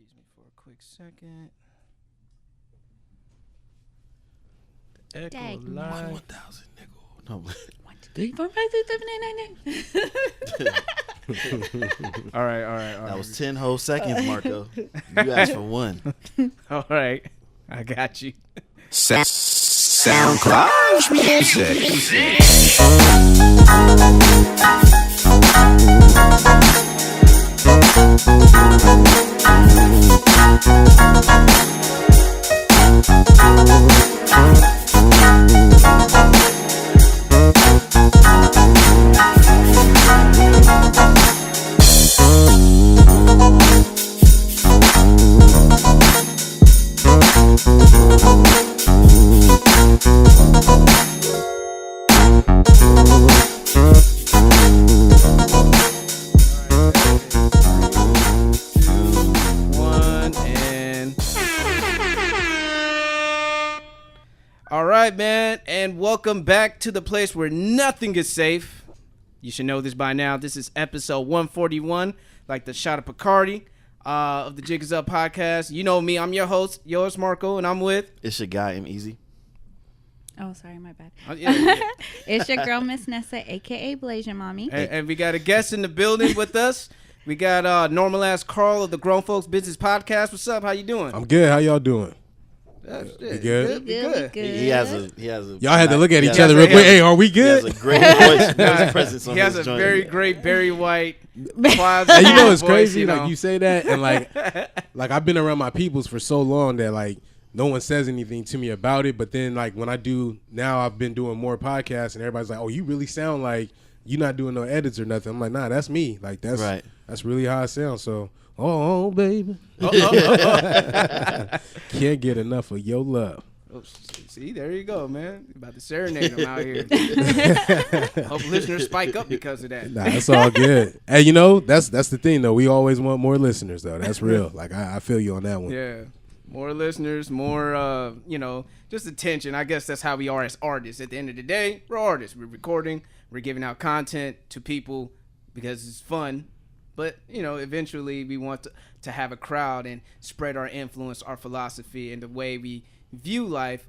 Excuse me for a quick second. Echo Dag. line. 1,000 nigga. No. 1, 2, 3, 4, 5, 6, 7, 8, 9, 9. All right. That was 10 whole seconds, Marco. You asked for one. All right. I got you. SoundCloud music. All right, man, and welcome back to the place where nothing is safe. You should know this by now. This is episode 141, like the shot of Bacardi of the Jig Is Up podcast. You know me. I'm your host, yoitsmarco, and I'm with... It's your guy, M-Eezi. Oh, sorry, my bad. Yeah. It's your girl, Miss Nessa, a.k.a. Blazing Mommy. And we got a guest in the building with us. We got normal ass Karl of the Grown Folks Business podcast. What's up? How you doing? I'm good. How y'all doing? You good? Good. He has a. Y'all had to look at each other a- real quick. Hey, are we He good? has a great voice presence on He has his a joint. very great Barry White. And you know it's voice, crazy. you know? Like you say that, and like I've been around my peoples for so long that like no one says anything to me about it. But then like when I do now, I've been doing more podcasts, and everybody's like, "Oh, you really sound like you're not doing no edits or nothing." I'm like, "Nah, that's me. Like that's Right. That's really how I sound." So, oh baby, can't get enough of your love. Oh, see, there you go, man. About to serenade them out here. Hope listeners spike up because of that. Nah, that's all good. Hey, you know, that's the thing though. We always want more listeners though. That's real. Like I feel you on that one. Yeah. More listeners, more, just attention. I guess that's how we are as artists. At the end of the day, we're artists. We're recording. We're giving out content to people because it's fun. But, eventually we want to have a crowd and spread our influence, our philosophy, and the way we view life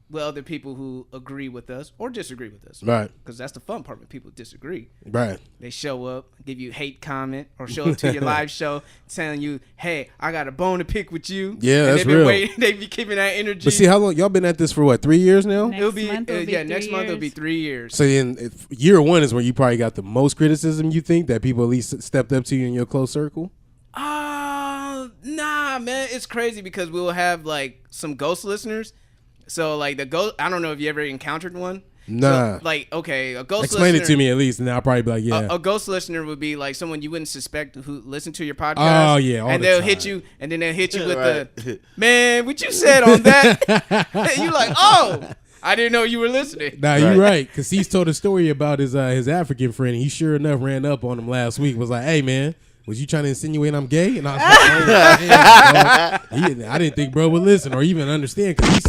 with other people who agree with us or disagree with us. Right. Because that's the fun part when people disagree. Right. They show up, give you hate comment, or show up to your live show telling you, hey, I got a bone to pick with you. Yeah, and that's real. They be keeping that energy. But see, how long y'all been at this for? What, 3 years now? Next It'll be, month will be next 3 month it'll be years. 3 years. So then, year one is where you probably got the most criticism. You think that people at least stepped up to you in your close circle? Nah, man, it's crazy because we'll have like some ghost listeners. So like the ghost, I don't know if you ever encountered one. Nah. So, like, okay, a ghost Explain listener, it to me at least, and I'll probably be like, yeah. A ghost listener would be like someone you wouldn't suspect who listened to your podcast. Oh, yeah, all and the they'll time. hit you, and then they'll hit you with Right. the man. What you said on that? And you like, oh, I didn't know you were listening. Nah, you're right. Because he's told a story about his African friend. He sure enough ran up on him last week. Was like, hey, man, was you trying to insinuate I'm gay? And I was like, oh, damn, bro. I didn't think bro would listen or even understand because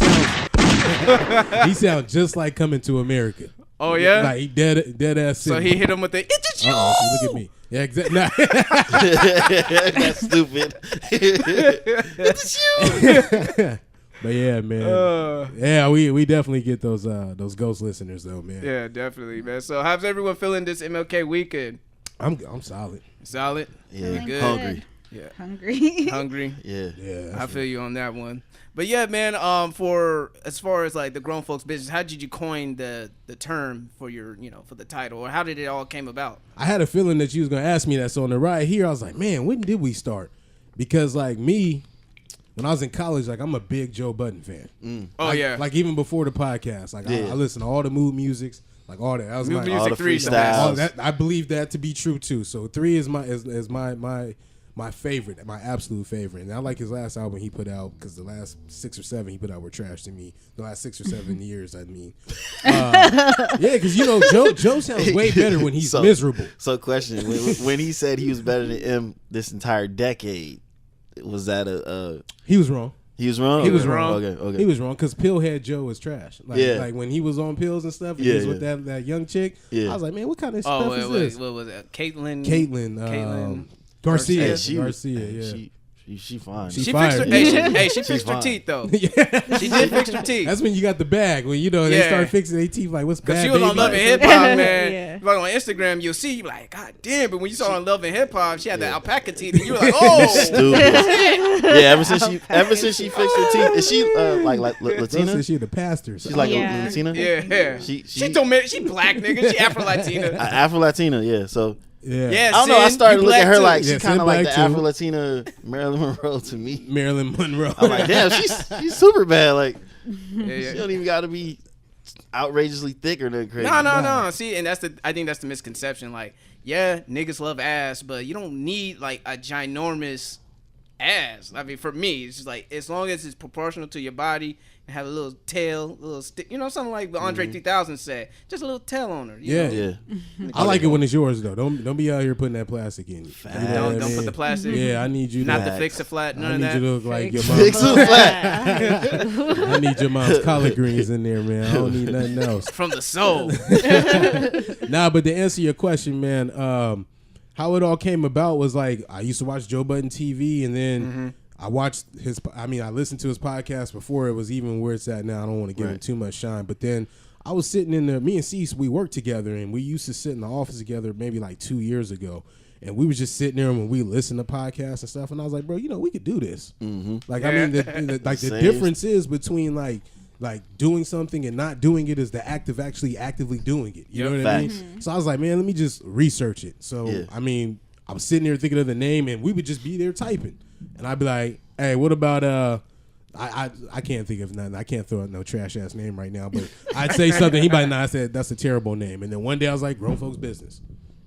he sounds just like Coming to America. Oh yeah. Like he dead ass. So he hit him with the it's just you. See, look at me. Yeah, exactly. Nah. That's stupid. But yeah, man. Yeah, we definitely get those ghost listeners though, man. Yeah, definitely, man. So how's everyone feeling this MLK weekend? I'm solid. Solid? Yeah, Good. hungry. Yeah. Hungry. Yeah. Yeah. I feel you on that one. But yeah, man, for as far as like the grown folks business, how did you coin the term for your, for the title, or how did it all came about? I had a feeling that you was gonna ask me that. So on the ride here, I was like, man, when did we start? Because like me, when I was in college, like I'm a big Joe Budden fan. Oh yeah. Like even before the podcast, like Yeah. I listen to all the mood musics, like all that. That was Mood my music all the 3 is the freestyles. best. all that. I believe that to be true too. So 3 is my favorite, my absolute favorite. And I like his last album he put out because the last 6 or 7 he put out were trash to me. The last 6 or 7 years, I mean. Yeah, because Joe sounds way better when he's miserable. So question, when he said he was better than M this entire decade, was that He was wrong. he was wrong? He was wrong. Okay. He was wrong because Pillhead Joe was trash. Like, Yeah. like when he was on pills and stuff, and Yeah, he was yeah. with that young chick. Yeah. I was like, man, what kind of Oh, stuff is this? what was it? Caitlin. Caitlin Garcia. Yeah, she was- Garcia, yeah. She She fine. She She fired. fixed her. Hey, she fixed her fine. teeth though. Yeah. She did fix her teeth. That's when you got the bag. When they Yeah. start fixing their teeth, like what's Cause bad? she was on baby? Love and Hip Hop, man. Yeah. Like on Instagram, you'll see you be like, God damn! But when you saw her on Love and Hip Hop, she had the alpaca teeth, and you were like, oh, Stupid. Yeah, ever since she fixed her teeth, is she like Don't Latina? say she the pastor. She's like Yeah. Latina. yeah. She told me she black nigga, she Afro Latina. Afro Latina. Yeah. So yeah. Yeah, I don't know. I Sin, started you looking at black her too. like Yeah, she Sin kind of like black the too. Afro Latina Marilyn Monroe to me. Marilyn Monroe. I'm like, damn, she's super bad. Like Yeah. she don't even got to be outrageously thick or nothing crazy. No. See, and I think that's the misconception. Like, yeah, niggas love ass, but you don't need like a ginormous ass. I mean, for me, it's just like as long as it's proportional to your body and have a little tail, a little stick, something like the Andre 3000 said, just a little tail on her. you Yeah. know? Yeah. I like it when it's yours though. Don't be out here putting that plastic in you. You know what I Don't put mean? the plastic. Yeah, I need you Not to. the fix a flat. I None of need that. you to look like your Fix mom. it flat. I need your mom's collard greens in there, man. I don't need nothing else. From the soul. Nah, but to answer your question, man, how it all came about was like I used to watch Joe Budden TV, and then I listened to his podcast before it was even where it's at now. I don't want to give him too much shine, but then I was sitting in there. Me and Cease, we worked together, and we used to sit in the office together maybe like 2 years ago. And we was just sitting there when we listened to podcasts and stuff, and I was like, bro, we could do this. Like, I mean, the Same. difference is between like doing something and not doing it is the act of actually actively doing it. You know what I mean? Facts. So I was like, man, let me just research it. So Yeah. I mean, I was sitting there thinking of the name, and we would just be there typing, and I'd be like, hey, what about I can't think of nothing. I can't throw out no trash ass name right now, but I'd say something. He might not said that's a terrible name, and then one day I was like, grown folks business.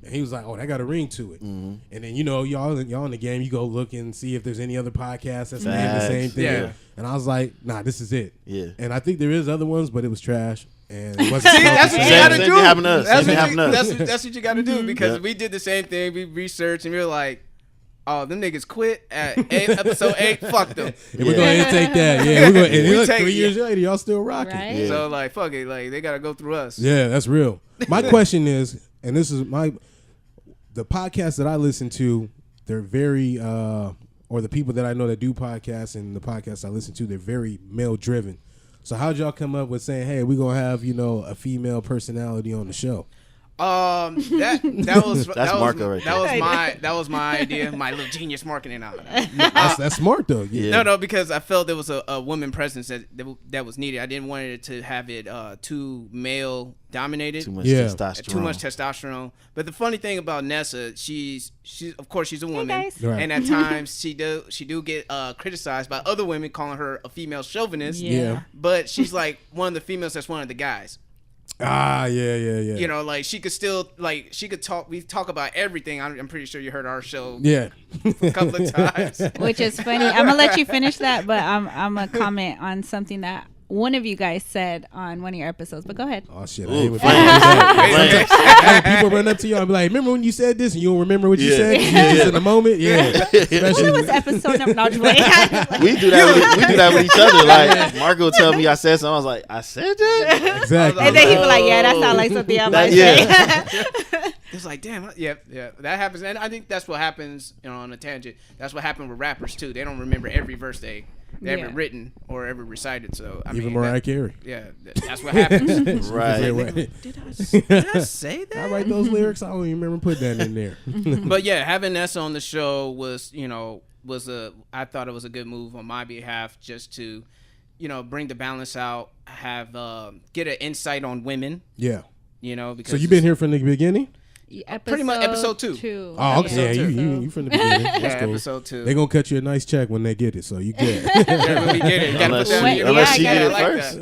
And he was like, "Oh, that got a ring to it." And then y'all in the game, you go look and see if there's any other podcasts that's named the same thing. Yeah. And I was like, "Nah, this is it." Yeah. And I think there is other ones, but it was trash. And it wasn't See, that's what you Same gotta thing do. happened to us. That's Same what happened to us. that's what you gotta do because Yep. we did the same thing. We researched and we were like, "Oh, them niggas quit at episode 8. Fuck them." And we're going to take that. Yeah, we're going. And We look, take- 3 years later, y'all still rocking. Right? Yeah. So like, fuck it. Like they gotta go through us. Yeah, that's real. My question is, and this is the podcasts that I listen to, they're very, or the people that I know that do podcasts and the podcasts I listen to, they're very male driven. So how'd y'all come up with saying, hey, we're going to have, a female personality on the show? That was That's Marco right that was my idea, my little genius marketing out. That's smart, though. Yeah. No, because I felt there was a woman presence that was needed. I didn't want it to have it too male dominated. Too much Yeah. testosterone. Too much testosterone. But the funny thing about Nessa, she's of course she's a woman, guys. Right. and at times she do get criticized by other women calling her a female chauvinist. Yeah. But she's like one of the females that's one of the guys. Yeah. Like she could still she could talk. We talk about everything. I'm pretty sure you heard our show Yeah. a couple of times. Which is funny. I'm gonna let you finish that, but I'm gonna comment on something that one of you guys said on one of your episodes. But go ahead. Oh, shit. I Ooh, hate when flames. hey, people run up to you and be like, remember when you said this and you don't remember what you Yeah. said? You just in the moment? Yeah. What was episode number? No, I'm just playing. We do that with each other. Like Marco tell me I said something. I was like, I said that? Exactly. And then he was like, "Yeah, that sounds like something I might Yeah. say." It's like, damn, yeah, that happens, and I think that's what happens. On a tangent, that's what happened with rappers too. They don't remember every verse they ever Yeah. written or ever recited. So I Even mean, Mariah Carey. that's what happens. Right. Did I say that? I write those lyrics. I don't even remember putting that in there. But yeah, having Nessa on the show was I thought it was a good move on my behalf, just to, bring the balance out, have get an insight on women. Yeah. Because So you've been here from the beginning? Pretty much episode 2. Oh, okay. Yeah. Yeah, you from the beginning. That's Yeah, cool. episode 2. They're going to cut you a nice check when they get it, so you good. Yeah, when we get it. You gotta Unless put that she, in your- unless she Yeah, get I it like first.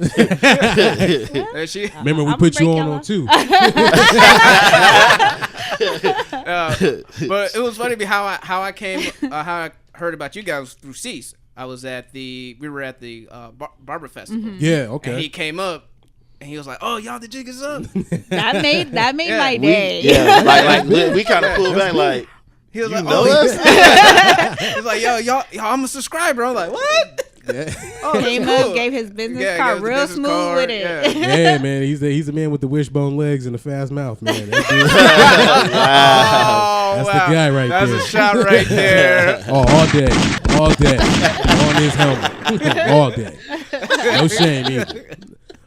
that. She, Remember, we I'ma put you break on y'all too. but it was funny how I came how I heard about you guys through Cease. We were at the Barber Festival. Yeah, And okay. he came up and he was like, "Oh, y'all, the Jig Is Up." That made Yeah, my we- day. Yeah, like we kind of pulled back like, He was you like, know "Oh, us? he was like, y'all, I'm a subscriber." I'm like, "What?" Oh, that's Came cool. up, gave his business Yeah, card gave the real business smooth card, with it. yeah. Yeah, man. He's the man with the wishbone legs and the fast mouth, man. That dude- Oh, That's wow. the guy right That's there. a shot right there. Oh, all day. all day on his helmet, all day. No shame either.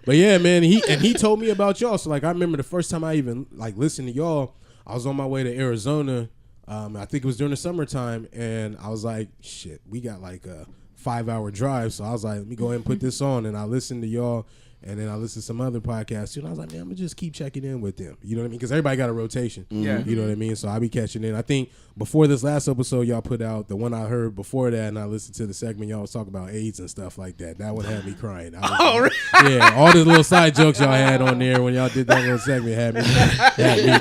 But yeah, man, he told me about y'all. So like, I remember the first time I even like listened to y'all. I was on my way to Arizona. I think it was during the summertime, and I was like, shit, we got like a 5-hour drive. So I was like, let me go ahead and put this on, and I listened to y'all. And then I listened to some other podcasts too. And I was like, man, I'm going to just keep checking in with them. You know what I mean? Because everybody got a rotation. Yeah. You know what I mean? So I'll be catching in. I think before this last episode y'all put out, the one I heard before that, and I listened to the segment y'all was talking about AIDS and stuff like that. That one had me crying. Really? Yeah, all the little side jokes y'all had on there when y'all did that little segment had me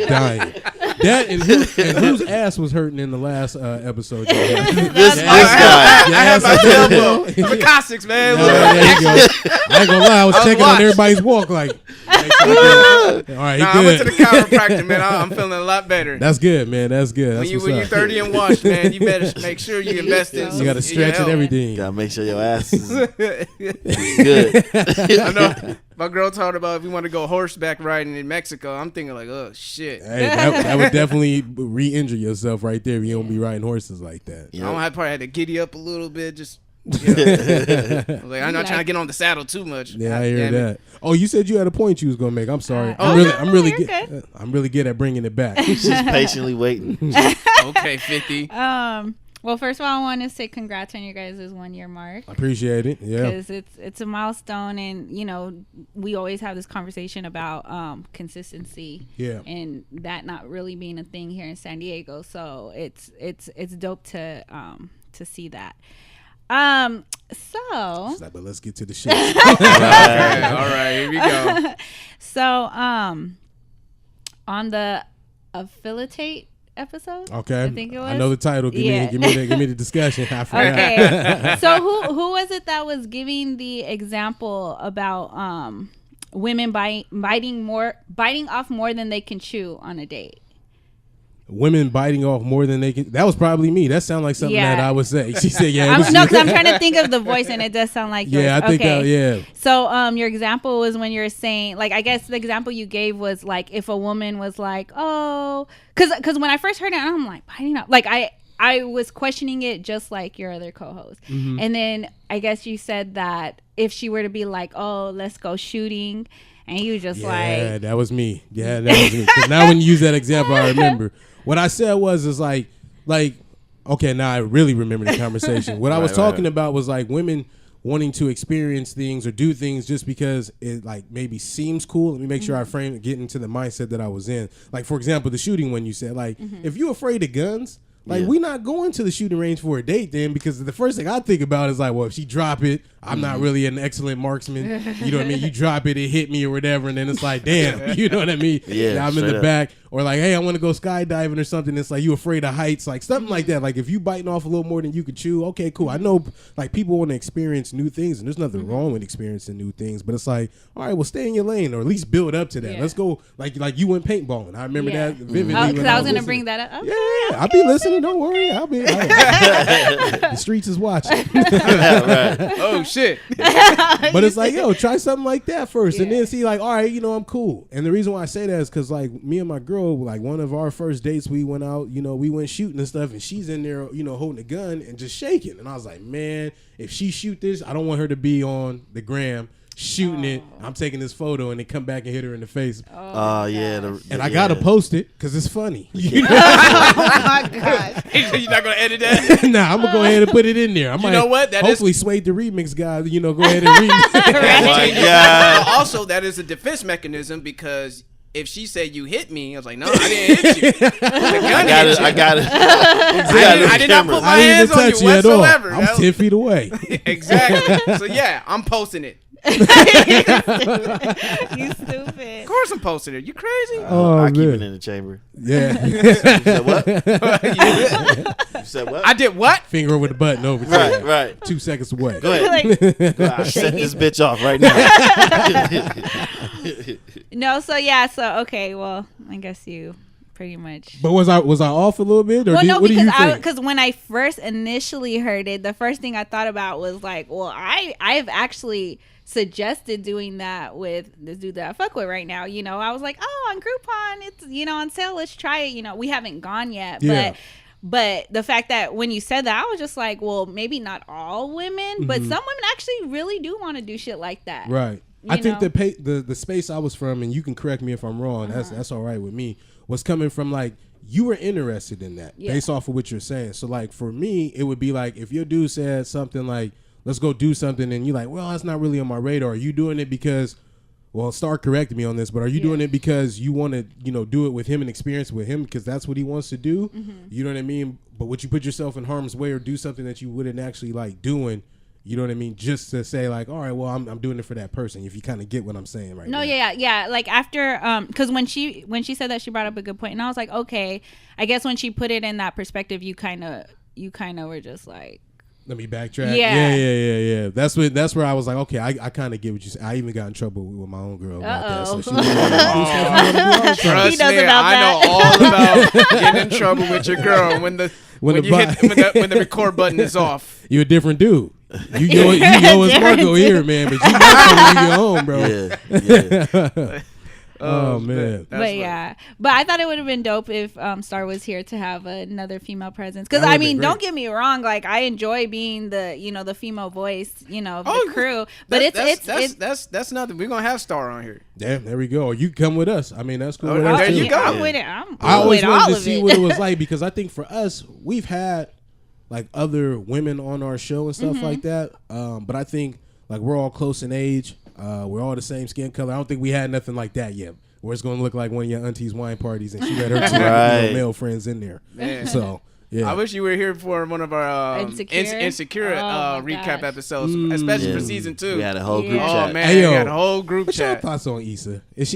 dying. That and whose ass was hurting in the last episode? This guy. I had my elbow. I'm a Cossacks, man. There you go. I ain't gonna lie, I was checking on everybody's walk like. All right, I went to the chiropractor, man. I'm feeling a lot better. That's good, man. That's good. That's When you're 30 and wash, man, you better make sure you invest in. You got to stretch and everything. Gotta make sure your ass is good. I know. My girl talked about if we want to go horseback riding in Mexico. I'm thinking like, oh shit. Hey, that would definitely re-injure yourself right there if you don't be riding horses like that. Yep. I probably had to giddy up a little bit, just. You know. Like, I'm not trying to get on the saddle too much. Yeah, I hear that. Oh, you said you had a point you was gonna make. I'm sorry. I'm really good at bringing it back. She's patiently waiting. Okay, 50. Well, first of all, I want to say congrats on your guys' 1 year mark. I appreciate it. Yeah, because it's a milestone, and you know we always have this conversation about consistency. Yeah, and that not really being a thing here in San Diego. So it's dope to see that. But let's get to the shit. All right, here we go. So, on the affiliate episode. Okay, I think it was. I know the title. Give me the discussion. I forgot. Okay. So who was it that was giving the example about women biting off more than they can chew on a date? Women biting off more than they can. That was probably me. That sounded like something that I would say. She said, "Yeah." No, because I'm trying to think of the voice, and it does sound like yours. Yeah, I think. Yeah. So, your example was when you're saying, like, I guess the example you gave was like if a woman was like, "Oh," because when I first heard it, I'm like, biting off. Like I was questioning it just like your other co-host, and then I guess you said that if she were to be like, "Oh, let's go shooting," and you just yeah, that was me. Yeah, that was me. 'Cause now when you use that example, I remember. What I said was like, okay, now I really remember the conversation. What I was talking about was like women wanting to experience things or do things just because it like maybe seems cool. Let me make sure I frame it, get into the mindset that I was in. Like, for example, the shooting one you said, like, if you're afraid of guns, like, we not going to the shooting range for a date then, because the first thing I think about is like, well, if she drop it, I'm not really an excellent marksman. You know what I mean? You drop it, it hit me or whatever, and then it's like, damn, you know what I mean? Yeah, I'm in the back. Or like, hey, I want to go skydiving or something. It's like, you afraid of heights, like something like that. Like if you biting off a little more than you could chew, okay, cool. I know like people want to experience new things, and there's nothing wrong with experiencing new things, but it's like, all right, well, stay in your lane or at least build up to that. Yeah. Let's go. Like you went paintballing. I remember that vividly. Because I was going to bring that up. Okay. Yeah, I'll be listening. Don't worry. The streets is watching. Oh shit. But it's like, yo, try something like that first, and then see, like, all right, I'm cool. And the reason why I say that is because, like, me and my girl, like, one of our first dates, we went out, we went shooting and stuff, and she's in there, holding a gun and just shaking. And I was like, man, if she shoot this, I don't want her to be on the gram shooting it. I'm taking this photo and they come back and hit her in the face. Yeah. And I gotta post it because it's funny. Oh my gosh. You're not gonna edit that? Nah, I'm gonna go ahead and put it in there. You know what? That hopefully Sway the remix guy, go ahead and remix. Yeah. Also, that is a defense mechanism because if she said you hit me, I was like, no, I didn't hit you. I got it. I did not put my hands on you whatsoever. I'm 10 feet away. Exactly. So yeah, I'm posting it. You stupid. Of course I'm posting it. You crazy? I keep it in the chamber. Yeah. You said what? You said what? I did what? Finger over the button over. Right. 2 seconds away. Go ahead. Like, Set this bitch off right now. No, so okay, well, I guess you pretty much. But was I off a little bit? Or well, no, what do you think? because when I first initially heard it, the first thing I thought about was like, well, I've actually suggested doing that with this dude that I fuck with right now. I was like, oh, on Groupon, it's on sale. Let's try it. We haven't gone yet, but But the fact that when you said that, I was just like, well, maybe not all women, but some women actually really do want to do shit like that. Right. You I think know? the space I was from, and you can correct me if I'm wrong. That's all right with me. Was coming from like you were interested in that based off of what you're saying. So like for me, it would be like if your dude said something like, "Let's go do something," and you're like, "Well, that's not really on my radar." Are you doing it because? Well, start correcting me on this, but are you doing it because you want to, do it with him and experience with him because that's what he wants to do? You know what I mean? But would you put yourself in harm's way or do something that you wouldn't actually like doing? You know what I mean? Just to say like, all right, well, I'm doing it for that person. If you kind of get what I'm saying right now. No, yeah. Like after, because when she said that, she brought up a good point, and I was like, okay, I guess when she put it in that perspective, you kind of were just like. Let me backtrack. Yeah. That's where I was like, okay, I kind of get what you said. I even got in trouble with my own girl about that. So she Trust He knows me, about I that. know all about getting in trouble with your girl when the record button is off. You a different dude. You go as Marco here, man, but you know when you get home, bro. Yeah. Oh man. But yeah, but I thought it would have been dope if Star was here to have another female presence. Because That I would've been mean, don't great. get me wrong, like I enjoy being the female voice, of the crew. But That's nothing. We're gonna have Star on here. Damn, there we go. Or you come with us. I mean, that's cool. Oh, with us, there too. you go. I'm with it. I'm I always with wanted all to of see it. what it was like because I think for us, we've had like other women on our show and stuff like that. But I think like we're all close in age. We're all the same skin color. I don't think we had nothing like that yet. Where it's going to look like one of your auntie's wine parties and she let her two Right. male friends in there. Man. So, yeah. I wish you were here for one of our Insecure Oh, my recap gosh. episodes, especially for season 2. We had a whole group Yeah. chat. Oh man, Hey, yo, we had a whole group What's your chat. thoughts on Issa? Is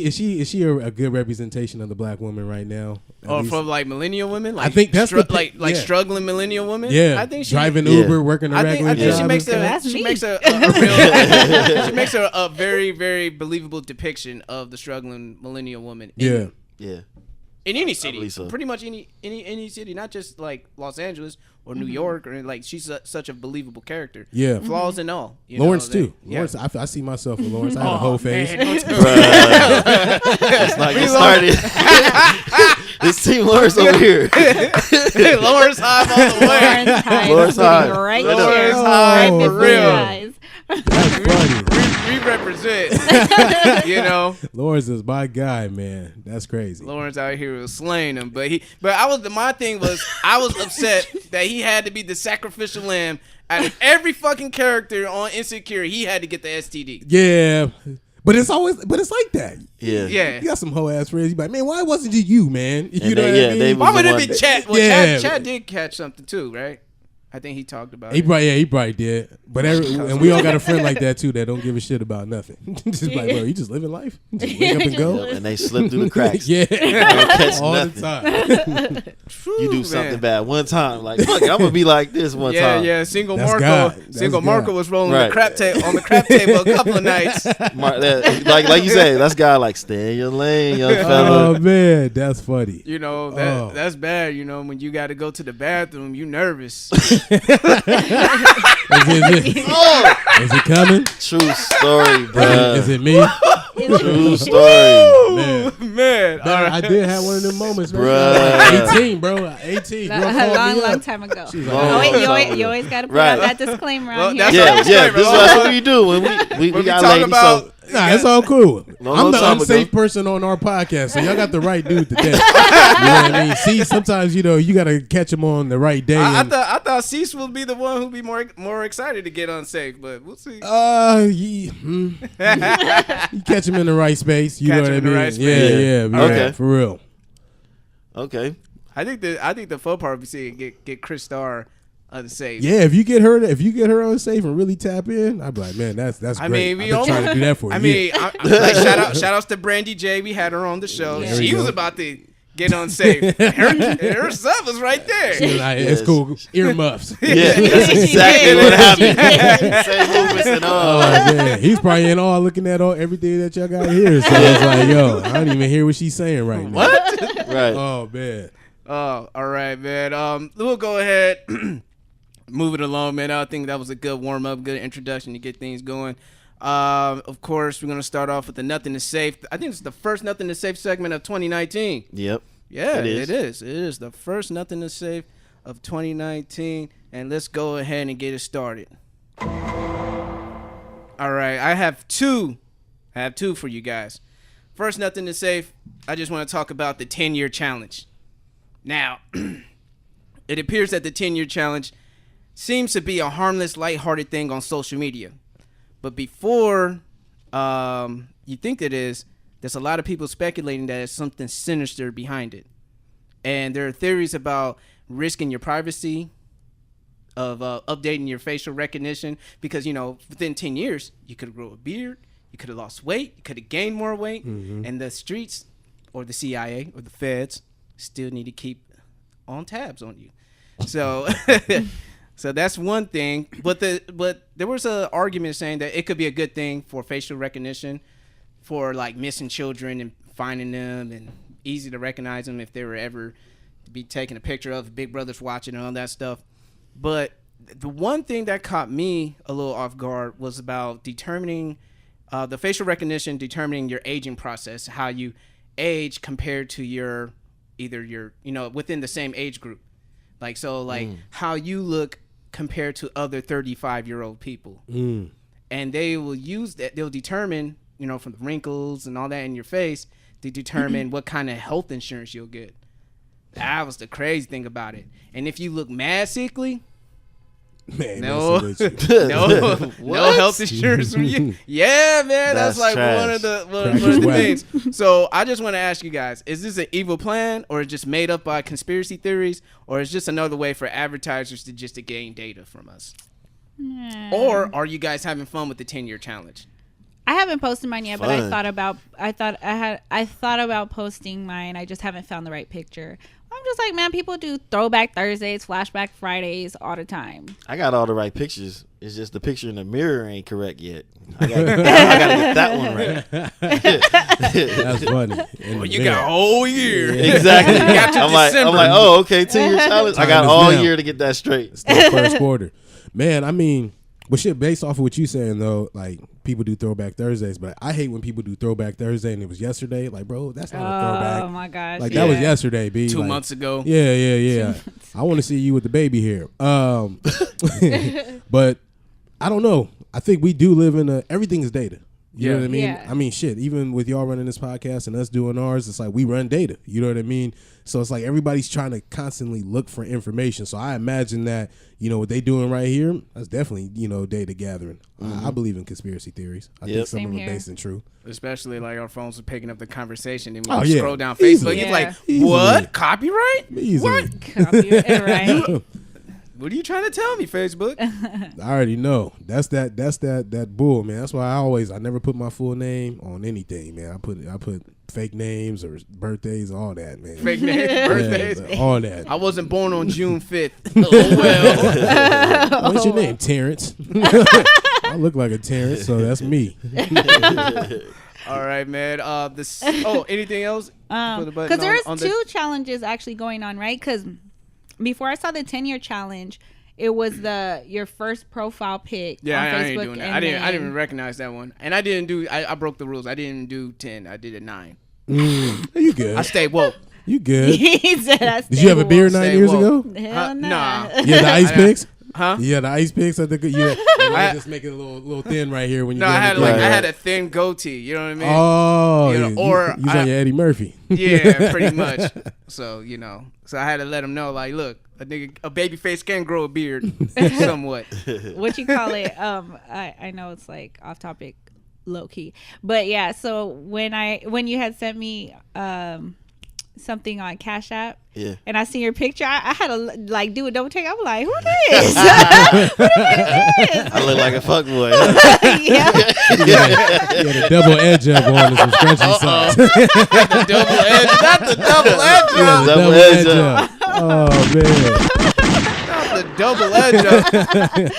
she a good representation of the black woman right now? At Or least? for like millennial women, like I think that's the like yeah. struggling millennial women. Yeah, I think she driving Yeah. Uber, working a I regular think job. she makes and That's stuff. she me. makes real she makes a very very believable depiction of the struggling millennial woman. Yeah. Yeah. In any city, believe so. pretty much any city, not just like Los Angeles or New York, or like she's such a believable character. Yeah. Flaws and all. Lawrence know, too. yeah. Lawrence, I see myself with Lawrence. I had a whole face. Man, don't tell Let's not get started. This team Lawrence over here. me. Lawrence Hive all the way. Lawrence Hive Lawrence sitting Hive. right Lawrence here, Hive, right for before your real. eyes. That's funny. We represent. Lawrence is my guy, man. That's crazy. Lawrence out here was slaying him, but my thing was I was upset that he had to be the sacrificial lamb out of every fucking character on Insecure. He had to get the STD. Yeah. But it's like that. Yeah. Yeah. You got some hoe ass friends. You be like, man, why wasn't it you, man? You And know they- what yeah, I mean? they Why would it the be one- Chad? Well, Yeah. Chad did catch something too, right? I think he talked about He it. probably did. But and we all got a friend like that too that don't give a shit about nothing. Just like, bro, you just living life. Just wake up and go. Yep, and they slip through the cracks. Yeah. Don't catch All nothing. the time. You do something bad one time, like fuck it, I'm gonna be like this one time. Yeah. Single That's Marco, God. That's Single God. Marco was rolling Right. the on the crap table a couple of nights. Like you say, that's guy like stay in your lane, young fella. Oh man, that's funny. You know Oh. that's bad. You know when you got to go to the bathroom, you nervous. Is it coming? True story, bro. Is it me? True story. Man. Man, all I right. did have one of them moments, man. Bruh. 18, bro. 18. Girl A called me long up. time ago. She's Oh, like, wait, you always got to put Right. out that disclaimer Well, on that's here. all- Yeah, this is what we do when we When we got talk ladies. about- Nah, it's all cool. Long I'm the time unsafe ago. person on our podcast, so y'all got the right dude today. You know what I mean? See, sometimes you got to catch him on the right day. I and- thought Cease would be the one who'd be more excited to get unsafe, but we'll see. you catch him in the right space. You Catch know what him I in the mean? right space. Yeah, Okay. for real. Okay. I think the fun part would be seeing get Chris Starr unsafe. Yeah, if you get her unsafe and really tap in, I'd be like, man, that's great. I mean, we I've been trying to do that for I you. mean, like, shout outs to Brandy J. We had her on the show. There we She go. was about to get unsafe. Her stuff was right there. It's Yes. cool. Earmuffs. Yeah, that's exactly what happened. Same movements and all. Oh man, he's probably in awe looking at everything that y'all got here. So it's like, yo, I don't even hear what she's saying right now. What? Right. Oh man. Oh, all right, man. We'll go ahead. Move it along, man. I think that was a good warm up, good introduction to get things going. Of course, we're gonna start off with the Nothing is Safe. I think it's the first Nothing is Safe segment of 2019. Yep. Yeah, It is. It is the first Nothing is Safe of 2019, and let's go ahead and get it started. All right, I have two for you guys. First, nothing to say. I just want to talk about the 10-year challenge. Now, it appears that the 10-year challenge seems to be a harmless, lighthearted thing on social media. But before you think it is, there's a lot of people speculating that there's something sinister behind it. And there are theories about risking your privacy, of updating your facial recognition, because, you know, within 10 years, you could grow a beard, you could have lost weight, you could have gained more weight, and the streets or the CIA or the feds still need to keep on tabs on you. So so that's one thing. But there was an argument saying that it could be a good thing for facial recognition, for like missing children and finding them, and easy to recognize them if they were ever to be taken a picture of, Big Brother's watching and all that stuff. But the one thing that caught me a little off guard was about determining the facial recognition, determining your aging process, how you age compared to your within the same age group. Like, so like how you look compared to other 35-year-old people. And they will use that. They'll determine, you know, from the wrinkles and all that in your face to determine what kind of health insurance you'll get. That was the crazy thing about it. And if you look mad sickly, no health insurance from you. Yeah, man, that's like trash. one of the things. So I just want to ask you guys: is this an evil plan, or is it just made up by conspiracy theories, or is just another way for advertisers to gain data from us? Or are you guys having fun with the 10-year challenge? I haven't posted mine yet, but I thought about posting mine. I just haven't found the right picture. I'm just like, man, people do throwback Thursdays, flashback Fridays all the time. I got all the right pictures. It's just the picture in the mirror ain't correct yet. I gotta get that one right. That's funny. Well, you got a whole year. Yeah. Exactly. I'm like, oh, okay, 10-year challenge. I got all year to get that straight. It's the first quarter. Man, I mean, but shit, based off of what you saying though, like people do throwback Thursdays, but I hate when people do throwback Thursday and it was yesterday. Like, bro, that's not a throwback. Oh my gosh. Like that was yesterday, B. 2 like, months ago. Yeah. I want to see you with the baby hair. But I don't know. I think we do live in everything is data. You know what I mean? Yeah. I mean, shit, even with y'all running this podcast and us doing ours, it's like we run data. You know what I mean? So it's like everybody's trying to constantly look for information. So I imagine that, you know, what they doing right here, that's definitely, you know, data gathering. I believe in conspiracy theories. I think some of them are based in truth. Especially like our phones are picking up the conversation and when you scroll down Facebook, it's like, what? Copyright? Easily. What? Copyright, right? What are you trying to tell me, Facebook? I already know. That's that bull, man. That's why I never put my full name on anything, man. I put fake names or birthdays, all that, man. Fake names, birthdays, all that. I wasn't born on June 5th. Oh well. What's your name, Terrence? I look like a Terrence, so that's me. All right, man. Anything else? Because there's two challenges actually going on, right? Because before I saw the 10-year challenge, it was your first profile pic on Facebook. I ain't doing that. I didn't even recognize that one. And I broke the rules. I didn't do 10. I did a 9. You good. I stayed woke. You good. He said I stayed Did you have a beard 9 years ago? Hell nah. Nah. Yeah, the ice picks? Huh? Yeah, the ice picks. I think I just make it a little thin right here when you. No, I had a thin goatee. You know what I mean? Oh, you on your Eddie Murphy. Yeah, pretty much. So so I had to let him know, like, look, a baby face can grow a beard somewhat. What you call it? I know it's like off topic, low key, but yeah. So when you had sent me something on Cash App. Yeah. And I see your picture. I had to like do a double take. I'm like, who this? Who this? I look like a fuckboy. Yeah. You had a double edge up on some stretchy socks. The double edge. Not the double edge up. Yeah, the double edge up. Oh man. The double edge up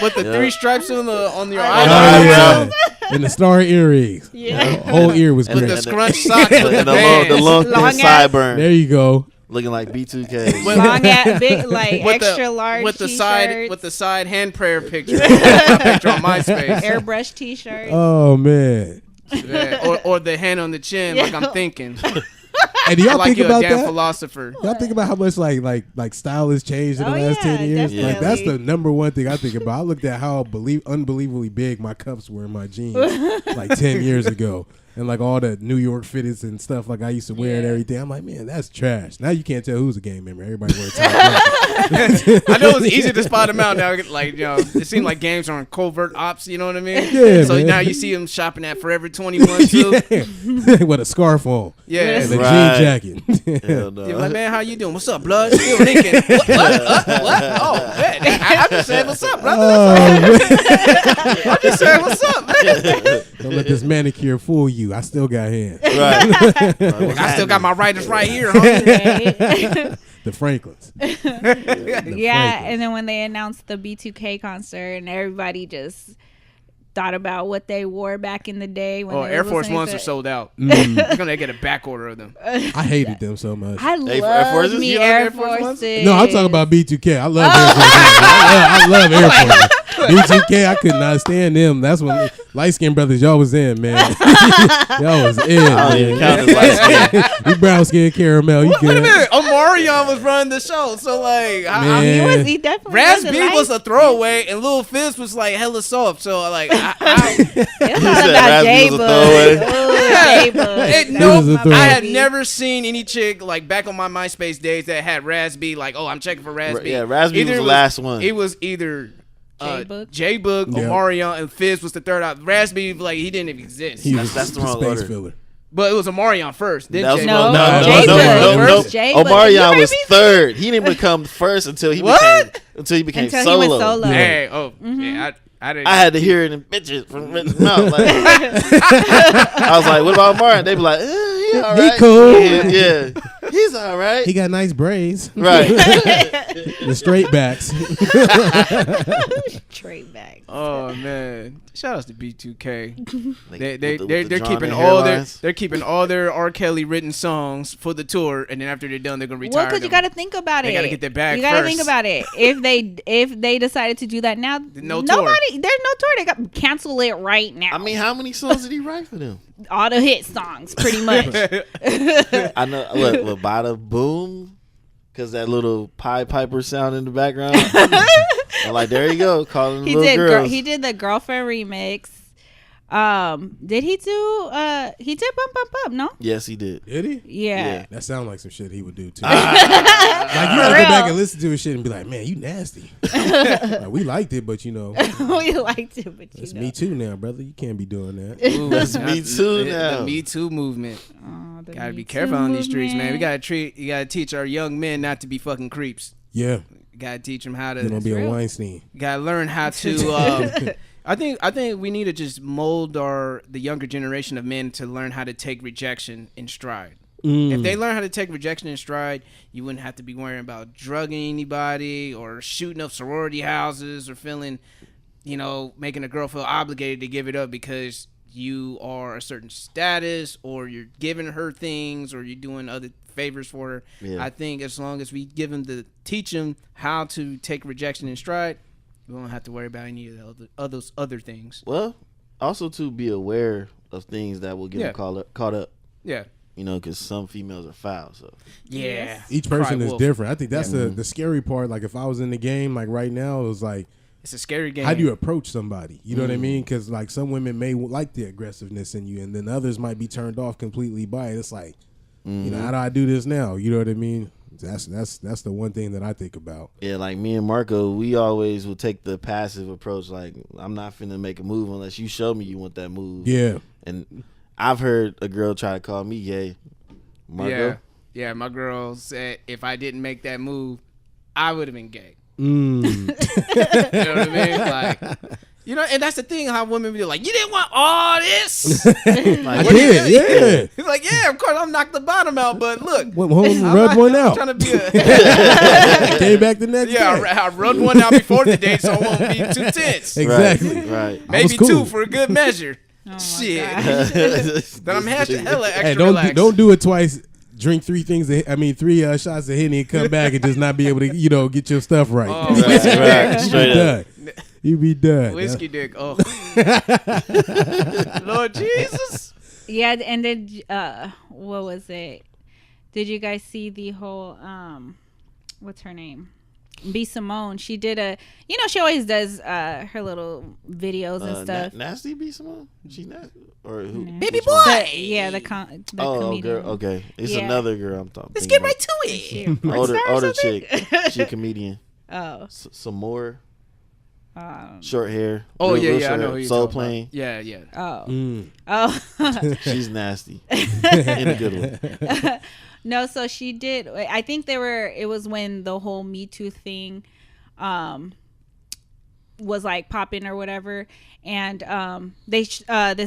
with the 3 stripes on your eye. Oh, yeah. And the star earrings. Yeah. The whole ear was with great. the scrunch socks with the the long thin sideburn. There you go. Looking like B2K. Long at big, like with extra large with the t-shirts. side hand prayer picture. Picture on MySpace. Airbrush t-shirts. Oh man. Yeah. Or the hand on the chin, like I'm thinking. And do y'all like think you're a about damn that? philosopher. Y'all think about how much like style has changed in the Oh, last yeah, 10 years? Like that's definitely. the number one thing I think about. I looked at how unbelievably big my cups were in my jeans like 10 years ago. And like all the New York fitteds and stuff like I used to wear and everything. I'm like, man, that's trash. Now you can't tell who's a gang member. Everybody wears top jacket. I know it's easy to spot them out now. Like, it seems like games are on covert ops. You know what I mean? Yeah, so man. now you see them shopping at Forever 21 too. With a scarf on. Yeah. And a Right. jean jacket. Hell no. You're like, man, how you doing? What's up, blood? Still thinking. What? What? Oh, man. I just said, what's up, brother? I just said, what's up, man? Don't let this manicure fool you. I still got hands. Right. I still got my writers right here, huh? The Franklins. Yeah, and then when they announced the B2K concert, and everybody just thought about what they wore back in the day. When Oh, they Air was Force listening Ones to- are sold out. Mm. They're gonna get a back order of them. I hated them so much. I Air love Forces? me You like Air Air Force Ones? Forces. No, I'm talking about B2K. I love Air Force. I love Air Force. B2K, I could not stand them. That's when light skinned brothers, y'all was in, man. Y'all was in. I don't even count Man. as light skin. You brown skin caramel. You Wait a good? minute, Omarion was running the show, so like, Man. He definitely Raz wasn't B light was a throwaway, and Lil Fizz was like hella soft. So like, It's You all said about Raz B J was a Bug. throwaway? J Bug. It was a throwaway. I had never seen any chick like back on my MySpace days that had Raz B. Like, oh, I'm checking for Raz B. Yeah, Raz B Either was the it last one. It was either J-Bug? J-Bug, Yeah. Omarion, and Fizz was the third out. Raz B, like, he didn't even exist. He was That's the wrong space order. filler. But it was Omarion first. Then That was J-Bug. No, no, J-Bug. no. First J-Bug. You Omarion heard was me? third. He didn't become first until he What? became Until solo. he went solo. Hey, yeah, I didn't. I had to hear it in bitches from his mouth. Like, I was like, "What about Omarion?" They be like, "He all right. cool. Yeah, he's all right." He got nice braids. Right. The straight backs. Straight back. Oh man! Shout outs to B2K. They're With the keeping drawn-in all their hairlines. they're keeping all their R. Kelly written songs for the tour, and then after they're done, they're gonna retire. Well, because you them. got to think about it. They gotta get their bag You got to first. think about it. If they decided to do that now, No tour. nobody. There's no tour. They got cancel it right now. I mean, how many songs did he write for them? all the hit songs, pretty much. I know. What Bada Boom? Because that little Pied Piper sound in the background. I'm like, there you go, calling the he little did. girls. He did the girlfriend remix. Did he do? He did Bump Bump Up. No. Yes, he did. Did he? Yeah. That sounds like some shit he would do too. Like you gotta go back and listen to his shit and be like, man, you nasty. Like, we liked it, but you know, we liked it, but it's you know. Me Too now, brother. You can't be doing that. Ooh, That's Me Too now. The Me Too movement. Oh, the Gotta Me be Too careful on these streets, man. movement. You gotta teach our young men not to be fucking creeps. Yeah, You gotta teach them how you don't to. be a real. Weinstein. You gotta learn how to. I think we need to just mold the younger generation of men to learn how to take rejection in stride. If they learn how to take rejection in stride, you wouldn't have to be worrying about drugging anybody or shooting up sorority houses or feeling, making a girl feel obligated to give it up because you are a certain status or you're giving her things or you're doing other favors for her. Yeah. I think as long as we teach them how to take rejection in stride, we won't have to worry about any of those other things. Well, also to be aware of things that will get Yeah. them caught up. Yeah. Because some females are foul. So Yeah. Each person Cry is wolf. different. I think that's the scary part. Like if I was in the game, like right now, it was like, It's a scary game. how do you approach somebody? You know what I mean? Because like some women may like the aggressiveness in you, and then others might be turned off completely by it. It's like, how do I do this now? You know what I mean? That's the one thing that I think about. yeah, like me and Marco, we always will take the passive approach. Like, I'm not finna make a move unless you show me you want that move. Yeah. And I've heard a girl try to call me gay. Marco. Yeah, my girl said if I didn't make that move, I would have been gay. Mm. You know what I mean? Like, and that's the thing, how women be like, you didn't want all this. Like, I What do you did, do? yeah. He's like, yeah, of course, I'll knock the bottom out, but look. Went home and I'm rubbed not- one I'm out. trying to be Came back the next yeah, day. I rubbed one out before the date, so I won't be too tense. Exactly. Right. I was Maybe cool. 2 for a good measure. my Shit. gosh. Then I'm hella extra Hey, relaxed. don't do it twice. Drink 3 shots of Henny and come back and just not be able to, get your stuff right. Oh, Right, right. You Straight be up. done. You be done. Whiskey dick. Oh. Lord Jesus. Yeah, and then what was it? Did you guys see the whole what's her name? B Simone. She did she always does her little videos and stuff. Nasty B Simone? She nasty or who? Baby boy. The comedian. Girl. Okay, it's another girl I'm talking. Let's get right to it. Older chick. She a comedian. Oh. Some more. Short hair. Oh real yeah, I know who you're Soul talking Plane. about. Yeah. Oh. Oh. She's nasty in a good way. No, so she did. I think it was when the whole Me Too thing was like popping or whatever, and this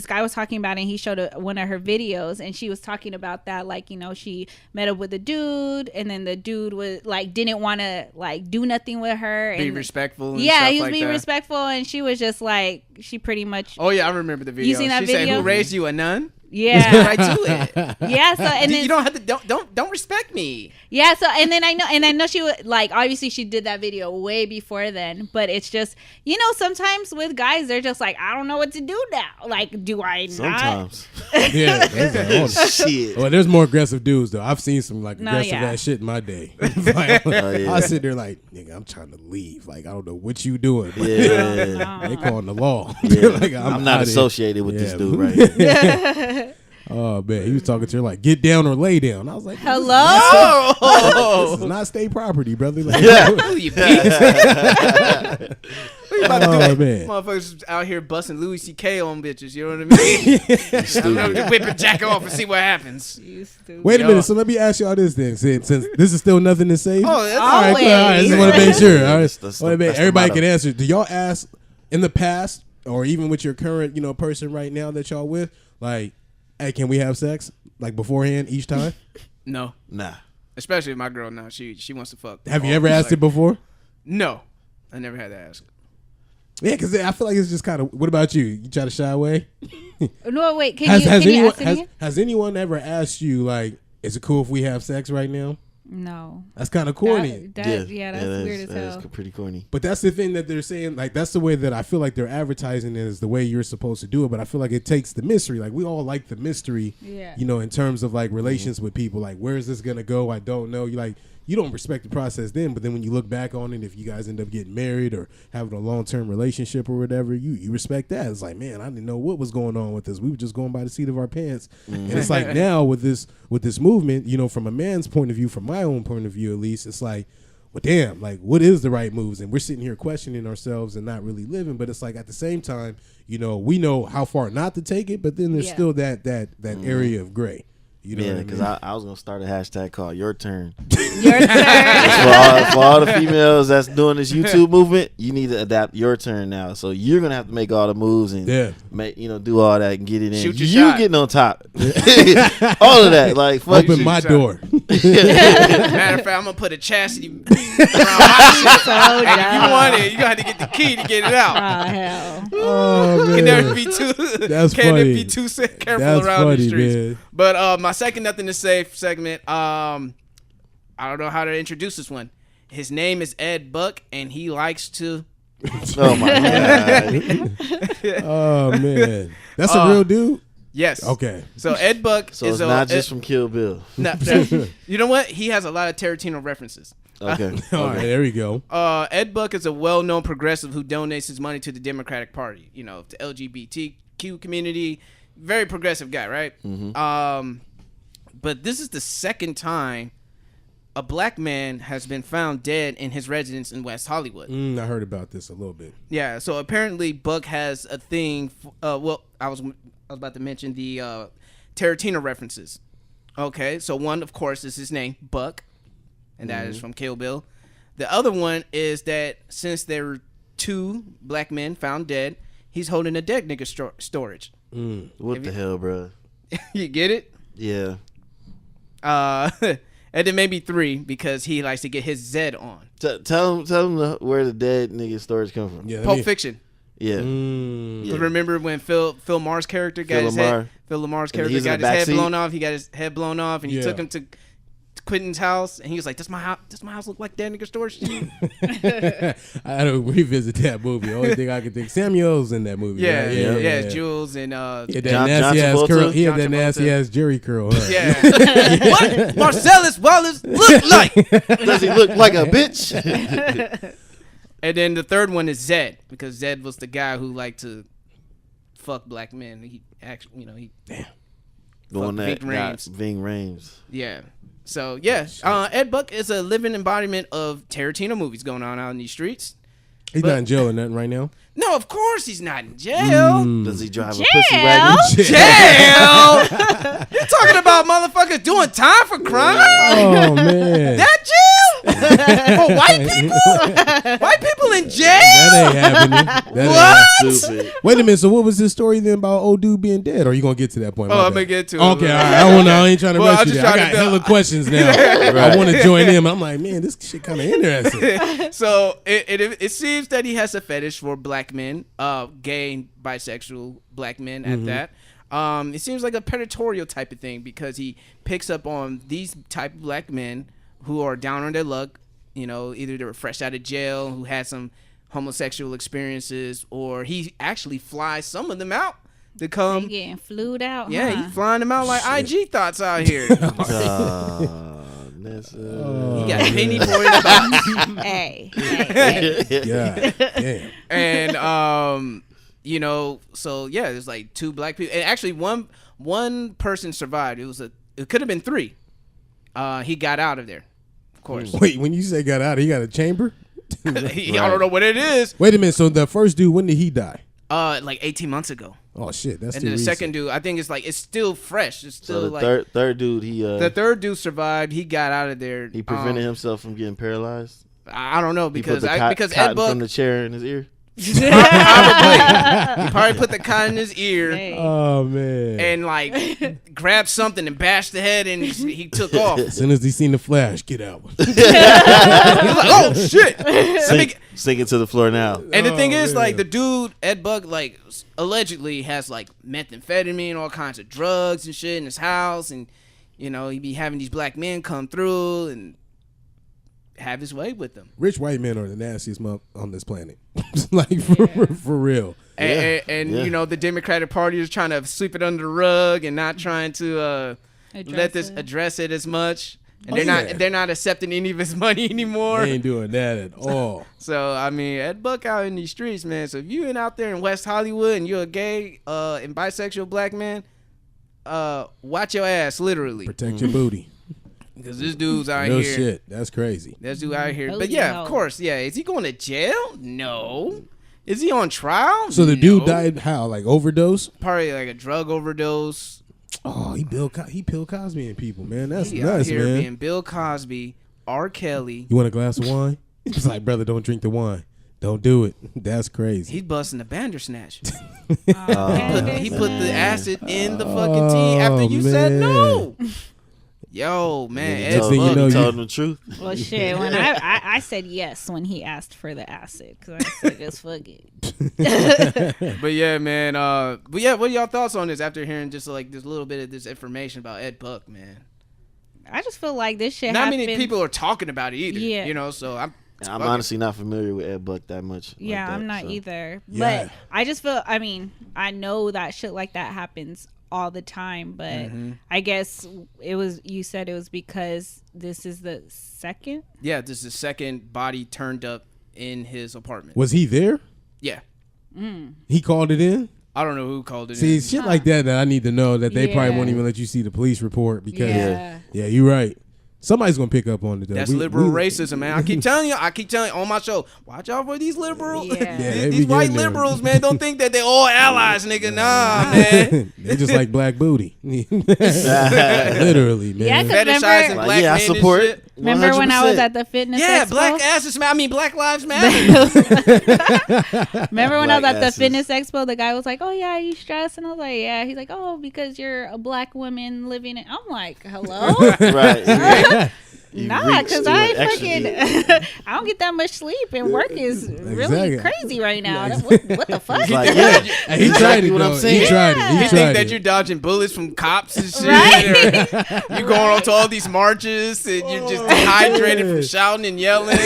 guy was talking about it, and he showed one of her videos, and she was talking about that, like, she met up with a dude, and then the dude was like didn't want to like do nothing with her and Be respectful. And yeah, stuff he was like being that. respectful, and she was just like, she pretty much Oh yeah, I remember the video. You seen that she said, video? "Who raised you, a nun?" yeah. Right to it. Yeah, so and then You don't have to don't respect me. yeah, so and then I know she would like, obviously she did that video way before then, but it's just, sometimes with guys they're just like, I don't know what to do now. Like, do I not? Sometimes. Yeah, that's like, Shit. well, there's more aggressive dudes though. I've seen some like No, aggressive yeah. ass shit in my day. Like, yeah. I sit there like, nigga, I'm trying to leave. Like, I don't know what you doing. But Yeah. they calling the law. Yeah. Like, I'm not outta associated with this Yeah. dude right here. Oh man, he was talking to her like, get down or lay down. I was like, Hello? this is not state property, brother. Like, Who you beat? What you about to do? oh man. Motherfuckers out here busting Louis C.K. on bitches. You know what I mean? Whip a jack off and see what happens. Wait a Yo. minute. So let me ask y'all this then, since this is still nothing to say. Oh, that's all right, cool. All right, I just Always. want to make sure. All right, That's wanna make- the everybody motto. can answer. Do y'all ask in the past, or even with your current, person right now that y'all with, like, hey, can we have sex like beforehand each time? No, Nah. especially if my girl now she wants to fuck. Have you ever asked it before? No, I never had to ask. Yeah, because I feel like it's just kind of. What about you? You try to shy away. No, wait, can you ask it again? Has anyone ever asked you like, is it cool if we have sex right now? No. That's kind of corny. That's weird as hell. That's pretty corny. But that's the thing that they're saying. Like, that's the way that I feel like they're advertising it, is the way you're supposed to do it. But I feel like it takes the mystery. Like, we all like the mystery, Yeah. in terms of like relations with people. Like, where is this going to go? I don't know. You don't respect the process then. But then when you look back on it, if you guys end up getting married or having a long-term relationship or whatever, you respect that. It's like, man, I didn't know what was going on with this. We were just going by the seat of our pants. And it's like now with this movement, from a man's point of view, from my own point of view at least, it's like, well, damn, like, what is the right moves? And we're sitting here questioning ourselves and not really living. But it's like, at the same time, we know how far not to take it, but then there's still that area of gray. You know what I because mean? I was gonna start a hashtag called Your Turn. Your turn. for all the females that's doing this YouTube movement, you need to adapt your turn now. So you're gonna have to make all the moves and make do all that and get it in. Shoot your you shot. getting on top. All of that, like fuck Open you. my door. Matter of fact, I'm gonna put a chastity around my shit. And if you want it, you got to get the key to get it out. Oh, hell. Oh, man. Can never be too. That's Can't funny. be too careful That's around funny, the streets. man. But my second nothing to say segment. I don't know how to introduce this one. His name is Ed Buck, and he likes to. Oh my god. Oh man, that's a real dude. Yes. Okay. So Ed Buck So is it's not just from Kill Bill. You know what? He has a lot of Tarantino references. Okay. All right, there we go. Ed Buck is a well-known progressive who donates his money to the Democratic Party. The LGBTQ community. Very progressive guy, right? Mm-hmm. But this is the second time a black man has been found dead in his residence in West Hollywood. I heard about this a little bit. Yeah, so apparently Buck has a thing. I was about to mention the Tarantino references. Okay, so one, of course, is his name, Buck, and that is from Kill Bill. The other one is that since there were two black men found dead, he's holding a dead nigga storage. What the hell, bro? You get it? Yeah. And then maybe three because he likes to get his Z on. Tell him where the dead nigga storage come from. Yeah. Pulp Fiction. Yeah. Yeah. Remember when Phil Lamar's character got Phil his Lamar. head? Phil Lamar's And character he's in got the his head backseat? blown off. He got his head blown off, and he Yeah. took him to Quentin's house, and he was like, "Does my house look like that nigga storage to you?" I had to revisit that movie. Only thing I can think, Samuel's in that movie. Yeah, right? yeah, Jules and He had that John nasty ass Travolta? curl. He had John that nasty Travolta. ass Jerry curl. Huh? yeah. What Marcellus Wallace look like? Does he look like a bitch? And then the third one is Zed, because Zed was the guy who liked to fuck black men. He actually, he The one that Ving got Rhames. Ving Rhames. Yeah. So yeah, Ed Buck is a living embodiment of Tarantino movies going on out in these streets. He's not in jail or nothing right now. No, of course he's not in jail. Does he drive a Jail? pussy wagon? Jail? You're talking about motherfuckers doing time for crime? Oh man, That jail? For white people? White people in jail? that ain't happening. That What? ain't- Stupid. Wait a minute. So what was this story then about old dude being dead? Or are you gonna get to that point? Oh, My I'm bad. gonna get to it. Okay, all right. I ain't trying to Well, rush I'm you just there. I trying got to hella questions now. I want to join in. I'm like, man, this shit kind of interesting. So it seems that he has a fetish for black men, gay and bisexual black men at that. It seems like a predatorial type of thing because he picks up on these type of black men who are down on their luck. Either they were fresh out of jail, who had some homosexual experiences, or he actually flies some of them out to They come. getting flued out. Yeah, huh? he's flying them out like IG thoughts out here. Nessa. He got a penny for it about. Hey. Yeah, damn. And so yeah, there's like two black people, and actually one person survived. It could have been three. He got out of there, of course. Wait, when you say got out, he got a chamber? I don't know what it is. Wait a minute. So the first dude, when did he die? Like 18 months ago, Oh shit, that's and too then the recent. second dude, I think it's still fresh. It's still So the like third dude, the third dude survived. He got out of there. he prevented himself from getting paralyzed. I don't know He because put the because Ed cotton Buck from the chair in his ear. probably he probably put the cotton in his ear. Hey. Oh man. And like grabbed something and bashed the head, and he took off. As soon as he seen the flash, get out. He was like, "Oh shit!" Sink it to the floor now. And the thing is, man. like the dude Ed Buck, like allegedly has like methamphetamine, all kinds of drugs and shit in his house, and he be having these black men come through and have his way with them. Rich white men are the nastiest on this planet. Like for real. And Yeah. the Democratic Party is trying to sweep it under the rug and not trying to address it as much. And they're not accepting any of his money anymore. They ain't doing that at all. So I mean, Ed Buck out in these streets, man. So if you ain't out there in West Hollywood and you're a gay and bisexual black man, watch your ass, literally, Protect your booty. because this dude's out No here. shit. That's crazy. This dude out here. But Booty yeah, hole. of course, yeah. Is he going to jail? No. Is he on trial? So the dude No. died how? Like overdose? Probably like a drug overdose. Oh, he Bill Cosby and people, man. That's He out nuts, here man. being Bill Cosby, R. Kelly. You want a glass of wine? It's like, brother, don't drink the wine. Don't do it. That's crazy. He's busting the Bandersnatch. Okay. He put the acid in the fucking tea after you said man. no. Yo, man. He Ed Next thing you Buck. know, told him the truth. Well, shit. When I said yes when he asked for the acid, because I said just fuck it. But yeah, man. But yeah, what are y'all thoughts on this after hearing just like this little bit of this information about Ed Buck, man? I just feel like this shit. Not happens. many people are talking about it either. Yeah. So I'm Honestly not familiar with Ed Buck that much. like Yeah, that, I'm not so. either. Yeah. But I just feel. I mean, I know that shit like that happens all the time, but Mm-hmm. I guess it was. You said it was because this is the second. Yeah, this is the second body turned up in his apartment. Was he there? Yeah. He called it in? I don't know who called it See, in. shit like that I need to know that they probably Yeah. won't even let you see the police report because, Yeah. yeah, you're right. Somebody's going to pick up on it, though. That's liberal racism, man. I keep telling you on my show, watch out for these liberals. Yeah. Yeah, they be these white getting there. liberals, man. Don't think that they're all allies, nigga. Nah, man. They just like black booty. Literally, Yeah, man. 'cause Fetishizing remember- black yeah, I men and support. shit. Remember when I was 100%. at the fitness Yeah, expo? black asses, man. I mean, Black Lives Matter. Remember when I was Black at the asses. fitness expo, the guy was like, "Oh yeah, are you stressed?" And I was like, "Yeah." He's like, "Oh, because you're a black woman living in." I'm like, "Hello." Right. Nah, reach because to I an extra fucking I don't get that much sleep, and work is really Exactly. crazy right now. What the fuck? It's like, yeah, Hey, he tried it, what I'm though. saying. He tried it. Yeah. He You tried think that it. you're dodging bullets from cops and shit, Right. or you going on to all these marches and you're just dehydrated from shouting and yelling,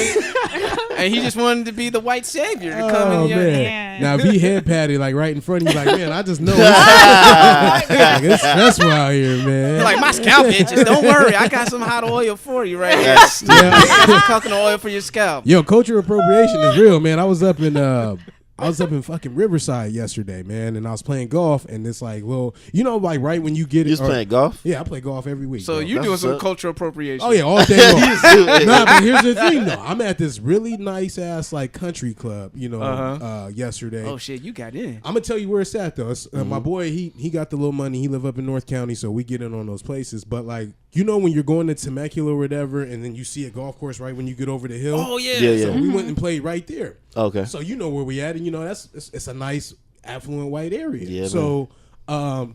and he just wanted to be the white savior to come Oh in. man! Yeah. Now if he head patted like right in front of you, like man, I just know like, it's stressful out here, man. You're like, my scalp itches. Don't worry, I got some hot oil for you right here. That's Yeah. I got some coconut oil for your scalp. Yo, cultural appropriation is real, man. I was up in fucking Riverside yesterday, man, and I was playing golf, and it's like, well, you know, like right when you get You it. was playing golf? Yeah, I play golf every week. So bro. you That's doing what's some up. cultural appropriation? Oh yeah, all day long. do. Nah, but here's the thing though. I'm at this really nice ass like country club, you know, yesterday. Oh shit, you got in. I'm gonna tell you where it's at though. It's, my boy, he got the little money. He live up in North County, so we get in on those places. But like, you know, when you're going to Temecula or whatever, and then you see a golf course right when you get over the hill. Oh yeah. Yeah, So we went and played right there. Okay. So you know where we at, and you know it's a nice affluent white area. Yeah, so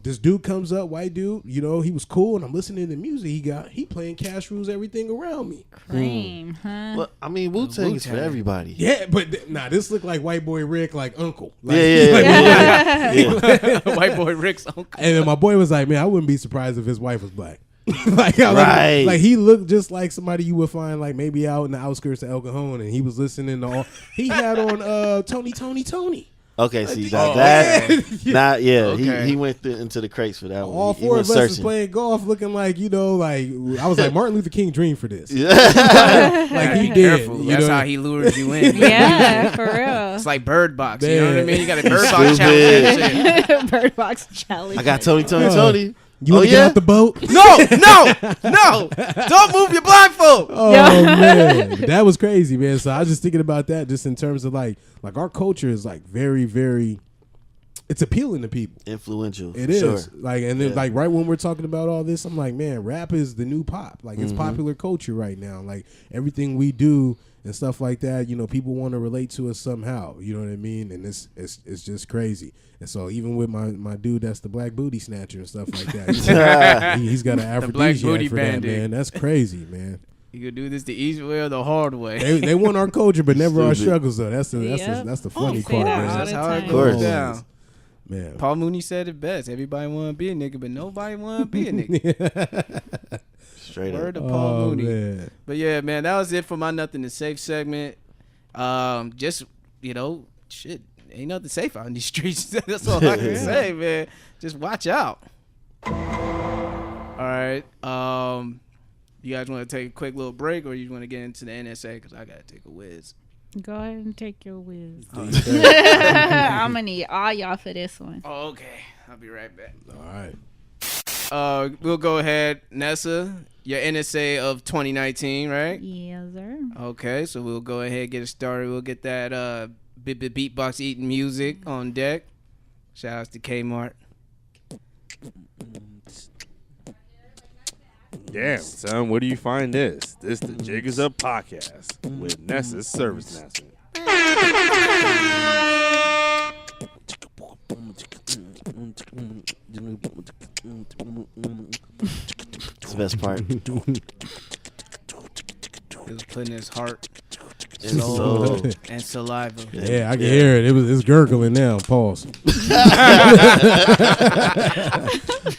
this dude comes up, white dude, you know, he was cool, and I'm listening to the music he playing Cash Rules everything around me. Cream, huh? Well, I mean, Wu-Tang is for Wu-Tang. everybody. Yeah, but this looked like white boy Rick, like uncle. Like, Yeah. White boy Rick's uncle. And then my boy was like, man, I wouldn't be surprised if his wife was black. like, Right. like he looked just like somebody you would find like maybe out in the outskirts of El Cajon, and he was listening to all he had on Tony. Okay, see, Oh, that. yeah. Not, yeah. Okay. He went into the crates for that All one. He four went of us was searching. playing golf, looking like, you know, like I was like Martin Luther King dreamed for this. Yeah. Like he Be did. careful. You That's know? how he lures you in. Yeah, for real. It's like Bird Box. You know what I Man. mean? You got a Bird Box Stupid. challenge. and shit. Bird Box challenge. I got Tony. You Oh, want to yeah? get out the boat? No! Don't move your blindfold. Oh man, that was crazy, man. So I was just thinking about that, just in terms of like our culture is like very, very. It's appealing to people. Influential. It is Sure. like, and then Yeah. like right when we're talking about all this, I'm like, man, rap is the new pop. Like it's popular culture right now. Like everything we do and stuff like that, you know, people want to relate to us somehow. You know what I mean? And it's just crazy. And so even with my dude, that's the black booty snatcher and stuff like that, he's got an The black aphrodisiac booty for that, bandit. man. That's crazy, man. You could do this the easy way or the hard way. They want our culture, but never our Stupid. struggles though. That's the Yep. that's the funny Say part, that man. all That's the how it time. goes Of course. down. Man. Paul Mooney said it best. Everybody want to be a nigga, but nobody want to be a nigga. Straight Word up. to Paul Oh Mooney. man. But yeah, man, that was it for my Nothing to Safe segment. Just, you know, shit, ain't nothing safe out in these streets. That's all I can say, man. Just watch out. All right. You guys want to take a quick little break, or you want to get into the NSA? Because I got to take a whiz. Go ahead and take your whiz. All I'm gonna need all y'all for this one. Oh, okay. I'll be right back. right. We'll go ahead. Nessa, your NSA of 2019, right? Yes, sir. Okay, so we'll go ahead and get it started. We'll get that beatbox eating music on deck. Shout outs to K-Mart. Damn, son, where do you find this? This the Jig Is Up podcast with Nessa's Service Master. It's the best part. He was putting his heart, And soul, so, and saliva. Yeah, I can hear it. It's gurgling now. Pause.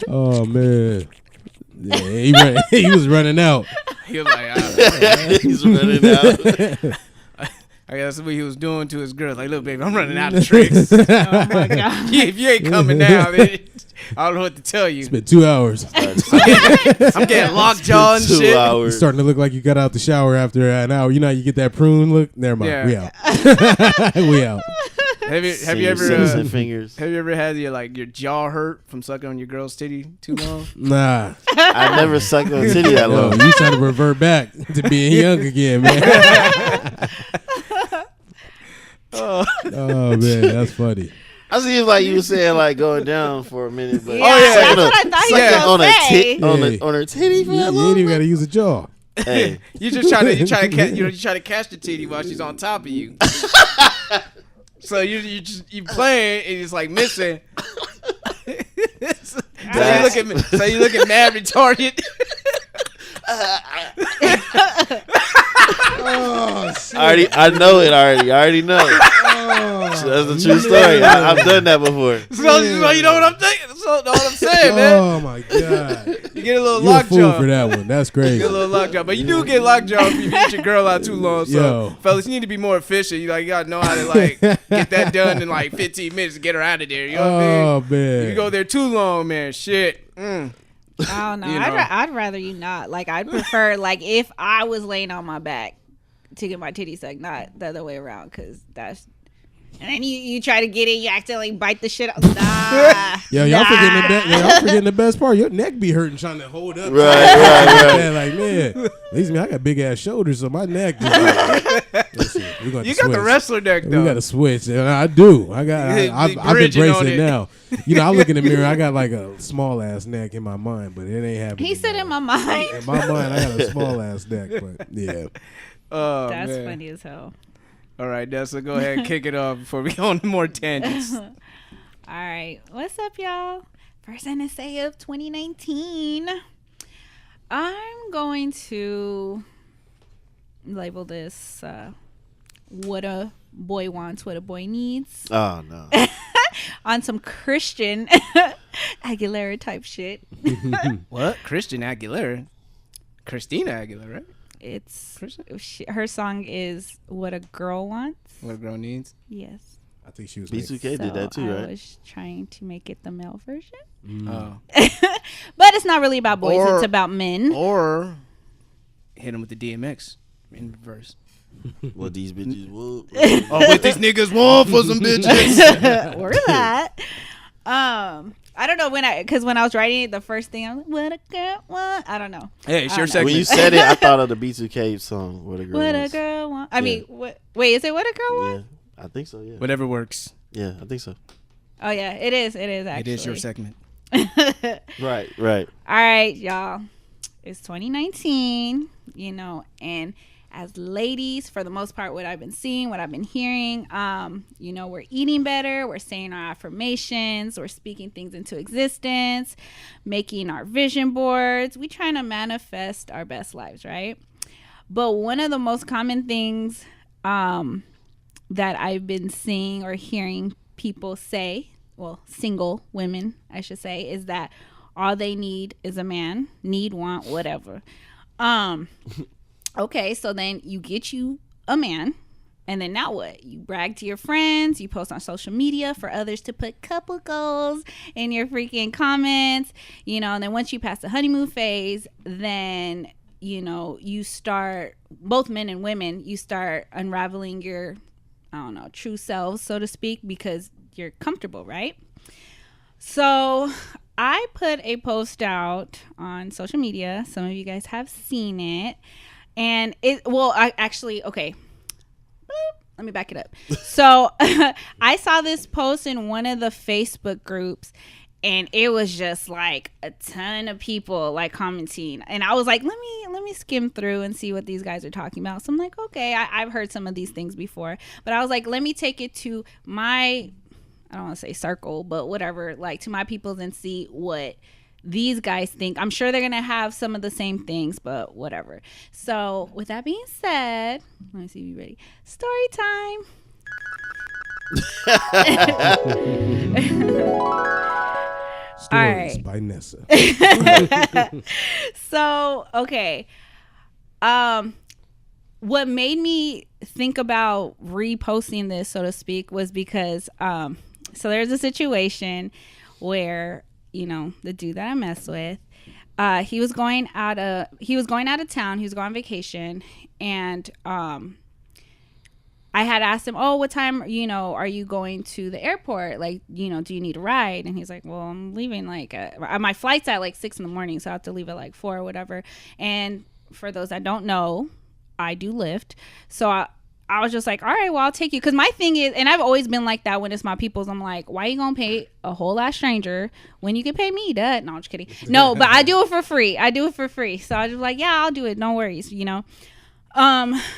Oh man. Yeah, he was running out. He was like, he's running out. I guess what he was doing to his girl. Like, look, baby, I'm running out of tricks. Oh my god. Yeah, if you ain't coming now, then I don't know what to tell you. It's been 2 hours. I'm getting lockjaw and 2 shit. It's hours. starting to look like you got out the shower after an hour. You know how you get that prune look? Never mind. Yeah. We out. We out. Have you Senior ever citizen fingers. have you ever had your jaw hurt from sucking on your girl's titty too long? Nah. I never sucked on a titty that No, long. you trying to revert back to being young again, man. Oh man, that's funny. I see it like you were saying, like going down for a minute, but Yeah, that's sucking what I thought he was sucking gonna on a say. tit on her titty for You that ain't long. even got to use a jaw. Hey, You just try to catch the titty while she's on top of you. So you playing and it's like missing. So you looking mad retarded. Oh shit! I know it already. I already know. That's a true story. I've done that before. So you know what I'm thinking? So know what I'm saying, man? Oh my god! You get a little You a fool lockjaw. for that one. That's crazy. You get a little lockjaw, but you do get lockjaw if you beat your girl out too long. So, Yo. fellas, you need to be more efficient. You gotta know how to like get that done in like 15 minutes to get her out of there. You know what I mean? Oh man! If you go there too long, man, shit. I don't know. You know. I'd rather you not. Like, I'd prefer, like, if I was laying on my back to get my titty sucked, not the other way around, because that's... And then you try to get it, you accidentally bite the shit out. Nah. Yo, y'all forgetting the best part. Your neck be hurting trying to hold up. Right. Like, man, at least me, I got big ass shoulders, so my neck just listen, we gonna You switch. got the wrestler neck, though. We got to switch. And I do. I've bridging embraced on it it. now. You know, I look in the mirror, I got like a small ass neck in my mind, but it ain't happening. He said now. in my mind. In my mind, I got a small ass neck, but yeah. Oh, That's man. funny as hell. All right, Nessa, go ahead and kick it off before we go on to more tangents. All right. What's up, y'all? First NSA of 2019. I'm going to label this what a boy wants, what a boy needs. Oh no. On some Christian Aguilera type shit. What? Christina Aguilera, right? It's her song is What a Girl Wants. What a girl needs. Yes. I think she was B2K did that too, I right? was trying to make it the male version. Oh. But it's not really about boys, Or- it's about men. Or hit him with the DMX in reverse. What these bitches will. Oh, what these niggas want for some bitches. Or that. I don't know when I was writing it, the first thing I was like, what a girl want. I don't know. Hey, it's I your don't know. segment. When you said it, I thought of the B2K song. What a girl. What a wants. girl want. I Yeah. mean, wait, is it what a girl want? Yeah, I think so. Yeah. Whatever works. Yeah, I think so. Oh yeah, it is. It is actually. It is your segment. Right. All right, y'all. It's 2019, and as ladies, for the most part, what I've been seeing, what I've been hearing, we're eating better, we're saying our affirmations, we're speaking things into existence, making our vision boards. We trying to manifest our best lives, right? But one of the most common things that I've been seeing or hearing people say, well, single women, I should say, is that all they need is a man, want, whatever. Okay, so then you get you a man, and then now what? You brag to your friends, you post on social media for others to put couple goals in your freaking comments, and then once you pass the honeymoon phase, then, you start, both men and women, you start unraveling your, true selves, so to speak, because you're comfortable, right? So I put a post out on social media. Some of you guys have seen it. And okay. Let me back it up. So I saw this post in one of the Facebook groups, and it was just like a ton of people like commenting. And I was like, let me skim through and see what these guys are talking about. So I'm like, okay, I've heard some of these things before. But I was like, let me take it to my, I don't want to say circle, but whatever, like to my peoples and see what these guys think. I'm sure they're going to have some of the same things, but whatever. So with that being said, let me see if you're ready. Story time. Stories All right. by Nessa. So, okay. What made me think about reposting this, so to speak, was because so there's a situation where, the dude that I mess with, he was going out of town, he was going on vacation, and I had asked him, oh, what time, are you going to the airport? Like, do you need a ride? And he's like, well, I'm leaving my flight's at 6 a.m, so I have to leave at 4 or whatever. And for those that don't know, I do Lyft. So I was just like, all right, well, I'll take you. Because my thing is, and I've always been like that when it's my people's, I'm like, why you going to pay a whole ass stranger when you can pay me, Dad? No, I'm just kidding. No, but I do it for free. So I was just like, yeah, I'll do it. No worries,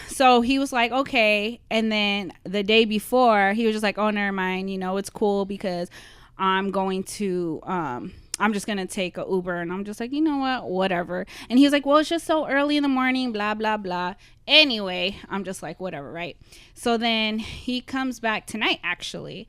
So he was like, okay. And then the day before, he was just like, oh, never mind. It's cool because I'm going to I'm just gonna take a Uber. And I'm just like, you know what, whatever. And he was like, well, it's just so early in the morning, blah blah blah. Anyway, I'm just like, whatever, right? So then he comes back tonight, actually,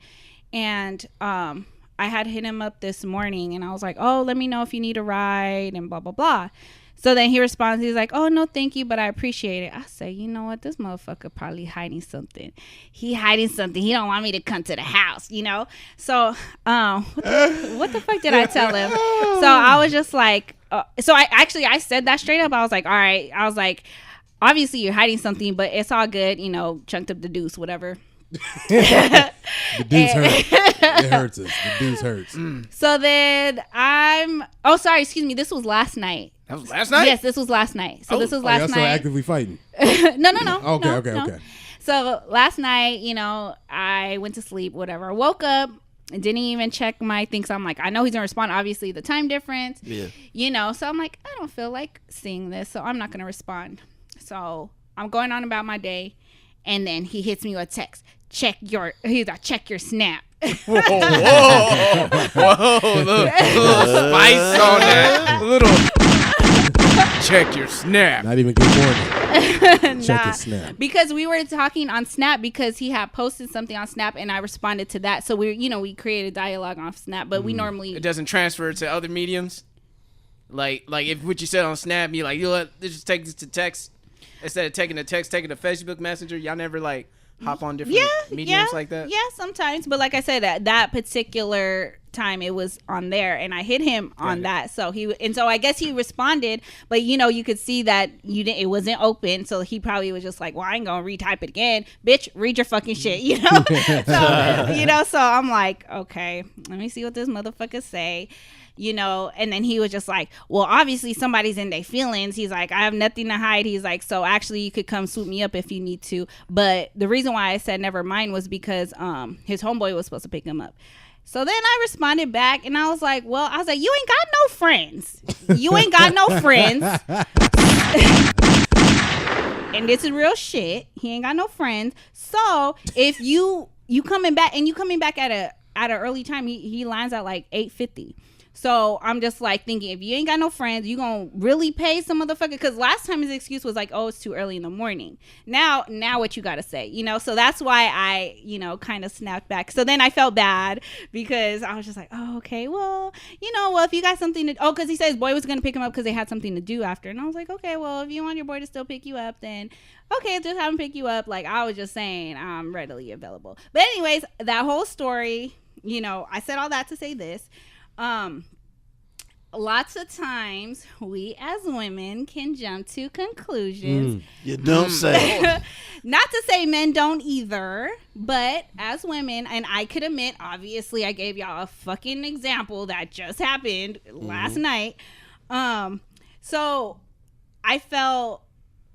and I had hit him up this morning, and I was like, oh, let me know if you need a ride and blah blah blah. So then he responds, he's like, oh, no, thank you, but I appreciate it. I say, you know what? This motherfucker probably hiding something. He hiding something. He don't want me to come to the house, you know? So what the fuck did I tell him? So I was just like, I said that straight up. I was like, all right. I was like, obviously you're hiding something, but it's all good. You know, chunked up the deuce, whatever. The deuce hurts. It hurts us. The deuce hurts. So then excuse me. This was last night. That was last night? Yes, this was last night. So this was last y'all night. still actively fighting? No. Okay. So last night, you know, I went to sleep, whatever. I woke up and didn't even check my things. So I'm like, I know he's gonna respond. Obviously, the time difference. Yeah. You know, so I'm like, I don't feel like seeing this, so I'm not gonna respond. So I'm going on about my day, and then he hits me with a text. Check your snap. Whoa, little spice on that. Check your snap. Not even good morning. Check your snap. Because we were talking on Snap because he had posted something on Snap and I responded to that. So we created dialogue on Snap, but we normally it doesn't transfer to other mediums. Like if what you said on Snap, you like, you know what, let's just take this to text instead of taking the text, taking the Facebook Messenger. Y'all never like hop on different mediums like that? Yeah, sometimes. But like I said, that particular time it was on there and I hit him on that. So I guess he responded, but you could see that it wasn't open. So he probably was just like, well, I ain't gonna retype it again. Bitch, read your fucking shit, So I'm like, okay, let me see what this motherfucker say. And then he was just like, well, obviously somebody's in their feelings. He's like, I have nothing to hide. He's like, so actually you could come swoop me up if you need to. But the reason why I said never mind was because his homeboy was supposed to pick him up. So then I responded back and I was like, you ain't got no friends. You ain't got no friends. And this is real shit. He ain't got no friends. So if you coming back at an early time, he lands at like 8:50. So I'm just like thinking, if you ain't got no friends, you gonna really pay some motherfucker? Because last time his excuse was like, oh, it's too early in the morning. Now what you gotta say, So that's why I, kind of snapped back. So then I felt bad because I was just like, oh, okay, well, if you got something to, because he said his boy was gonna pick him up because they had something to do after, and I was like, okay, well, if you want your boy to still pick you up, then okay, just have him pick you up. Like I was just saying, I'm readily available. But anyways, that whole story, I said all that to say this. Lots of times we as women can jump to conclusions. You don't say. Not to say men don't either, but as women, and I could admit, obviously I gave y'all a fucking example that just happened last night. So I felt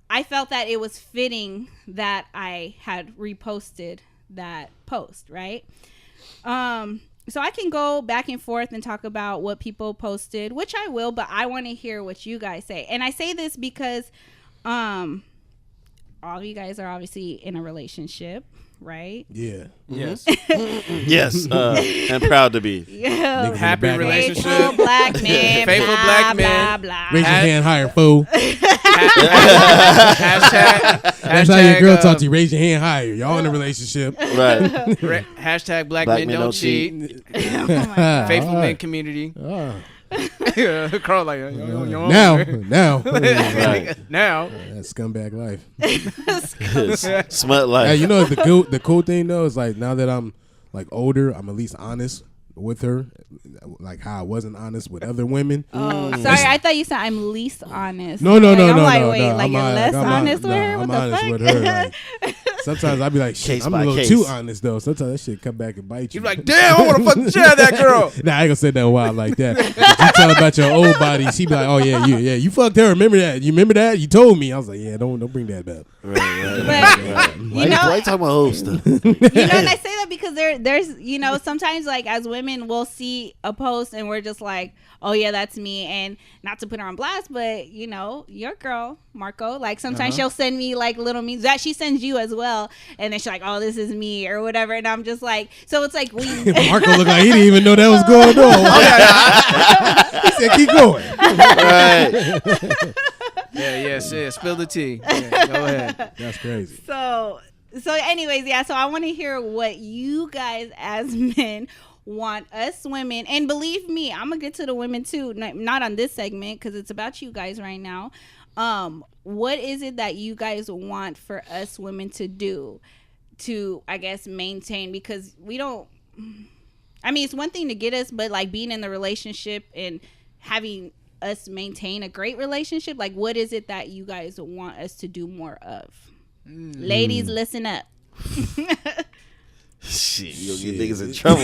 that it was fitting that I had reposted that post, right? So I can go back and forth and talk about what people posted, which I will, but I want to hear what you guys say. And I say this because all of you guys are obviously in a relationship, right? Yeah. Yes. Yes. And proud to be. Yeah. Happy relationship. Faithful black men. Faithful blah, black blah, men. blah. Raise your hand higher, fool. That's how your girl talk to you. Raise your hand higher. Y'all in a relationship. Right. Hashtag black men don't cheat. Oh my God. Faithful men community. Karl like, Now. Right. Now. That scumbag life. Smut life. Hey, the cool thing though is like now that I'm like older, I'm at least honest with her, like how I wasn't honest with other women. Oh, sorry. I thought you said I'm least honest. No. I'm like, no. wait, like you're less honest with her? I'm What the honest fuck? with her. Like, sometimes I'd be like, shit, Case I'm a by little case. too honest though. Sometimes that shit come back and bite you. You're like, damn, I want to fucking share that girl. Nah, I ain't gonna say that wild like that. If you tell her about your old body, she be like, oh yeah, you fucked her. Remember that? You remember that? You told me. I was like, yeah, don't bring that back. Right. But, Why you talking about old stuff? and I say that that because there's sometimes like as women we'll see a post and we're just like, oh yeah, that's me, and not to put her on blast, but your girl Marco, like sometimes she'll send me like little memes that she sends you as well, and then she's like, oh, this is me or whatever, and I'm just like, so it's like we Marco looked like he didn't even know that was going on. He said, keep going. Right. Yeah, shit. Spill the tea. Yeah, go ahead. That's crazy. So anyways, yeah, so I want to hear what you guys as men want us women, and believe me, I'm gonna get to the women too, not on this segment because it's about you guys right now. What is it that you guys want for us women to do to, I guess, maintain? Because we don't, I mean, it's one thing to get us, but like being in the relationship and having us maintain a great relationship, like what is it that you guys want us to do more of? Ladies, listen up. Shit, you'll get niggas in trouble.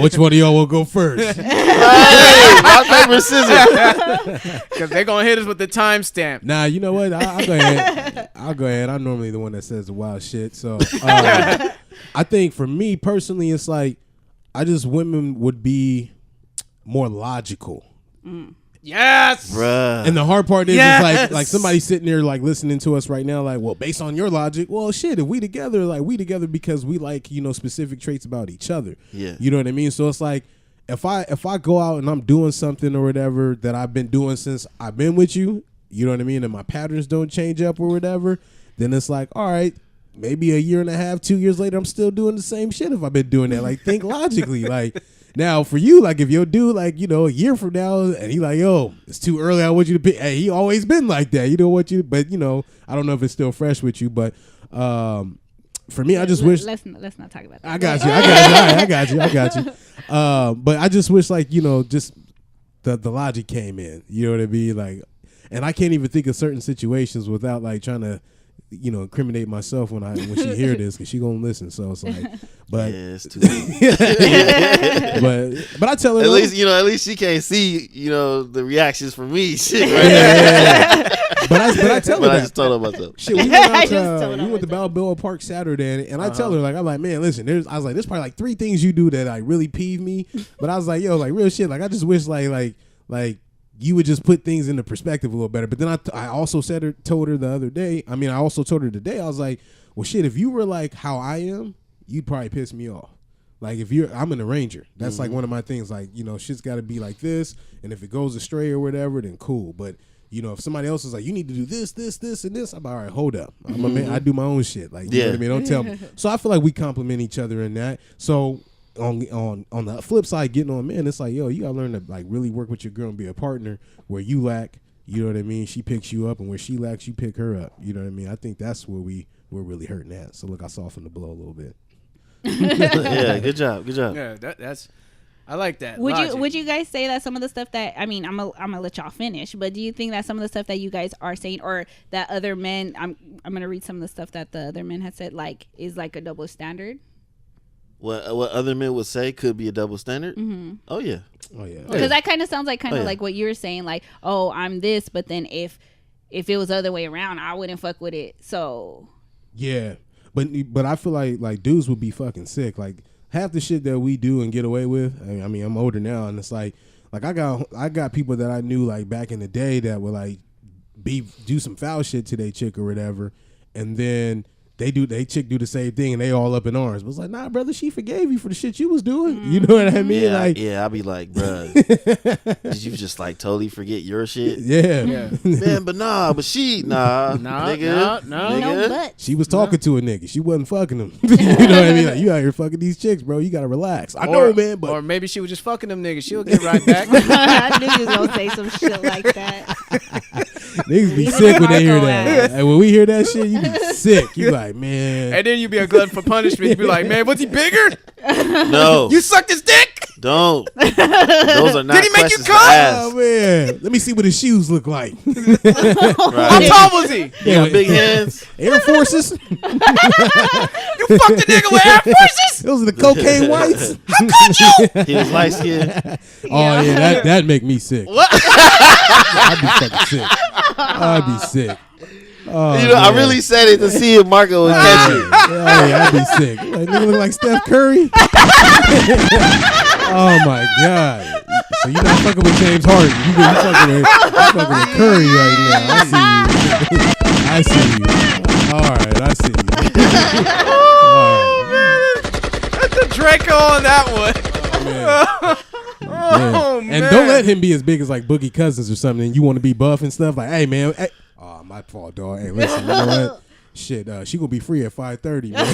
Which one of y'all will go first? Rock, paper, scissors. Because they're going to hit us with the timestamp. Nah, you know what? I'll go ahead. I'm normally the one that says the wild shit. So I think for me personally, it's like women would be more logical. Yes, bruh. And the hard part is, it's like somebody sitting there like listening to us right now, like, well, based on your logic, well, shit, if we together because we like specific traits about each other. Yeah, you know what I mean. So it's like if I go out and I'm doing something or whatever that I've been doing since I've been with you, you know what I mean, and my patterns don't change up or whatever, then it's like, all right, maybe a year and a half, 2 years later, I'm still doing the same shit if I've been doing that. Like, think logically, like. Now, for you, like, if your dude, like, a year from now, and he like, yo, it's too early, I want you to pick. Hey, he always been like that. You know what but, I don't know if it's still fresh with you, but for me, I just wish. Let's not talk about that. I got you. I got you. But I just wish, like, just the logic came in. You know what I mean? Like, and I can't even think of certain situations without, like, trying to, incriminate myself when she hear this, because she gonna listen. So it's like, but yeah, it's too late. but I tell her at least she can't see the reactions from me. Shit, right? But I tell her that. I just told her myself. Shit, we went to Balboa Park Saturday, and I tell her, like, I'm like, man, listen, there's probably like 3 things you do that like really peeve me. But I was like, yo, like real shit, like I just wish like you would just put things into perspective a little better. But then I also told her the other day. I mean, I also told her today. I was like, well, shit, if you were like how I am, you'd probably piss me off. Like, I'm an arranger. That's like one of my things. Like, shit's got to be like this, and if it goes astray or whatever, then cool. But if somebody else is like, you need to do this, and this, I'm all right. Hold up, I'm a man. I do my own shit. Like, you know what I mean? Don't tell me. So I feel like we complement each other in that. So. On the flip side, getting on men, it's like, yo, you gotta learn to like really work with your girl and be a partner where you lack, you know what I mean, she picks you up, and where she lacks, you pick her up, you know what I mean. I think that's where we're really hurting at. So look, I softened the blow a little bit. Yeah, good job. Yeah, that's I like that. Would you guys say that some of the stuff that, I mean, I'm gonna let y'all finish, but do you think that some of the stuff that you guys are saying, or that other men, I'm gonna read some of the stuff that the other men had said, like, is like a double standard? What other men would say could be a double standard? Mm-hmm. Oh yeah. Because that kind of sounds like like what you were saying, like, oh, I'm this, but then if it was the other way around, I wouldn't fuck with it. So yeah, but I feel like dudes would be fucking sick. Like half the shit that we do and get away with. I mean, I'm older now, and it's like I got people that I knew like back in the day that would like do some foul shit to their chick or whatever, and then they chick do the same thing and they all up in arms. But it's like, nah, brother, she forgave you for the shit you was doing. You know what I mean? I'll be like, bruh, did you just like totally forget your shit? Yeah. Man, but she, nigga. No, but she was talking to a nigga. She wasn't fucking him. You know what I mean? Like, you out here fucking these chicks, bro. You gotta relax. I know, man. But or maybe she was just fucking them niggas. She'll get right back. I knew you was gonna say some shit like that. Niggas be sick when they hear that. And when we hear that shit, you be sick. You like, man. And then you be a glutton for punishment. You be like, man, was he bigger? No. You sucked his dick? Don't. Those are not. Did he make you questions to come? ask. Oh man, let me see what his shoes look like. How tall was he? You got big hands. Air Forces. You fucked the nigga with Air Forces? Those are the cocaine whites. How could you? He was light skinned. Oh yeah, that'd make me sick. I'd be fucking sick. I'd be sick. Oh, You know, I man. really said it to see if Marco would catch it. Oh, yeah, I'd be sick. Like, nigga look like Steph Curry. Oh my God. So you not fucking with James Harden. You fucking with Curry right now. I see you. All right, I see you. That's the Draco on that one. Oh, man. And don't let him be as big as like Boogie Cousins or something. And you want to be buff and stuff. Like, hey man, hey. Oh, my fault, dog. Hey, listen, you know what? Shit, she gonna be free at 5:30, man.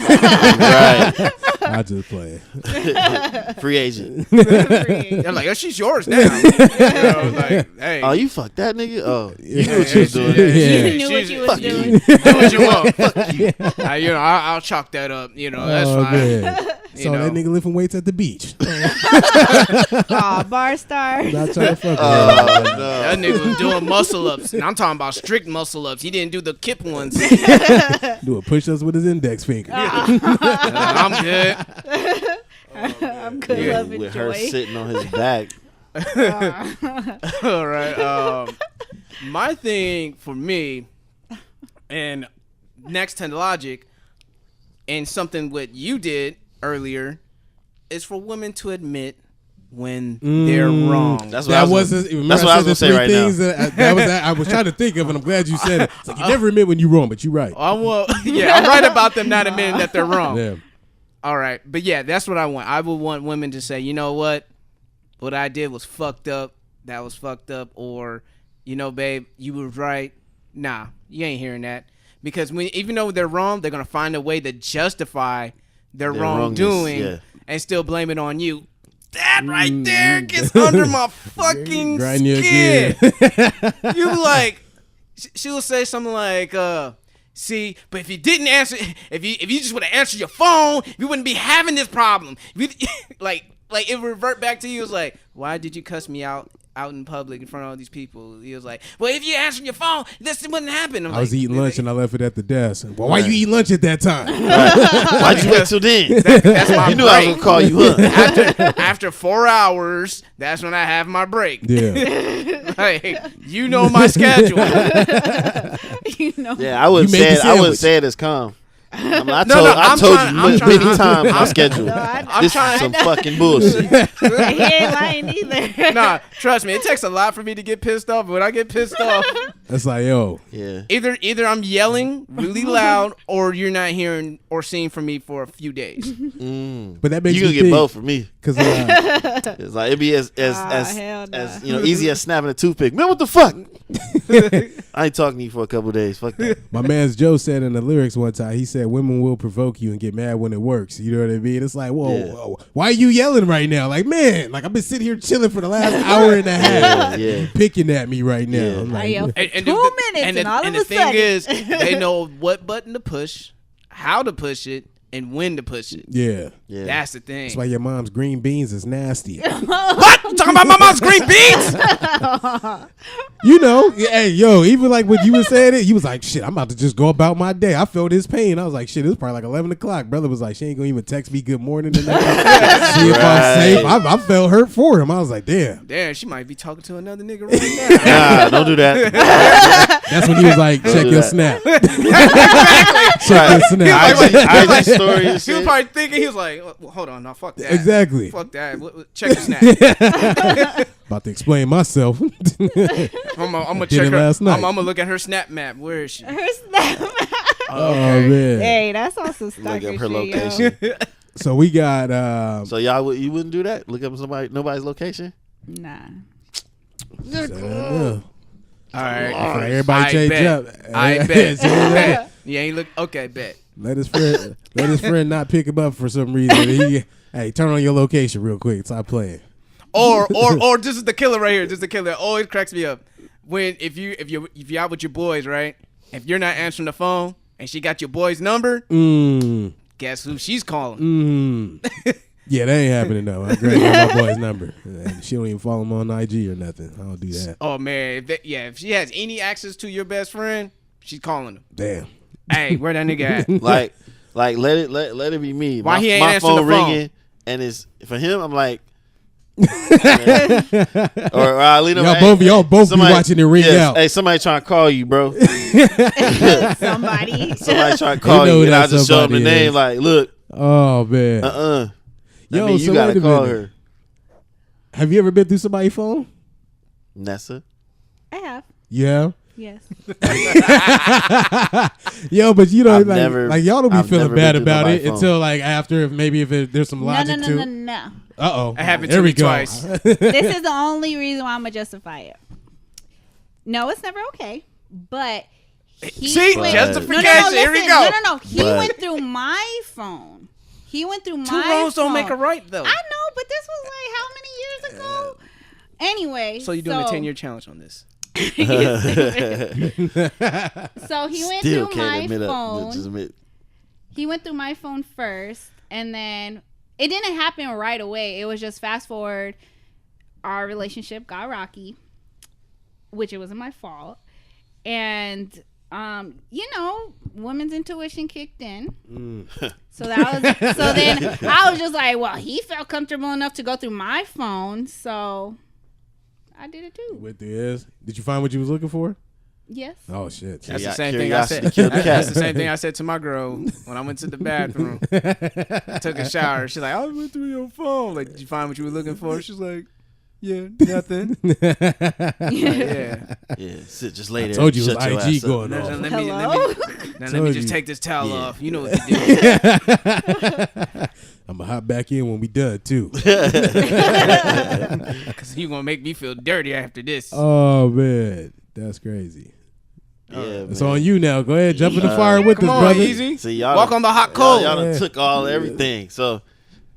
Right. I just play. Free agent. They're like, oh, she's yours now. You know, like, hey. Oh, you fucked that nigga? Oh, you knew Yeah, what you was doing. yeah. You knew what you was Fuck doing. you. do what you want. You know, I'll chalk that up. You know, that's Oh, fine. man. You So know. that nigga lifting weights at the beach. Aw, bar star. Not trying to fuck Oh, with him. That no. nigga was doing muscle ups. And I'm talking about strict muscle ups. He didn't do the kip ones. Doing push-ups with his index finger. I'm good. I'm good. Yeah, Love and With her joy. sitting on his back. All right. My thing for me, and next to logic, and something what you did earlier, is for women to admit when they're wrong. That's what That I was. was Gonna, that's what I was gonna say right now. I was trying to think of, and I'm glad you said it. It's like you never admit when you're wrong, but you're right. I'm right about them not admitting that they're wrong. Yeah. All right, but yeah, that's what I want. I would want women to say, you know what I did was fucked up. That was fucked up, or, you know, babe, you were right. Nah, you ain't hearing that, because even though they're wrong, they're gonna find a way to justify their wrongdoing and still blame it on you. That right there gets under my fucking Grind your skin. gear. You like, she'll say something like, see, but if you didn't answer, if you just would have answered your phone, you wouldn't be having this problem. Like it would revert back to you. It's like, why did you cuss me out in public in front of all these people? He was like, well, if you answered your phone, this wouldn't happen. I was eating lunch and I left it at the desk. Well, why you eat lunch at that time? Why'd you wait till then? That's my You knew break. I was gonna call you up. After 4 hours, that's when I have my break. Yeah. Like, you know my schedule. You know. Yeah, I wouldn't You made the say sandwich. it as calm. I mean, I No, told I'm you trying- many times my schedule. No, I- This is some fucking bullshit. He ain't lying either. Nah, trust me, it takes a lot for me to get pissed off. But when I get pissed off, That's like, yo, Yeah. either I'm yelling really loud, or you're not hearing or seeing from me for a few days. but that makes You me gonna get think, both from me. Because It's like it'd be as hell nah. you know, easy as snapping a toothpick. Man, what the fuck? I ain't talking to you for a couple days. Fuck that. my man's Joe said in the lyrics one time, he said, women will provoke you and get mad when it works. You know what I mean? It's like, whoa, why are you yelling right now? Like, man, like I've been sitting here chilling for the last hour and a half. Yeah. Picking at me right now. Yeah. I'm I like, yell for And 2 the- minutes, and all of the a thing sudden, is, they know what button to push, how to push it, and when to push it. yeah. Yeah. That's the thing. That's why your mom's green beans is nasty. What? You talking about my mom's green beans? You know, hey, yo, even like when you were saying it, you was like, shit, I'm about to just go about my day. I felt his pain. I was like, shit, it was probably like 11 o'clock. Brother was like, she ain't gonna even text me good morning tonight. See if I'm safe. I felt hurt for him. I was like, damn. Damn, she might be talking to another nigga right now. Nah, don't do that. That's when he was like, check do your that. snap. Check your snap. IG story and He was shit. probably thinking, he was like, well, hold on, no, fuck that. Exactly. Fuck that. Check your snap. About to explain myself. I'm gonna Did check it her. last night. I'm gonna look at her snap map. Where is she? her snap. Oh, man. Hey, that's also Look stalker up her shit, yo. location. So we got, So you wouldn't do that? Look up nobody's location? Nah. All right. for everybody change bet. up. I bet. Bet. You ain't look. Okay, bet. Let his friend not pick him up for some reason. Hey, turn on your location real quick. Stop playing. Or this is the killer right here. This is the killer. It always cracks me up. When if you're out with your boys, right? If you're not answering the phone and she got your boy's number, guess who she's calling? Yeah, that ain't happening though. I got my boy's number. And she don't even follow him on IG or nothing. I don't do that. Oh man, if she has any access to your best friend, she's calling him. Damn. Hey, where that nigga at? Like let it be me. Why he ain't my answering phone the phone? ringing, and it's for him. I'm like, Or I'll leave them. Y'all both be watching it ring out. Hey, somebody trying to call you, bro. Somebody trying to call you, and I just show them the name. Like, look. Oh man. Yo, you gotta call her. Have you ever been through somebody's phone? I Nessa. have. Yeah. Yes. Yo, but you know, I've y'all don't be feeling bad about it phone. until like after, if there's some logic to it. No. Uh-oh. It happened There to we me go. twice. This is the only reason why I'm gonna justify it. No, it's never okay. But justification. Here we go. No. He went through my phone. He went through my phone. 2 wrongs don't make a right, though. I know, but this was like how many years ago? Anyway. So you're doing a 10-year challenge on this. So he went through my phone. He went through my phone first, and then it didn't happen right away. It was just fast forward. Our relationship got rocky, which it wasn't my fault. And women's intuition kicked in. So then I was just like, well, he felt comfortable enough to go through my phone, so I did it too. Went through his. Did you find what you was looking for? Yes. Oh shit. That's the same thing I said. That's the same thing I said to my girl when I went to the bathroom. I took a shower. She's like, I went through your phone. Like, did you find what you were looking for? She's like, yeah, nothing. Yeah. Sit just later. I told you it was IG going Now, on. let me just take this towel off. You know what to do. I'm gonna hop back in when we done too. Because you gonna make me feel dirty after this. Oh man, that's crazy. Yeah, it's on you now. Go ahead, jump in the fire with us, Come on, brother. Easy. So y'all walk on the hot coal. Y'all done took everything. So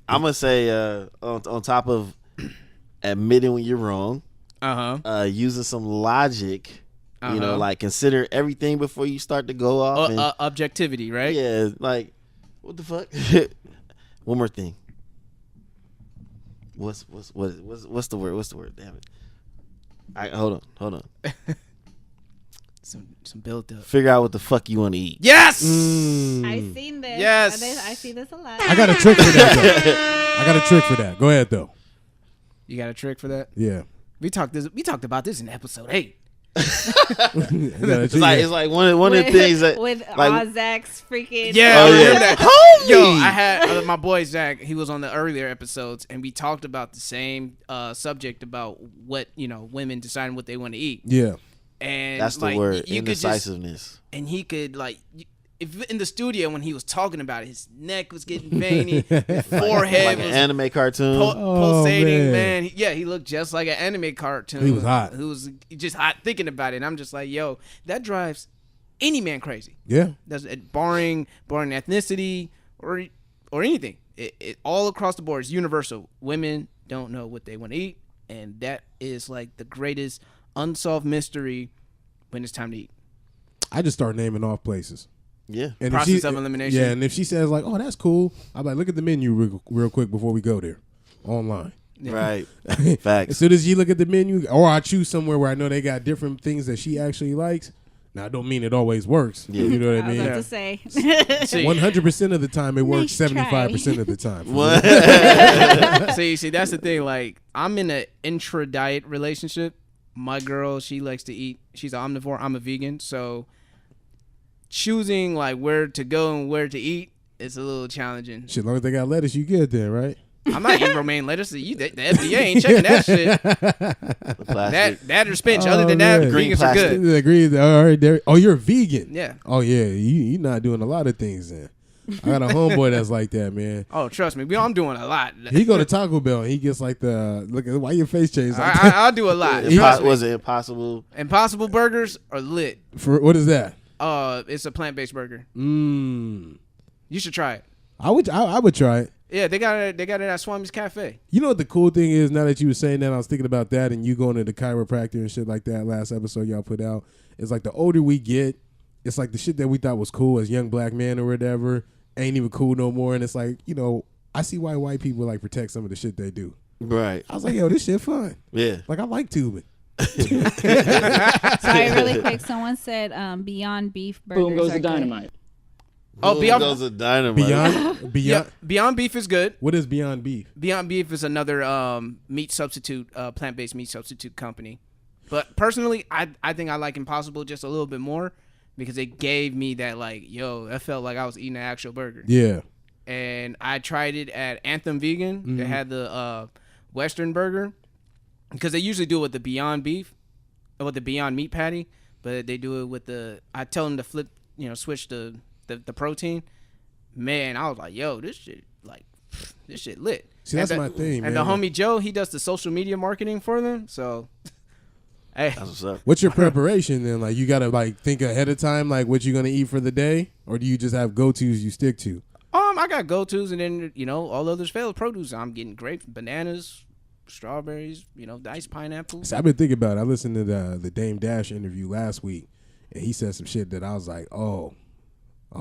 I'm gonna say on top of admitting when you're wrong, using some logic, like consider everything before you start to go off. Objectivity, right? Yeah, like what the fuck? One more thing. What's the word? What's the word? Damn it! Hold on. Some build up. Figure out what the fuck you want to eat. Yes. I've seen this. Yes. I see this a lot. I got a trick for that. Though. I got a trick for that. Go ahead though. You got a trick for that? Yeah. We talked about this in episode 8. It's like one of the things that with like, Zach's freaking Yo, I had my boy Zach. He was on the earlier episodes, and we talked about the same subject about what women deciding what they want to eat. Yeah, and that's the word, indecisiveness. And he could if in the studio when he was talking about it, his neck was getting veiny, his forehead like was an anime cartoon pulsating. Man, he looked just like an anime cartoon. He was hot. He was just hot thinking about it. And I'm just like, yo, that drives any man crazy. Yeah, that's barring ethnicity or anything. It all across the board is universal. Women don't know what they want to eat, and that is like the greatest unsolved mystery when it's time to eat. I just start naming off places. Yeah, and process of elimination. Yeah, and if she says like, "Oh, that's cool," I'm like, "Look at the menu real quick before we go there, online." Yeah. Right. Facts. As soon as you look at the menu, or I choose somewhere where I know they got different things that she actually likes. Now, I don't mean it always works. Yeah. You know what I mean? I was about to say. 100% of the time, it works. 75% of the time. See, that's the thing. Like, I'm in an intra-diet relationship. My girl, she likes to eat. She's an omnivore. I'm a vegan. So choosing like where to go and where to eat is a little challenging. Shit, as long as they got lettuce, you get there, right? I'm not eating romaine lettuce. The FDA ain't checking that shit. That or spinach. Other than that, green vegans are good. Agreed. All right, there. Oh, you're a vegan. Yeah. Oh yeah, you're not doing a lot of things then. I got a homeboy that's like that, man. Oh, trust me, I'm doing a lot. He go to Taco Bell and he gets like the look at why your face changed. Like I'll do a lot. Was it Impossible? Impossible burgers are lit. For what is that? It's a plant-based burger. You should try it. I would try it. Yeah, they got it at Swami's Cafe. You know what the cool thing is? Now that you were saying that, I was thinking about that, and you going to the chiropractor and shit like that. Last episode y'all put out, it's like the older we get, it's like the shit that we thought was cool as young black men or whatever ain't even cool no more. And it's like, I see why white people like protect some of the shit they do. Right. I was like, yo, this shit fun. Yeah. Like I like tubing. Sorry, really quick. Someone said Beyond Beef burgers. Boom goes are the dynamite. Oh, Beyond Those are dynamite. Beyond Beef is good. What is Beyond Beef? Beyond Beef is another meat substitute, plant-based meat substitute company. But personally, I think I like Impossible just a little bit more because it gave me that I felt like I was eating an actual burger. Yeah. And I tried it at Anthem Vegan. Mm-hmm. They had the Western burger because they usually do it with the Beyond Beef, with the Beyond Meat patty, but they do it with I tell them to switch the protein. Man, I was like, yo, this shit lit. See, that's my thing, man. And the homie Joe, he does the social media marketing for them, so... Hey, that's what's up. What's your preparation then? Like, you gotta think ahead of time, like what you're gonna eat for the day, or do you just have go-tos you stick to? I got go-tos, and then all others failed produce. I'm getting grapes, bananas, strawberries, diced pineapple. So I've been thinking about it. I listened to the Dame Dash interview last week, and he said some shit that I was like, oh,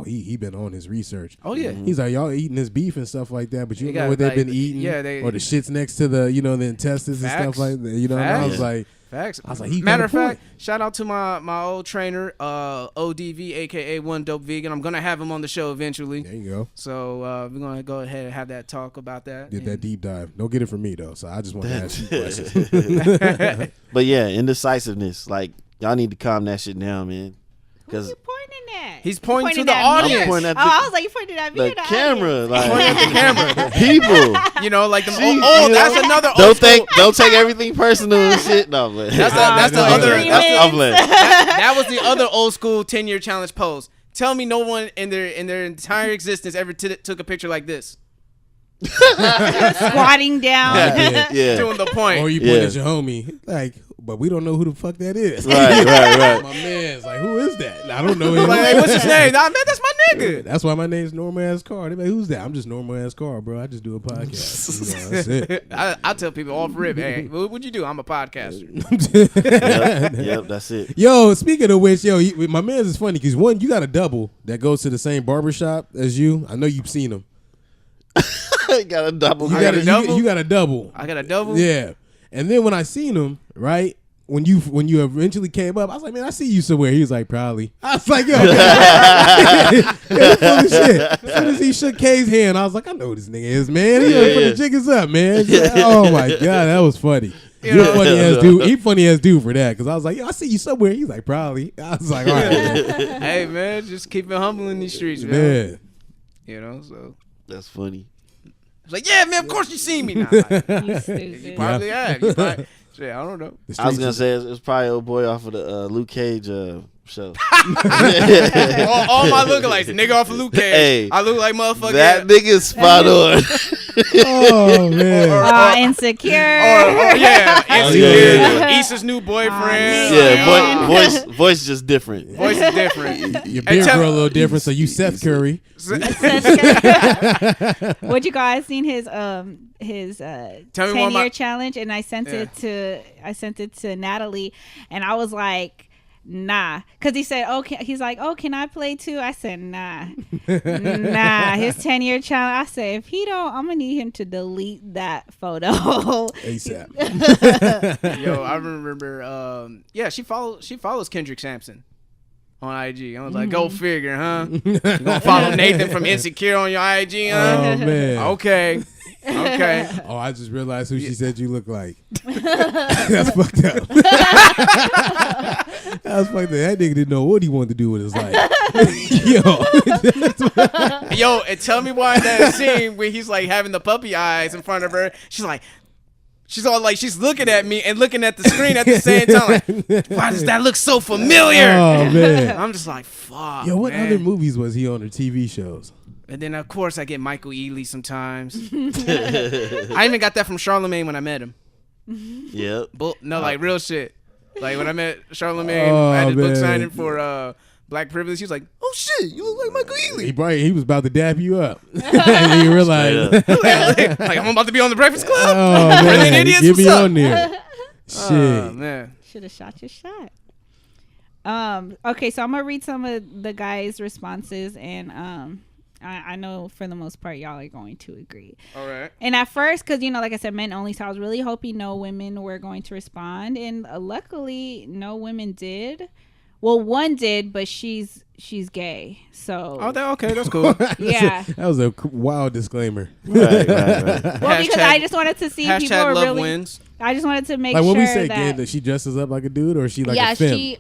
he been on his research. Oh yeah, he's like, y'all eating this beef and stuff like that, but you know what they've been eating, or the shits next to the the intestines and stuff like that. And I was like. Facts. I was like, matter of fact, shout out to my old trainer, ODV, aka One Dope Vegan. I'm gonna have him on the show eventually. There you go. So we're gonna go ahead and have that talk about that. Did that deep dive. Don't get it from me though. So I just want to ask you questions. But yeah, indecisiveness. Like y'all need to calm that shit down, man. Who's you pointing at? He's pointing to the audience. I was like, you pointed at me. The camera, pointing at the camera. People. That's another. Don't take everything personal and shit. No, but that's the other. That that was the other old school 10-year challenge pose. Tell me, no one in their entire existence ever took a picture like this. Squatting down, yeah. Doing the point. Or you point at your homie, like, but we don't know who the fuck that is. Right. My man's like, who is that? I don't know him. Like, what's his name? Nah, man, that's my nigga. That's why my name's Normal Ass Karl. They're like, who's that? I'm just Normal Ass Karl, bro. I just do a podcast. That's it. I tell people off rip, hey, what'd you do? I'm a podcaster. Yep, that's it. Yo, speaking of which, my man's is funny because one, you got a double that goes to the same barbershop as you. I know you've seen him. You got a double. You got a double. I got a double? Yeah. And then when I seen him, right, when you eventually came up, I was like, man, I see you somewhere. He was like, probably. I was like, yo, full of shit. As soon as he shook K's hand, I was like, I know who this nigga is, man. He for the Jig Is Up, man. Oh my God, that was funny. You're a funny ass dude. He funny ass dude for that. Cause I was like, yo, I see you somewhere. He's like, probably. I was like, all right, man. Hey man, just keep it humble in these streets, man. So that's funny. It's like, yeah, man, of course you seen me now. You probably have. Shit, I don't know. I was gonna say it's probably old boy off of the Luke Cage show. all my lookalikes, nigga off of Luke Cage. Hey, I look like motherfucker. That nigga's spot on. Oh man. Insecure. Insecure. Issa's new boyfriend. Voice just different. Voice is different. Your beard grow a little different, so you Seth Curry. What you guys seen his 10-year challenge, and I sent it to Natalie, and I was like, nah, because he said, he's like, can I play too? I said, nah, his 10-year challenge. I said, if he don't, I'm gonna need him to delete that photo ASAP. Yo, I remember, she follows Kendrick Sampson on IG. I was like, go figure, huh? You gonna follow Nathan from Insecure on your IG, huh? Oh man. Okay. Oh, I just realized who she said you look like. That's fucked up. That fucked up. That nigga didn't know what he wanted to do with his life. Yo, and tell me why that scene where he's like having the puppy eyes in front of her, she's all like, she's looking at me and looking at the screen at the same time. Like, why does that look so familiar? Oh man. I'm just like, fuck. Yo, what other movies was he on or TV shows? And then, of course, I get Michael Ealy sometimes. I even got that from Charlemagne when I met him. Yep. Like real shit. Like when I met Charlemagne, I had his book signing for Black Privilege. He was like, oh shit, you look like Michael Ealy. He was about to dap you up. And you realized. like, I'm about to be on the Breakfast Club? Oh, man. Brilliant Idiots? Get me What's on there. Shit. Man. Should have shot your shot. Okay, so I'm going to read some of the guys' responses, and I know for the most part y'all are going to agree. All right. And at first, because like I said, men only, so I was really hoping no women were going to respond, and luckily no women did, Well, one did, but she's gay. So okay, that's cool. Yeah, that was a wild disclaimer. Right. Well, because I just wanted to see if people were love really. wins. I just wanted to make Like sure when we say that. gay, that she dresses up like a dude, or is she like Yeah, a femme? she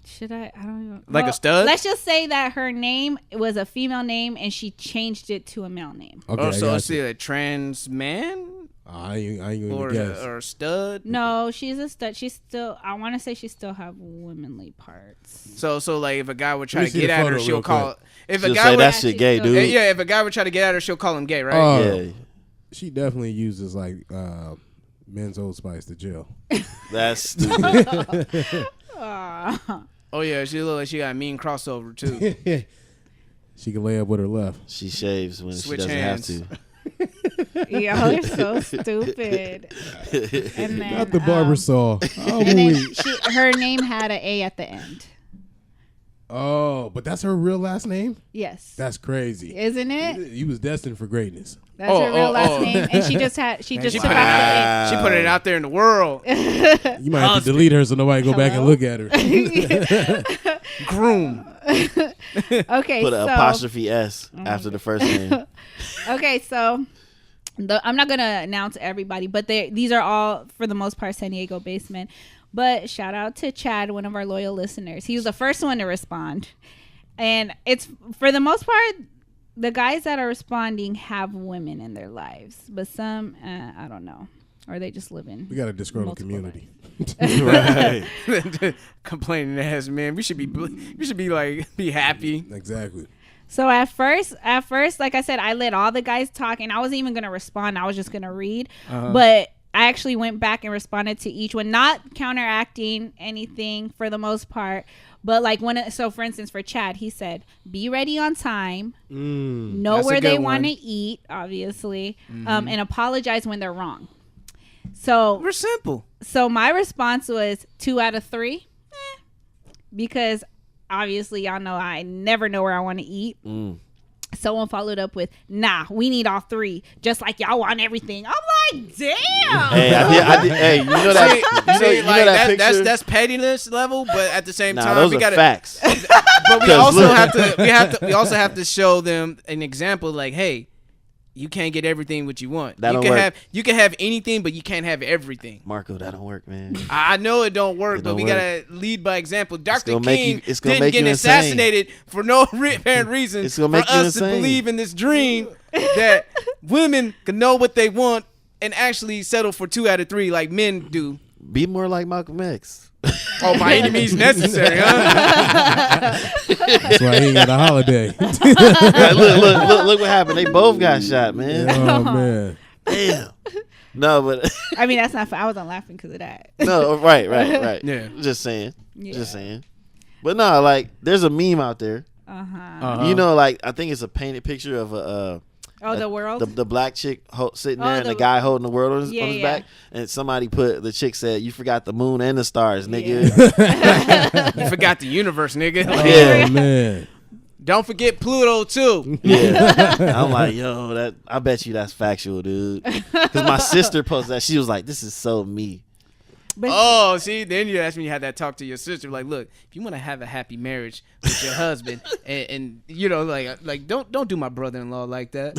should I don't even Like a stud? Let's just say that her name was a female name and she changed it to a male name. Okay, So is she a trans man I ain't gonna or guess. a stud? No, she's a stud. She's still. I want to say she still have womanly parts. So like if a guy would try Let me to see get the at her, photo she'll real call. If She'll a guy say would, that shit gay, dude. yeah, if a guy would try to get at her, she'll call him gay, right? Yeah. She definitely uses like men's Old Spice to gel. That's stupid. Oh yeah, she look like she got a mean crossover too. She can lay up with her left. She shaves when Switch she doesn't hands. have to. Y'all are so stupid. And then, Not the barber saw. Oh, And then wait. her name had an A at the end. Oh, but that's her real last name? Yes. That's crazy. Isn't it? You was destined for greatness. That's her real last name, and she just She took put, out she put it out there in the world. You might have to delete her so nobody go back and look at her. Groom. the A. Okay, Put an so apostrophe S after the first name. okay, so I'm not gonna announce everybody, but these are all for the most part San Diego basement. But shout out to Chad, one of our loyal listeners. He was the first one to respond, and it's for the most part. The guys that are responding have women in their lives, but some, I don't know. Or they just live in. We got a disgruntled multiple community. Right. Complaining ass man. We should be like be happy. Exactly. So at first, like I said, I let all the guys talk, and I wasn't even gonna respond. I was just gonna read, but I actually went back and responded to each one, not counteracting anything for the most part. But like so for instance, for Chad, he said, "Be ready on time, know That's a where they good want to one. eat, obviously, and apologize when they're wrong." So We're simple. So my response was 2 out of 3, because obviously y'all know I never know where I want to eat. Someone followed up with, "Nah, we need all 3, just like y'all want everything." I'm like, damn. Hey, I did, hey, you know that? You know that picture? That's pettiness level, but at the same Nah, time, those we are gotta. facts. But we 'Cause also look. we also have to show them an example. Like, hey, you can't get everything what you want. That you don't can work. you can have anything, but you can't have everything. Marco, that don't work, man. I know it don't work, It but don't we work. gotta lead by example. Dr. gonna make King you- it's gonna didn't make get you insane. assassinated for no apparent reason It's gonna for make you us to insane. believe in this dream that women can know what they want and actually settle for 2 out of 3 like men do. Be more like Malcolm X. Oh, by any means necessary, huh? That's why he ain't got a holiday. Like, look what happened. They both got shot, man. Oh, man. Damn. No, but I mean, that's not. I wasn't laughing because of that. no, right. Yeah. Just saying. Yeah. Just saying. But no, like, there's a meme out there. You know, like, I think it's a painted picture of The world. the black chick sitting Oh, there and the- the guy holding the world on his Yeah, yeah. back, and somebody the chick said, "You forgot the moon and the stars, nigga." You forgot the universe, nigga. Yeah. Oh, man. Don't forget Pluto too. Yeah. I'm like, yo, I bet you that's factual, dude. Because my sister posted that. She was like, this is so me. But Oh, see, then you asked me, you had that talk to your sister. Like, look, if you want to have a happy marriage with your husband, and you know, like, don't do my brother-in-law like that.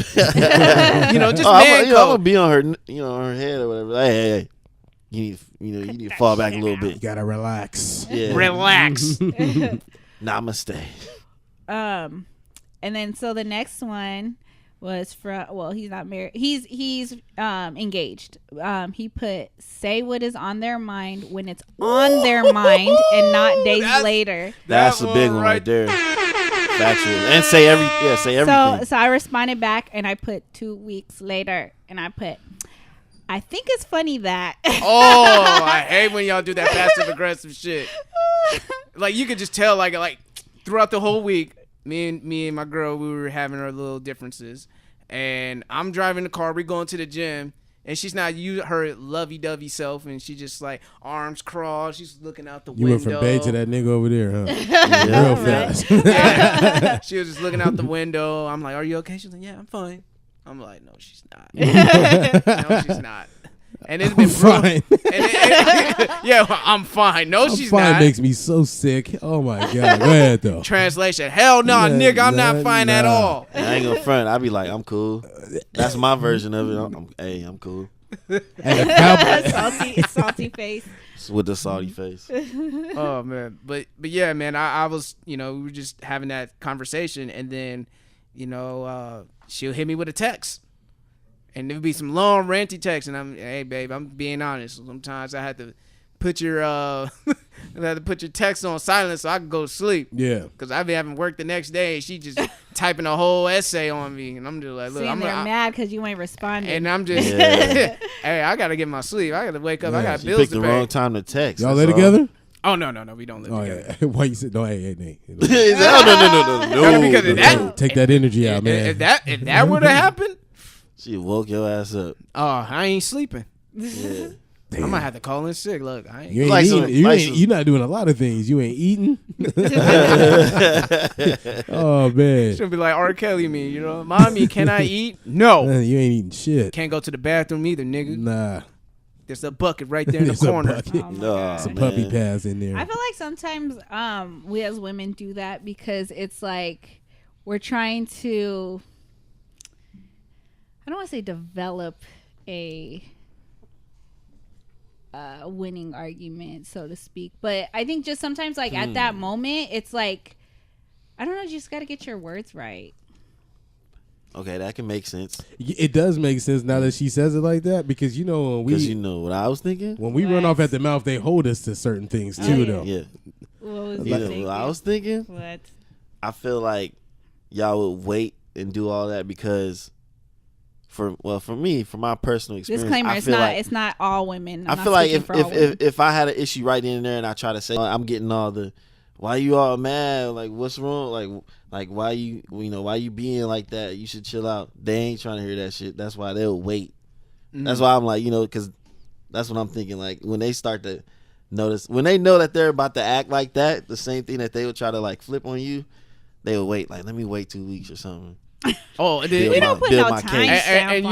You know, just man I'm gonna code. be on her, on her head or whatever. Like, hey, you need to fall back a little You bit. gotta relax. Yeah. Relax. Namaste. and then so the next one was he's not married. He's engaged. He put, "Say what is on their mind when it's on their mind and not days later." That's a big one right there. Factual. And say everything. So I responded back and I put 2 weeks later, and I put, "I think it's funny that." Oh, I hate when y'all do that passive aggressive shit. Like, you could just tell, like throughout the whole week, me and my girl, we were having our little differences, and I'm driving the car. We going to the gym, and she's not her lovey-dovey self, and she just like arms crossed. She's looking out the You window. went from Bay to that nigga over there, huh? Yeah. Real fast. Yeah. She was just looking out the window. I'm like, "Are you okay?" She's like, "Yeah, I'm fine." I'm like, "No, she's not." No, she's not. And it's been fine. Yeah, I'm fine. No, she's fine not. Makes me so sick. Oh my god. Go ahead though. Translation: hell no, nigga, I'm not fine at all. I ain't gonna front. I be like, I'm cool. That's my version of it. I'm cool. salty face. With the salty face. Oh man, but yeah, man, I was, we were just having that conversation, and then, she'll hit me with a text. And there would be some long ranty texts, and hey babe, I'm being honest. Sometimes I had to put your text on silent so I could go to sleep. Yeah. Cause I be having work the next day, and she just typing a whole essay on me, and I'm just like, look, I'm mad because you ain't responding. And I'm just, hey, I gotta get my sleep. I gotta wake up. I got bills to pay. You picked the wrong time to text. Y'all live together? Oh no, we don't live together. Yeah. Why you said no? Hey, Nate. No. Because of that, take that energy out, man. If that were to happen, she woke your ass up. Oh, I ain't sleeping. Yeah. I might have to call in sick. Look, I ain't. You ain't eating. You're not doing a lot of things. You ain't eating. Oh man. She'll be like R. Kelly, mommy, can I eat? No. You ain't eating shit. Can't go to the bathroom either, nigga. Nah. There's a bucket right there in the corner. Some puppy pads in there. I feel like sometimes we as women do that because it's like we're trying to, I don't want to say develop a winning argument, so to speak, but I think just sometimes like at that moment it's like, I don't know, you just got to get your words right. Okay, that can make sense. It does make sense now that she says it like that, because because you know what I was thinking. When we run off at the mouth, they hold us to certain things too, though. Yeah. What was you know what I was thinking? What? I feel like y'all would wait and do all that because, for me, from my personal experience, disclaimer: it's not all women. I feel like if I had an issue right in there and I try to say I'm getting all the, why you all mad? Like, what's wrong? Like why you being like that? You should chill out. They ain't trying to hear that shit. That's why they'll wait. That's why I'm like, because that's what I'm thinking. Like when they start to notice, when they know that they're about to act like that, the same thing that they would try to like flip on you, they will wait. Like, let me wait 2 weeks or something. Oh, we don't put no time and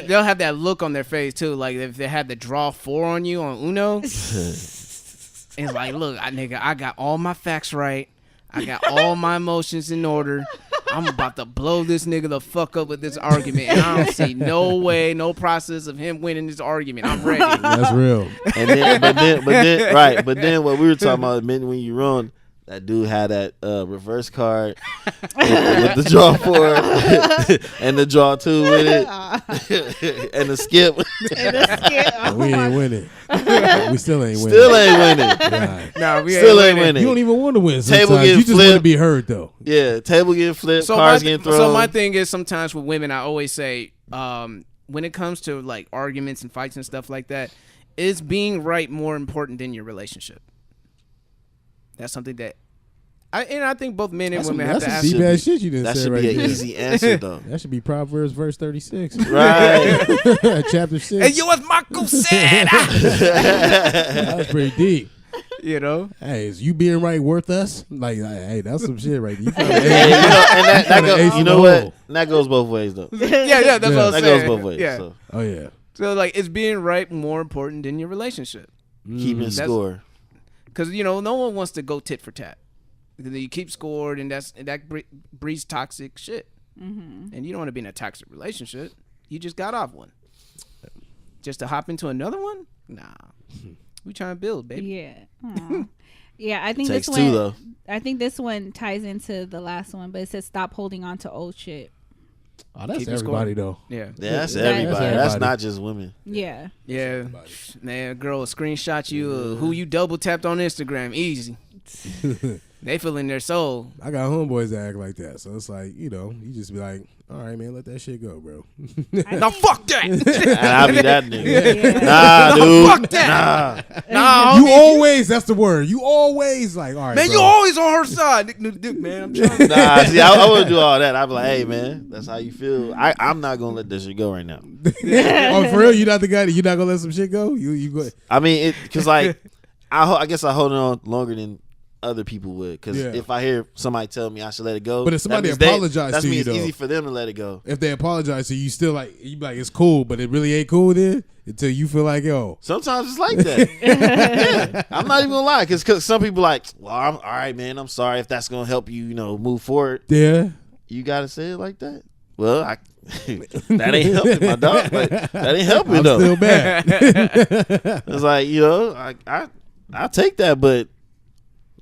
they'll have that look on their face too. Like if they had to draw 4 on you on Uno. It's like, look, nigga, I got all my facts right. I got all my emotions in order. I'm about to blow this nigga the fuck up with this argument, and I don't see no way, no process of him winning this argument. I'm ready. That's real. And then, right. But then what we were talking about, when you wrong, that dude had that reverse card with the draw 4 and the draw 2 with it and the skip. We ain't winning. We still ain't winning. Still ain't winning. Nah, we still ain't winning. You don't even want to win sometimes. Table getting you just flipped. want to be heard, though. Yeah, table getting flipped, cars getting thrown. So my thing is, sometimes with women, I always say, when it comes to like arguments and fights and stuff like that, is being right more important than your relationship? That's something that I think both men and women have to ask. That's some bad shit you didn't that say should right be an there. easy answer, though. That should be Proverbs verse 36. Right. Chapter 6. And yoitsmarco said. That was pretty deep. Hey, is you being right worth us? Like, hey, that's some shit right there. That goes both ways, though. Yeah, that's what I was saying. That goes both ways. Yeah. So. Oh, yeah. So, like, is being right more important than your relationship? Keeping score. Because, no one wants to go tit for tat. You keep score, and that breeds toxic shit. Mm-hmm. And you don't want to be in a toxic relationship. You just got off one. Just to hop into another one? Nah. We trying to build, baby. Yeah. Yeah, I think Takes this one. 2, though. I think this one ties into the last one, but it says stop holding on to old shit. Oh, that's everybody though. Yeah, that's everybody. That's not just women. Yeah. Man, a girl will screenshot you who you double tapped on Instagram. Easy. They feel in their soul. I got homeboys that act like that, so it's like, you just be like, all right, man, let that shit go, bro. No, fuck that. And I'll be that nigga. Yeah. Nah, dude. Fuck that. Nah, you always, that's the word. You always like, all right, man, bro. You always on her side. Dick, man. I'm trying. Nah, see, I wouldn't do all that. I'd be like, hey, man, that's how you feel. I'm not going to let this shit go right now. Oh, for real? You not the guy that you not going to let some shit go? You go. I mean, because like, I guess I hold it on longer than other people would. Because if I hear somebody tell me I should let it go, but if somebody apologizes to you, it's easy for them to let it go. If they apologize to you, still like you be like it's cool, but it really ain't cool then until you feel like yo. Sometimes it's like that. Yeah, I'm not even gonna lie, because some people like, well, all right, man, I'm sorry if that's gonna help you, move forward. Yeah, you gotta say it like that. Well, that ain't helping, my dog. Like, that ain't helping though. Still bad. It's like I take that, but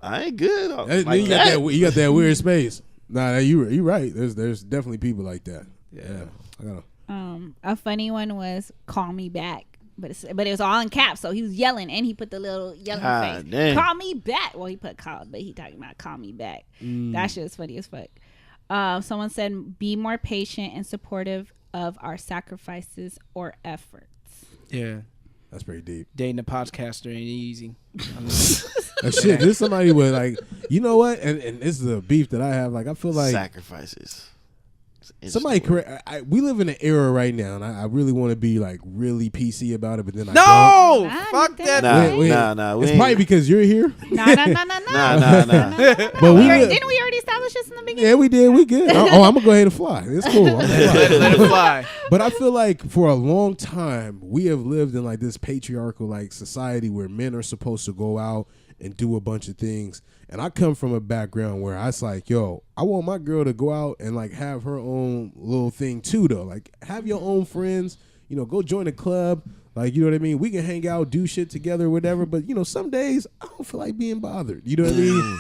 I ain't good. Like you got that weird space. Nah, you right. There's definitely people like that. Yeah, I gotta. A funny one was "Call me back," but it was all in caps, so he was yelling, and he put the little yelling face. Dang. Call me back. Well, he put call, but he talking about call me back. That shit was funny as fuck. Someone said, "Be more patient and supportive of our sacrifices or efforts." Yeah, that's pretty deep. Dating a podcaster ain't easy. Shit, this somebody with like, you know what? And this is a beef that I have. Like, I feel like sacrifices. Somebody correct. We live in an era right now, and I really want to be like really PC about it, but then fuck that. Nah. It's probably because you're here. Nah. But didn't we already establish this in the beginning? Yeah, we did. We good. I'm gonna go ahead and fly. It's cool. Let it fly. But I feel like for a long time we have lived in like this patriarchal like society where men are supposed to go out and do a bunch of things. And I come from a background where I was like, yo, I want my girl to go out and like have her own little thing too, though. Like have your own friends, go join a club. Like, you know what I mean? We can hang out, do shit together, whatever. But, some days I don't feel like being bothered. You know what I mean?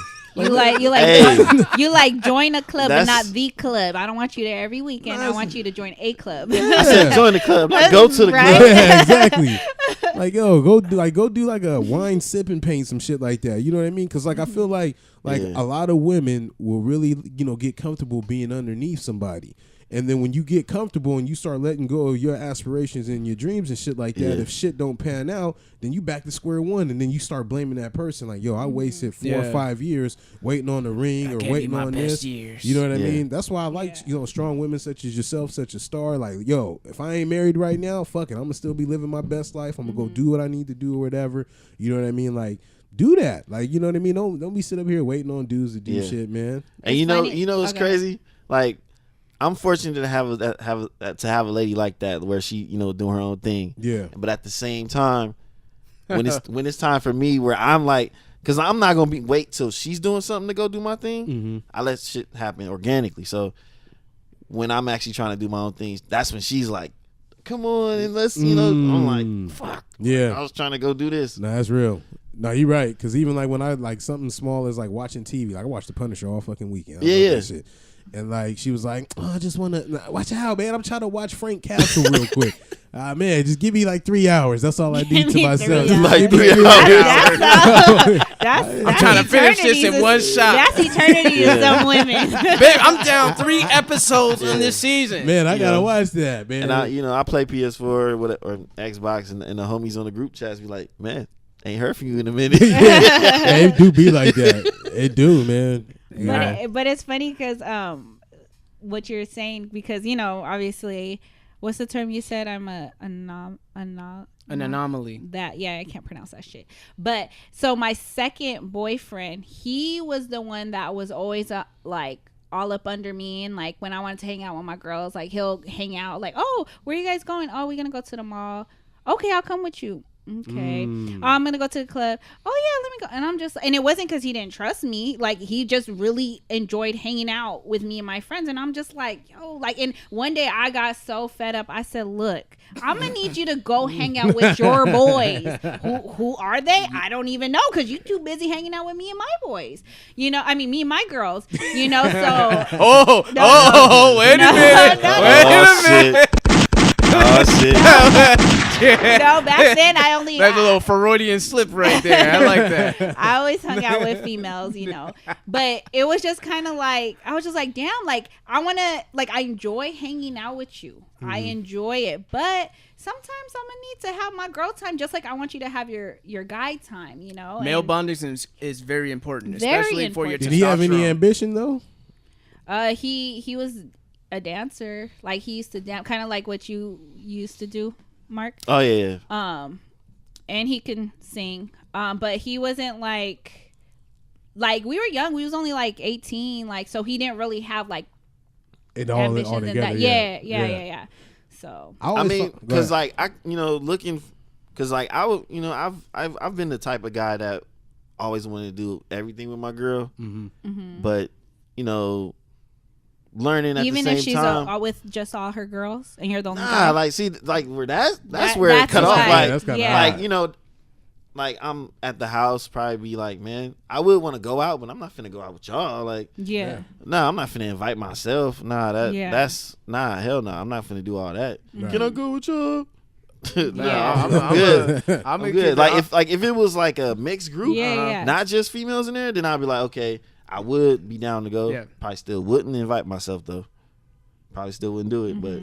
You like join a club, but not the club. I don't want you there every weekend. I want you to join a club. I said join the club, not go to the club. Yeah, exactly. Like, yo, go do like a wine sip and paint some shit like that. You know what I mean? Because like I feel like a lot of women will really get comfortable being underneath somebody. And then when you get comfortable and you start letting go of your aspirations and your dreams and shit like that, if shit don't pan out, then you back to square one, and then you start blaming that person. Like, yo, I wasted 4 or 5 years waiting on the ring or waiting on this. You know what I mean? That's why I like strong women such as yourself, such a star. Like, yo, if I ain't married right now, fuck it, I'm gonna still be living my best life. I'm gonna go do what I need to do or whatever. You know what I mean? Like, do that. Like, you know what I mean? Don't be sitting up here waiting on dudes to do shit, man. And it's crazy. Like, I'm fortunate to have a lady like that where she doing her own thing. Yeah. But at the same time, when it's time for me, where I'm like, because I'm not gonna wait till she's doing something to go do my thing. Mm-hmm. I let shit happen organically. So when I'm actually trying to do my own things, that's when she's like, "Come on and let's," I'm like, "Fuck, I was trying to go do this." Nah, that's real. No, you're right. Because even like when I like something small as like watching TV, like I watch The Punisher all fucking weekend. That shit. And like she was like, "Oh, I just want to watch out, man. I'm trying to watch Frank Castle real quick. Man, just give me like 3 hours. That's all I need to myself. Like 3 hours. I'm trying to finish this in one shot. That's eternity to some women. Babe, I'm down 3 episodes in this season. Man, I gotta watch that, man. And I play PS4 or Xbox, and the homies on the group chats be like, "Man, ain't heard from you in a minute." It do be like that. It do, man. But it's funny because what you're saying, because obviously, what's the term you said? I'm an anomaly. I can't pronounce that shit. But so my second boyfriend, he was the one that was always like all up under me, and like when I wanted to hang out with my girls, like he'll hang out like, "Oh, where are you guys going? Oh, we're gonna go to the mall. Okay, I'll come with you. Okay. Oh, I'm gonna go to the club. Oh yeah, let me go." And I'm just, and it wasn't because he didn't trust me. Like he just really enjoyed hanging out with me and my friends. And I'm just like, yo, like, and one day I got so fed up. I said, "Look, I'm gonna need you to go hang out with your boys. Who are they? I don't even know, because you too busy hanging out with me and my boys. Me and my girls. So wait a minute. Wait a minute. Oh shit. Back then I only that's a little Freudian slip right there. I like that. I always hung out with females, but it was just kind of like, I was just like, damn, like I want to, like, I enjoy hanging out with you. I enjoy it, but sometimes I'm gonna need to have my girl time, just like I want you to have your guy time, Male bonding is very important, especially for your testosterone. Did he have any ambition though? He was a dancer. Like he used to dance, kind of like what you used to do, Mark. Oh yeah. And he can sing. But he wasn't like like we were young. We was only like 18. Like so he didn't really have like it all ambitions together. and that. Yeah. So I mean, because like I, looking, because like I would, I've been the type of guy that always wanted to do everything with my girl, but learning at even the same if she's time, with just all her girls and you're the only guy. like see, like where that's where it cut off. Right. Like like I'm at the house, probably be like, man, I would want to go out, but I'm not finna go out with y'all. Like, nah, I'm not finna invite myself. Nah, that's hell no. I'm not finna do all that. Right. Can I go with y'all? I'm good. I'm good. Like if it was like a mixed group, Yeah. not just females in there, then I'd be like, okay, I would be down to go. Yeah. Probably still wouldn't invite myself though. Probably still wouldn't do it, but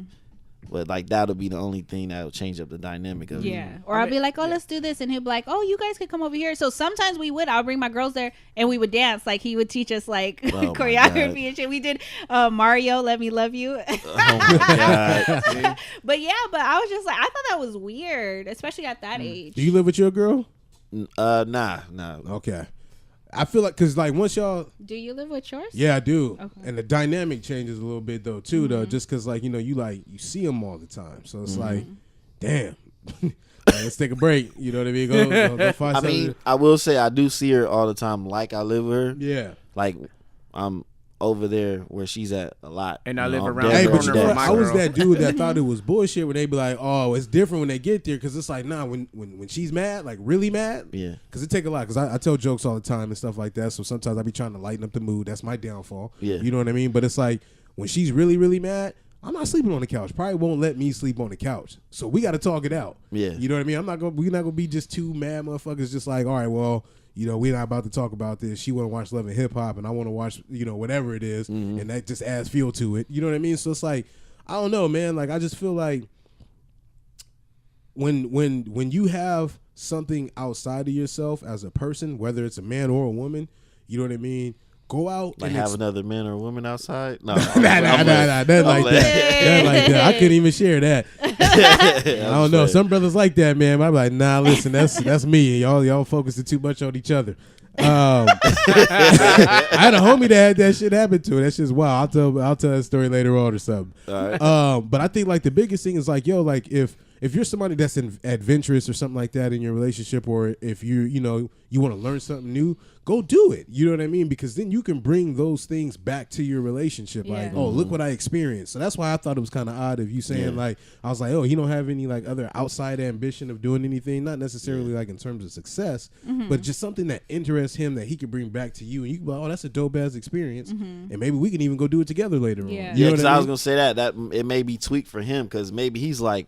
like that'll be the only thing that'll change up the dynamic of it. Or I'll be like, oh, let's do this, and he'll be like, oh, you guys could come over here. So sometimes I'll bring my girls there, and we would dance. Like he would teach us like choreography and shit. We did Mario, Let Me Love You. Oh my God. But I was just like, I thought that was weird, especially at that age. Do you live with your girl? Nah. Okay. I feel like, cause like once y'all. Do you live with yours? Yeah, I do. Okay. And the dynamic changes a little bit though too, though, just cause like you see them all the time, so it's like, damn, let's take a break. You know what I mean? Go find I mean, I will say I do see her all the time. Like I live with her. Yeah. Like I'm over there where she's at a lot. And I live I'm around dead the Hey, every but corner day. from my I was girl. that dude that thought it was bullshit when they be like, oh, it's different when they get there, because it's like, nah, when she's mad, like really mad, Yeah. because it take a lot, because I tell jokes all the time and stuff like that, so sometimes I be trying to lighten up the mood. That's my downfall. Yeah. You know what I mean? But it's like, when she's really, really mad, I'm not sleeping on the couch. Probably won't let me sleep on the couch. So we got to talk it out. Yeah. You know what I mean? We're not gonna be just two mad motherfuckers just like, all right, well, we're not about to talk about this. She want to watch Love and Hip Hop, and I want to watch, whatever it is, and that just adds fuel to it. You know what I mean? So it's like, I don't know, man. Like I just feel like when you have something outside of yourself as a person, whether it's a man or a woman, you know what I mean? Go out Like and have another man or woman outside? No. nah, nothing like that. Nothing like that. I couldn't even share that. I don't know. Some brothers like that, man. I'm like, nah, listen, that's me. Y'all focusing too much on each other. I had a homie that had that shit happen to her. That's just wild. I'll tell that story later on or something. All right. But I think like the biggest thing is like, like if you're somebody that's adventurous or something like that in your relationship, or if you want to learn something new, go do it. You know what I mean? Because then you can bring those things back to your relationship. Yeah. Like, oh, look what I experienced. So that's why I thought it was kind of odd of you saying like, I was like, oh, you don't have any like other outside ambition of doing anything, not necessarily like in terms of success, but just something that interests him that he could bring back to you, and you can be like, oh, that's a dope ass experience, and maybe we can even go do it together later on. Yeah. You know because what I I was mean? gonna say that it may be tweaked for him, because maybe he's like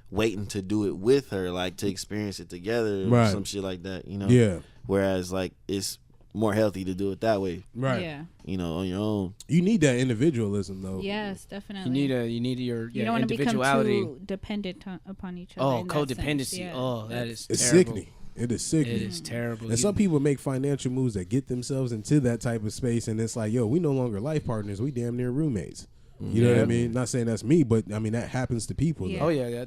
waiting to do it with her, like to experience it together or Right. some shit like that, Yeah. Whereas like it's more healthy to do it that way, Right. Yeah. on your own. You need that individualism though. Yes, definitely. You need your You don't want to become individuality. too dependent upon each other. Oh, in that codependency. sense. Yeah. Oh, that is It's terrible. sickening. It is sickening. It is terrible. And some people make financial moves that get themselves into that type of space, and it's like, yo, we no longer life partners. We damn near roommates. You know what I mean? Not saying that's me, but I mean that happens to people. Yeah. Though. Oh yeah,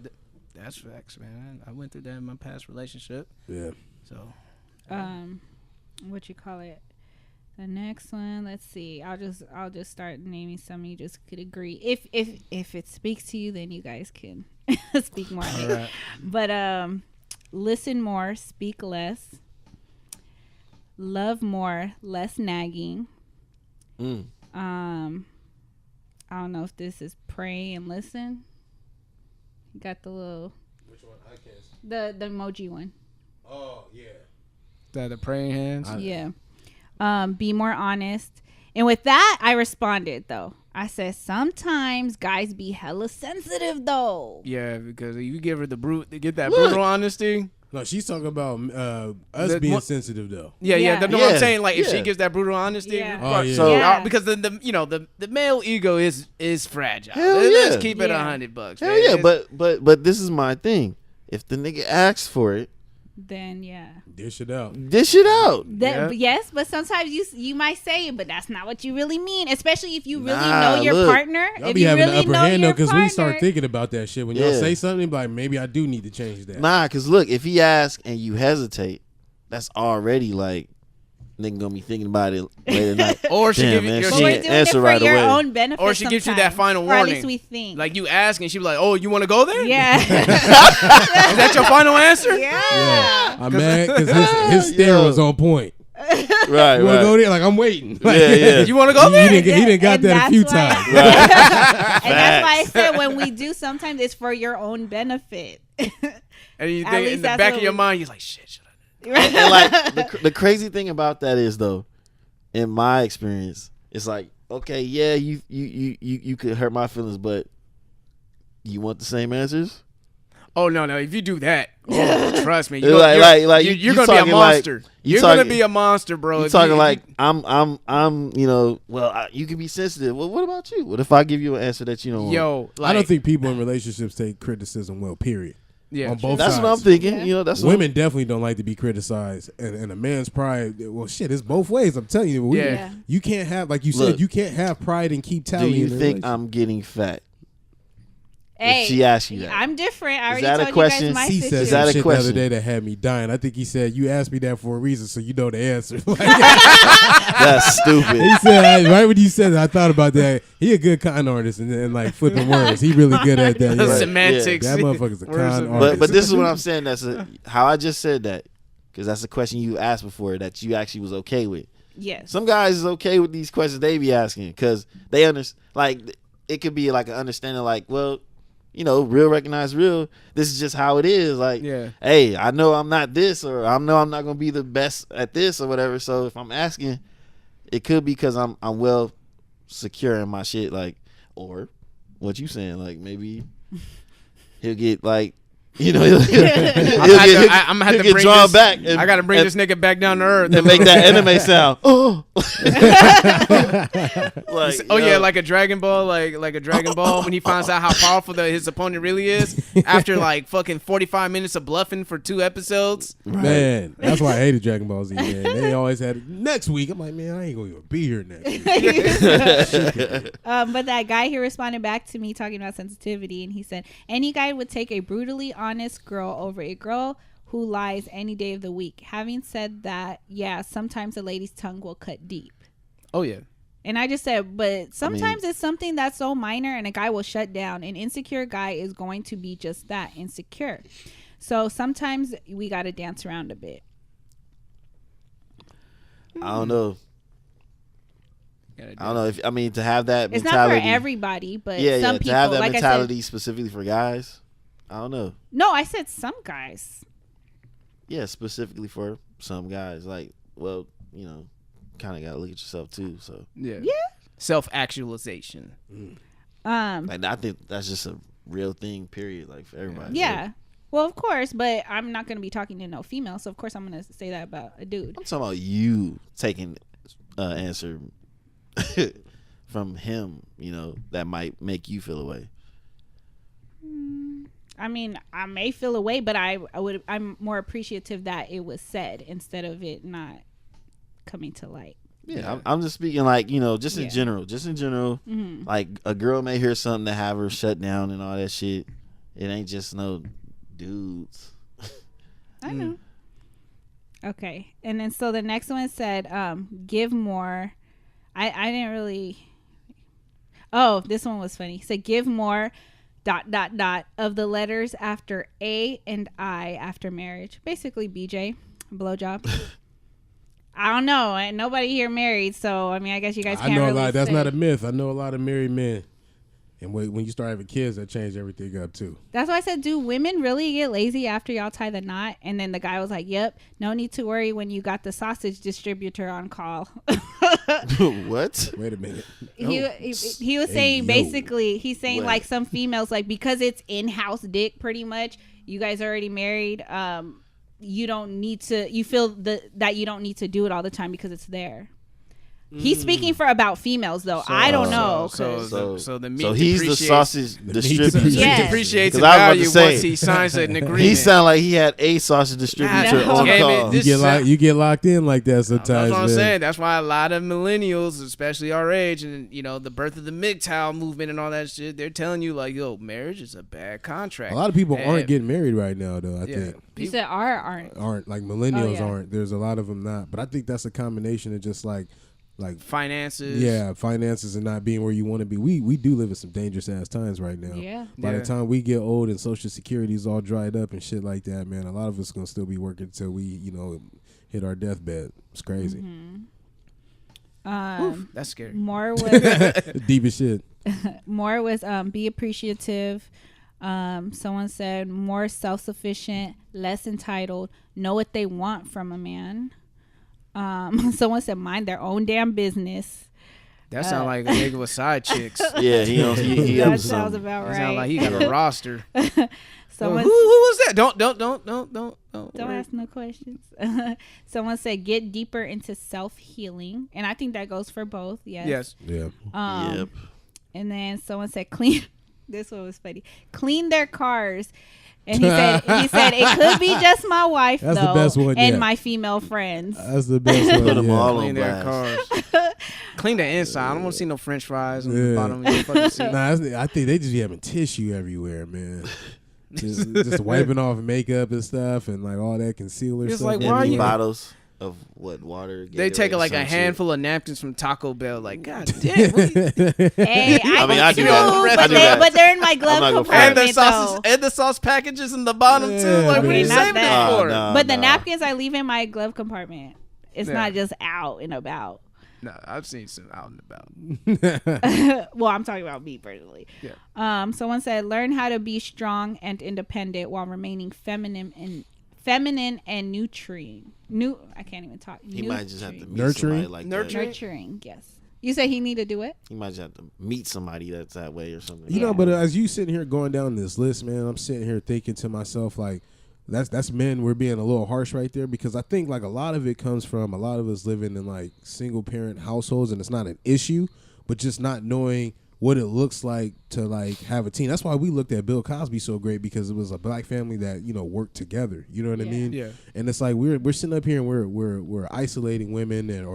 that's facts, man. I went through that in my past relationship. Yeah. So, What you call it? The next one, let's see. I'll just start naming some. You just could agree. If it speaks to you, then you guys can speak more. all right. But listen more, speak less. Love more, less nagging. I don't know if this is pray and listen. You got the little. Which one? I can't. The emoji one. Oh yeah. The praying hands. Yeah. Be more honest. And with that, I responded though. I said sometimes guys be hella sensitive though. Yeah, because you give her the brutal honesty. No, she's talking about us being sensitive though. Yeah, Yeah. that's what I'm Yeah, saying. Like if she yeah. gives that brutal honesty, Yeah. Oh, yeah. So Yeah. because the male ego is fragile. Hell Let's yeah. keep it Yeah. $100. Hell man. yeah, It's- but this is my thing. If the nigga asks for it, Then yeah. Dish it out. dish it out. That, Yeah. Yes, but sometimes you might say it, but that's not what you really mean. Especially if you really Nah, know your look. partner. Y'all If be you having really the upper know hand though, your because we start partner- thinking about that shit. When y'all Yeah. say something, like maybe I do need to change that. Nah, because look, if he asks and you hesitate, that's already like nigga gonna be thinking about it late at night. Or she Damn, give you, man, or But she we're ain't doing it answer for right your away. own benefit. or she gives you that final or at warning. least we think. Like you ask and she be like, "Oh, you want to go there? Yeah. Is that your final answer? Yeah. I'm mad because his stare was on point. Right, You want to right. go there? Like I'm waiting. Like, Yeah. You want to go there? He didn't got And that a few that's why- times. And that's why I said when we do, sometimes it's for your own benefit. And you At think least in the that's back what of your we- mind, you're like, "Shit, should I?" And like the crazy thing about that is though, in my experience, it's like, okay, yeah, you could hurt my feelings, but you want the same answers? Oh no, if you do that, trust me, You're you're you gonna be a talking monster. you You're talking- gonna be a monster, bro. You If talking you- like I'm you know, well, you can be sensitive. Well, what about you? What if I give you an answer that you don't want? yo, like, I don't think people in relationships take criticism well. Period. yeah, On both That's sides. what I'm thinking. Yeah. You know, that's Women definitely don't like to be criticized, and a man's pride. Well, shit, it's both ways. I'm telling you. Yeah. You can't have, like you Look, said, you can't have pride and keep Do tallying. you in a think relationship. I'm getting fat? Hey, If she asks you that. I'm different. I Is already that a told question? you guys my He said Is that some a shit the question? other day that had me dying. I think he said, "You asked me that for a reason, so you know the answer." Like, That's stupid. he said, right when you said that, I thought about that. He a good con artist and like flipping words. He really good at that. the Yeah. semantics. That motherfucker's a Words con of- artist. But this is what I'm saying. That's how I just said that, because that's a question you asked before that you actually was okay with. Yes. Some guys is okay with these questions they be asking because they understand. Like it could be like an understanding. Like, well, you know, real recognize real. This is just how it is. Like, Yeah. hey, I know I'm not this, or I know I'm not gonna be the best at this, or whatever. So if I'm asking, it could be because I'm well secure in my shit. Like, or what you saying? Like maybe he'll get like. You know, I'm gonna have to get bring drawn this, back. I gotta bring this nigga back down to earth and make that anime sound. Oh, like, Oh yo, yeah, like a Dragon Ball, like a Dragon Ball when he finds out how powerful his opponent really is after like fucking 45 minutes of bluffing for 2 episodes. Man, that's why I hated Dragon Ball Z. Man, they always had it next week. I'm like, man, I ain't gonna even be here next week. But that guy, he responded back to me talking about sensitivity, and he said, any guy would take a brutally honest girl over a girl who lies any day of the week. Having said that, yeah, sometimes a lady's tongue will cut deep. Oh yeah. And I just said, but sometimes it's something that's so minor and a guy will shut down. An insecure guy is going to be just that, insecure. So sometimes we got to dance around a bit. I don't know. I don't know if to have that It's mentality. not for everybody, but Yeah, some yeah. people, To have that like mentality I said, specifically for guys. I don't know. no, I said some guys. Yeah, specifically for some guys. Like, well, you know, kind of got to look at yourself too. So, Yeah. Self-actualization. like, I think that's just a real thing. Period. Like for everybody. Yeah. Well, of course, but I'm not going to be talking to no female, so of course I'm going to say that about a dude. I'm talking about you taking answer from him. You know, that might make you feel away. I mean, I may feel away, but I'm more appreciative that it was said instead of it not coming to light. Yeah, I'm just speaking like, you know, just in Yeah. general. Just in general, like a girl may hear something to have her shut down and all that shit. It ain't just no dudes. I know. Okay. And then so the next one said, give more. I didn't really. Oh, this one was funny. It said, give more ... of the letters after A and I after marriage. Basically, BJ, blowjob. I don't know. And nobody here married, so I mean, I guess you guys can't I know really a lot. That's say. not a myth. I know a lot of married men, and when you start having kids, that changed everything up too. That's why I said, do women really get lazy after y'all tie the knot? And then the guy was like, yep, no need to worry when you got the sausage distributor on call. What? Wait a minute. He was saying, basically, he's saying What? like some females, like, because it's in-house dick pretty much, you guys are already married, you don't need to, you feel that you don't need to do it all the time because it's there. He's speaking for about females though. I don't know. So the meat. So he's the sausage distributor. Yes. Depreciates in Because I was about value to say, once he signs an agreement. He sounded like he had a sausage distributor No. on Damn it, call. this- You get locked in like that sometimes. That's what I'm man. saying. That's why a lot of millennials, especially our age, and the birth of the MGTOW movement and all that shit, they're telling you like, yo, marriage is a bad contract. A lot of people And- aren't getting married right now, though. I think You said aren't. like millennials yeah. aren't. There's a lot of them not, but I think that's a combination of just like finances. yeah, finances and not being where you want to be. We do live in some dangerous ass times right now. Yeah. By the time we get old and Social Security is all dried up and shit like that, man, a lot of us gonna still be working until we hit our deathbed. It's crazy. That's scary. More was Deep as shit. more was be appreciative. Someone said more self-sufficient, less entitled, know what they want from a man. Someone said mind their own damn business. That sounds like a nigga with side chicks. Yeah, he That up to sounds something. about That sound right. like he got a roster. Someone Who was that? Don't don't ask no questions. Someone said get deeper into self-healing, and I think that goes for both. Yes. Yeah. Yep. And then someone said clean. This one was funny. Clean their cars. And he said it could be just my wife That's though, the best one and yet. my female friends. That's the best one. Put them yeah. all on Clean their blast. cars. Clean the inside. I don't want to see no French fries on the Yeah. bottom of your fucking seat. Nah, I think they just be having tissue everywhere, man. just wiping off makeup and stuff and like all that concealer It's stuff. like, why are Empty you- bottles of what water? They take Gatorade, like a some shit. handful of napkins from Taco Bell. Like, God damn. What you- Hey, I mean, I do too, that. I but do that. but they're in my I'm glove not gonna and compartment the sausage though. and the sauce packages in the bottom too. Yeah, Like, what are you man. saving Not it that. for? Nah, But the nah. napkins I leave in my glove compartment. It's Yeah. not just out and about. No, I've seen some out and about. Well, I'm talking about me personally. Yeah. Someone said learn how to be strong and independent while remaining feminine and nurturing. I can't even talk. He might just have to meet Nurturing? somebody like Nurturing? that. Nurturing. Yes. You said he need to do it. He might just have to meet somebody that's that way or something. You know, but as you sitting here going down this list, man, I'm sitting here thinking to myself, like, that's men. We're being a little harsh right there because I think like a lot of it comes from a lot of us living in like single parent households, and it's not an issue, but just not knowing what it looks like to like have a teen. That's why we looked at Bill Cosby so great, because it was a black family that worked together. You know what I mean? Yeah. And it's like we're sitting up here and we're isolating women and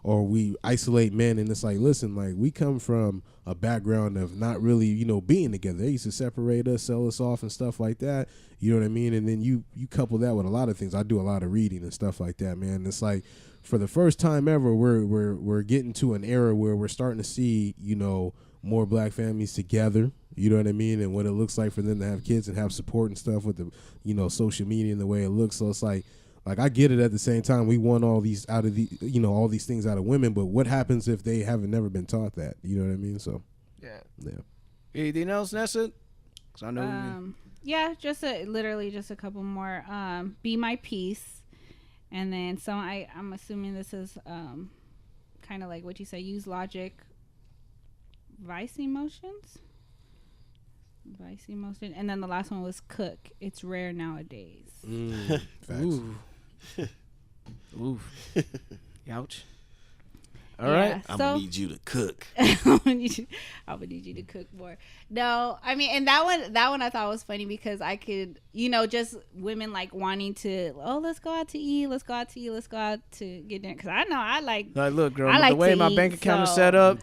or we isolate men, and it's like, listen, like we come from a background of not really being together. They used to separate us, sell us off, and stuff like that. You know what I mean? And then you couple that with a lot of things. I do a lot of reading and stuff like that, man. It's like for the first time ever, we're getting to an era where we're starting to see more black families together, you know what I mean, and what it looks like for them to have kids and have support and stuff with the social media and the way it looks. So it's like I get it. At the same time, we want all these out of the all these things out of women, but what happens if they haven't never been taught that? You know what I mean? So Yeah. yeah. Anything else, Nessa? 'Cause I know. Yeah, literally just a couple more. Be my peace, and then I'm assuming this is kind of like what you say. Use logic. Vice emotions, and then the last one was cook. It's rare nowadays. Facts. Ooh. Ouch. All Yeah, right. I'm gonna need you to cook. I'm gonna need you to cook more. No, I mean, and that one I thought was funny because I could, just women like wanting to, let's go out to eat, let's go out to get dinner. Because I know I like. Like, look, girl, I like the way to my eat, bank account is so- set up,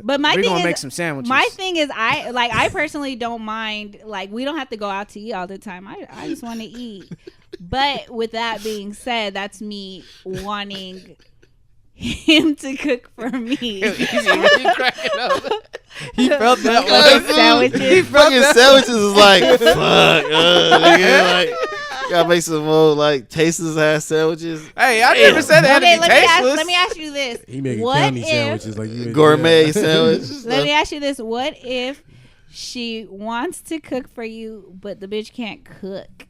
But my we're thing gonna is, make some sandwiches. my thing is, I personally don't mind. Like, we don't have to go out to eat all the time. I just want to eat. But with that being said, that's me wanting him to cook for me. He's really cracking up. He felt that Fucking one. sandwiches. Fucking sandwiches is like fuck. Nigga, like gotta make some more like tasteless ass sandwiches. Hey, I never said that. Okay, Had to be tasteless. let me ask you this. He making What county if- sandwiches like you Gourmet sandwiches. Let me ask you this. What if she wants to cook for you, but the bitch can't cook?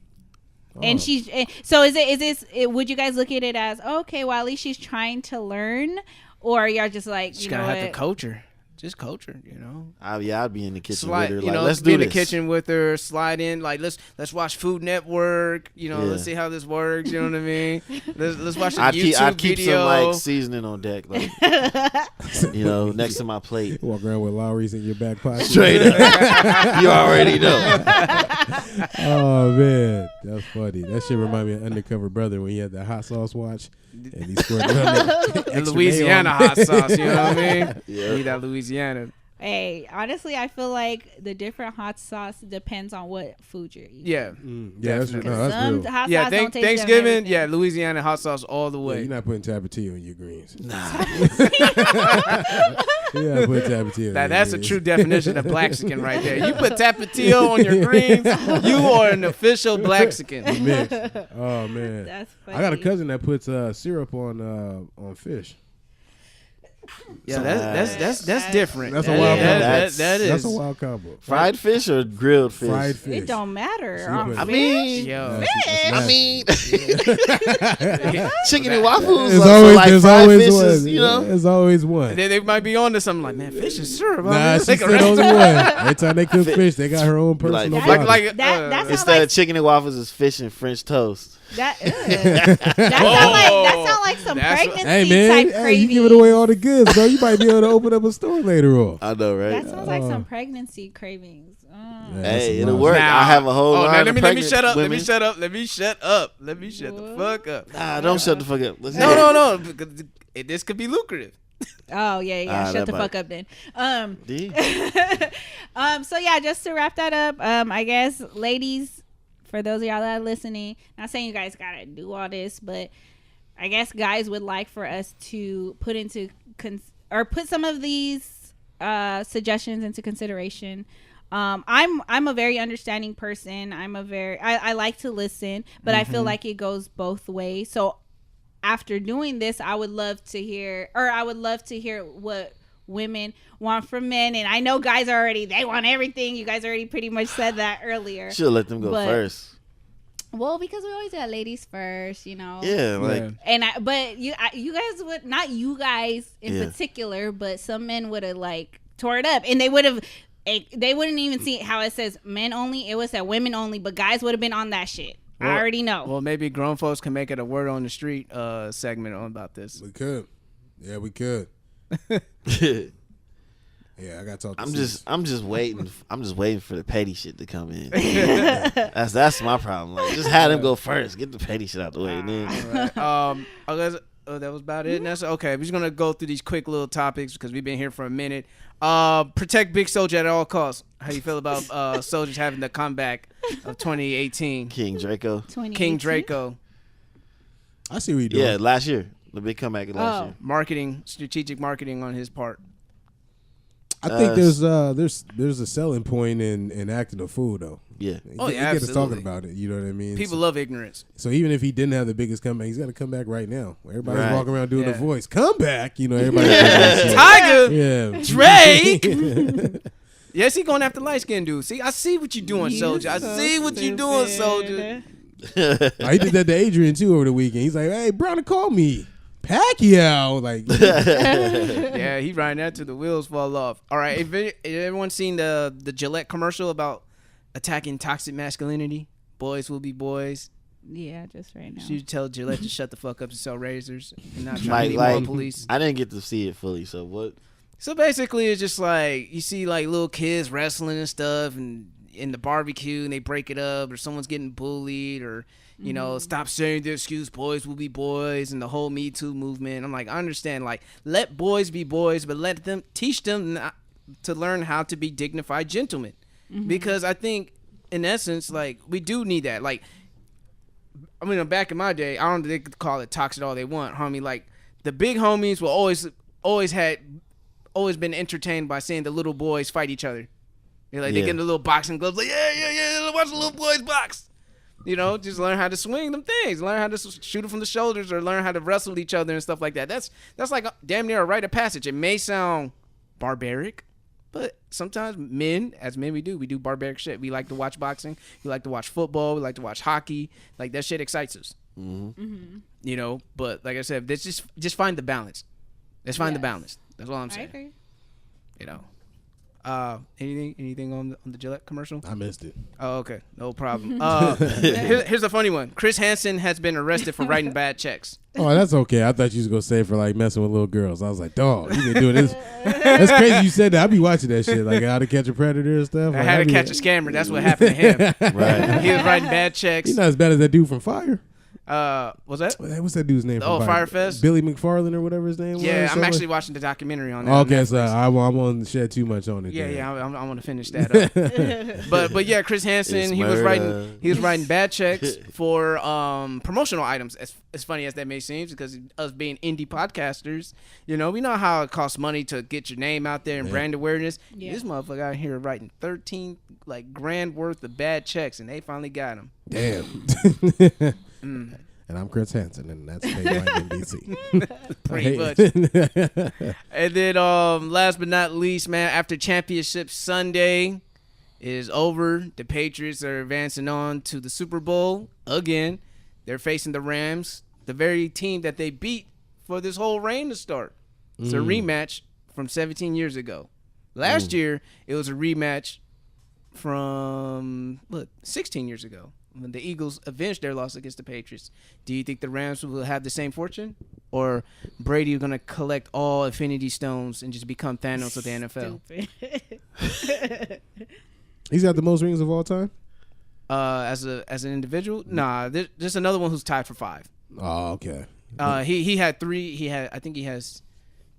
And she's so is this would you guys look at it as okay, well at least she's trying to learn, or y'all just like Just you know gotta have to what? coach her. just culture, you know. I'd be in the kitchen Slide, with her. you Like, know, let's be do in the this. kitchen with her. Slide in, like let's watch Food Network. You know, let's see how this works. You know what I mean? Let's watch a YouTube I'd keep video. some like seasoning on deck, like you know, next to my plate. Walk around with Lowry's in your back pocket. Straight up, you already know. Oh man, that's funny. That shit remind me of Undercover Brother when he had that hot sauce watch and he scored The Louisiana hot sauce. You know what I mean? Yeah. Need that Louisiana. Hey, honestly, I feel like the different hot sauce depends on what food you're eating. Yeah. Yeah, that's Definitely. real. Some Real. hot Yeah, sauce don't taste good on Thanksgiving, everything. yeah, Louisiana hot sauce all the Yeah, way. you're not putting Tapatio in your greens. Nah, Yeah, put Tapatio. That's a true definition of Blaxican right there. You put Tapatio on your greens, you are an official Blaxican. mix. Oh man, That's funny. I got a cousin that puts syrup on fish. Yeah, that's different. That's a That- wild that- combo. that is. That's a wild combo. fried fish or grilled fish? Fried fish. It don't matter. She On put- I fish. mean, Yo. I mean, chicken and waffles. There's so always, like there's fried always fish one. is, you know. There's always one. They might be on to something like, man, fish is syrup. Nah, she Like a said only restaurant. one. Every time they cook fish, they got her own personal Like- bottle. Like, That sounds Instead like of chicken and waffles, is fish and French toast. that. That sound like some That's what- pregnancy Hey man, type hey, craving. you giving away all the goods, bro. You might be able to open up a store later on. I know, right? That sounds like some pregnancy cravings. Yeah, that's Hey, a it'll lot. work. Now- I have a whole line now of let me pregnant shut up. women. Let me shut up. Let me shut up. Let me shut the fuck up. Nah, don't shut the fuck up. Let's No, hear it. no, because this could be lucrative. Oh yeah. Ah, Shut that the bite. fuck up then. D? So yeah, just to wrap that up, I guess, ladies, for those of y'all that are listening, not saying you guys gotta do all this, but I guess guys would like for us to put into put some of these suggestions into consideration. I'm a very understanding person. I like to listen, but I feel like it goes both ways. So after doing this, I would love to hear what women want from men. And I know guys they want everything. You guys already pretty much said that earlier. Should let them go But- first. Well, because we always got ladies first, you know. Yeah, like But you guys would, not you guys in Yeah. particular, but some men would have like tore it up, and they wouldn't even see how it says men only. It would say women only, but guys would have been on that shit. I already know. Well, maybe grown folks can make it a word on the street segment on about this. We could. Yeah, we could. Yeah, I got to talk to I'm just waiting. I'm just waiting for the petty shit to come in. That's my problem. Like, just have them go first. Get the petty shit out the way. And then, Right. I guess, that was about it. Nessa? Okay, we're just gonna go through these quick little topics because we've been here for a minute. Protect Big Soldier at all costs. How you feel about soldiers having the comeback of 2018? King Draco. 2018? King Draco. I see what you're doing. Yeah, last year. The big comeback last year. Marketing, strategic marketing on his part. I think there's a selling point in acting a fool though. Yeah. Oh, yeah, He gets us talking absolutely. about it. You know what I mean? People love ignorance. So even if he didn't have the biggest comeback, he's got to come back right now. Everybody's Right. walking around doing Yeah. the voice. Come back. You know, everybody. Tiger. Yeah. Drake. Yes, he going after light skinned dude. See, I see what you're doing, soldier. I see what you're doing, soldier. Oh, he did that to Adrian too over the weekend. He's like, "Hey, Brownie, call me Pacquiao." Like, Yeah, he riding that till the wheels fall off. All right, if everyone seen the Gillette commercial about attacking toxic masculinity? Boys will be boys. Yeah, just right now. She would tell Gillette to shut the fuck up and sell razors and not try to be more like police. I didn't get to see it fully. So what? So basically, it's just like you see like little kids wrestling and stuff, and in the barbecue, and they break it up, or someone's getting bullied, or you know, stop saying the excuse, boys will be boys, and the whole Me Too movement. I'm like, I understand, like, let boys be boys, but let them teach them to learn how to be dignified gentlemen, because I think, in essence, like, we do need that. Like, I mean, back in my day, I don't think they could call it toxic all they want, homie. Like, the big homies were always been entertained by seeing the little boys fight each other. They're like, they get in the little boxing gloves, like, yeah, watch the little boys box. You know, just learn how to swing them things, learn how to shoot it from the shoulders, or learn how to wrestle with each other and stuff like that. That's like damn near a rite of passage. It may sound barbaric, but sometimes as men, we do barbaric shit. We like to watch boxing. We like to watch football. We like to watch hockey. Like, that shit excites us. You know, but like I said, let's just find the balance. Let's find the balance. That's all I'm I saying. agree. you know. Anything on the Gillette commercial? I missed it. Oh, okay, no problem. Here's a funny one. Chris Hansen has been arrested for writing bad checks. Oh, that's okay. I thought you was gonna say for like messing with little girls. I was like, dog, you been doing this. That's crazy. You said that. I be watching that shit, like How to Catch a Predator and stuff. I had to catch a scammer. That's what happened to him. Right. He was writing bad checks. He's not as bad as that dude from Fire. Was that? What's that dude's name? Oh, from Firefest? Billy McFarlane or whatever his name was. Yeah, I'm actually watching the documentary on that. Okay, on so I won't shed too much on it. Yeah, I want to finish that up. but yeah, Chris Hansen, he was writing bad checks for promotional items. As funny as that may seem, because us being indie podcasters, we know how it costs money to get your name out there and brand awareness. Yeah. This motherfucker out here writing 13 grand worth of bad checks, and they finally got him. Damn. And I'm Chris Hansen, and that's paid by NBC. Pretty much. And then last but not least, man, after Championship Sunday is over, the Patriots are advancing on to the Super Bowl again. They're facing the Rams, the very team that they beat for this whole reign to start. It's a rematch from 17 years ago. Last year, it was a rematch from 16 years ago, when the Eagles avenged their loss against the Patriots. Do you think the Rams will have the same fortune? Or Brady is going to collect all Infinity Stones and just become Thanos of the NFL? He's got the most rings of all time? As an individual? Nah, there's just another one who's tied for 5. Oh, okay. He had 3. I think he has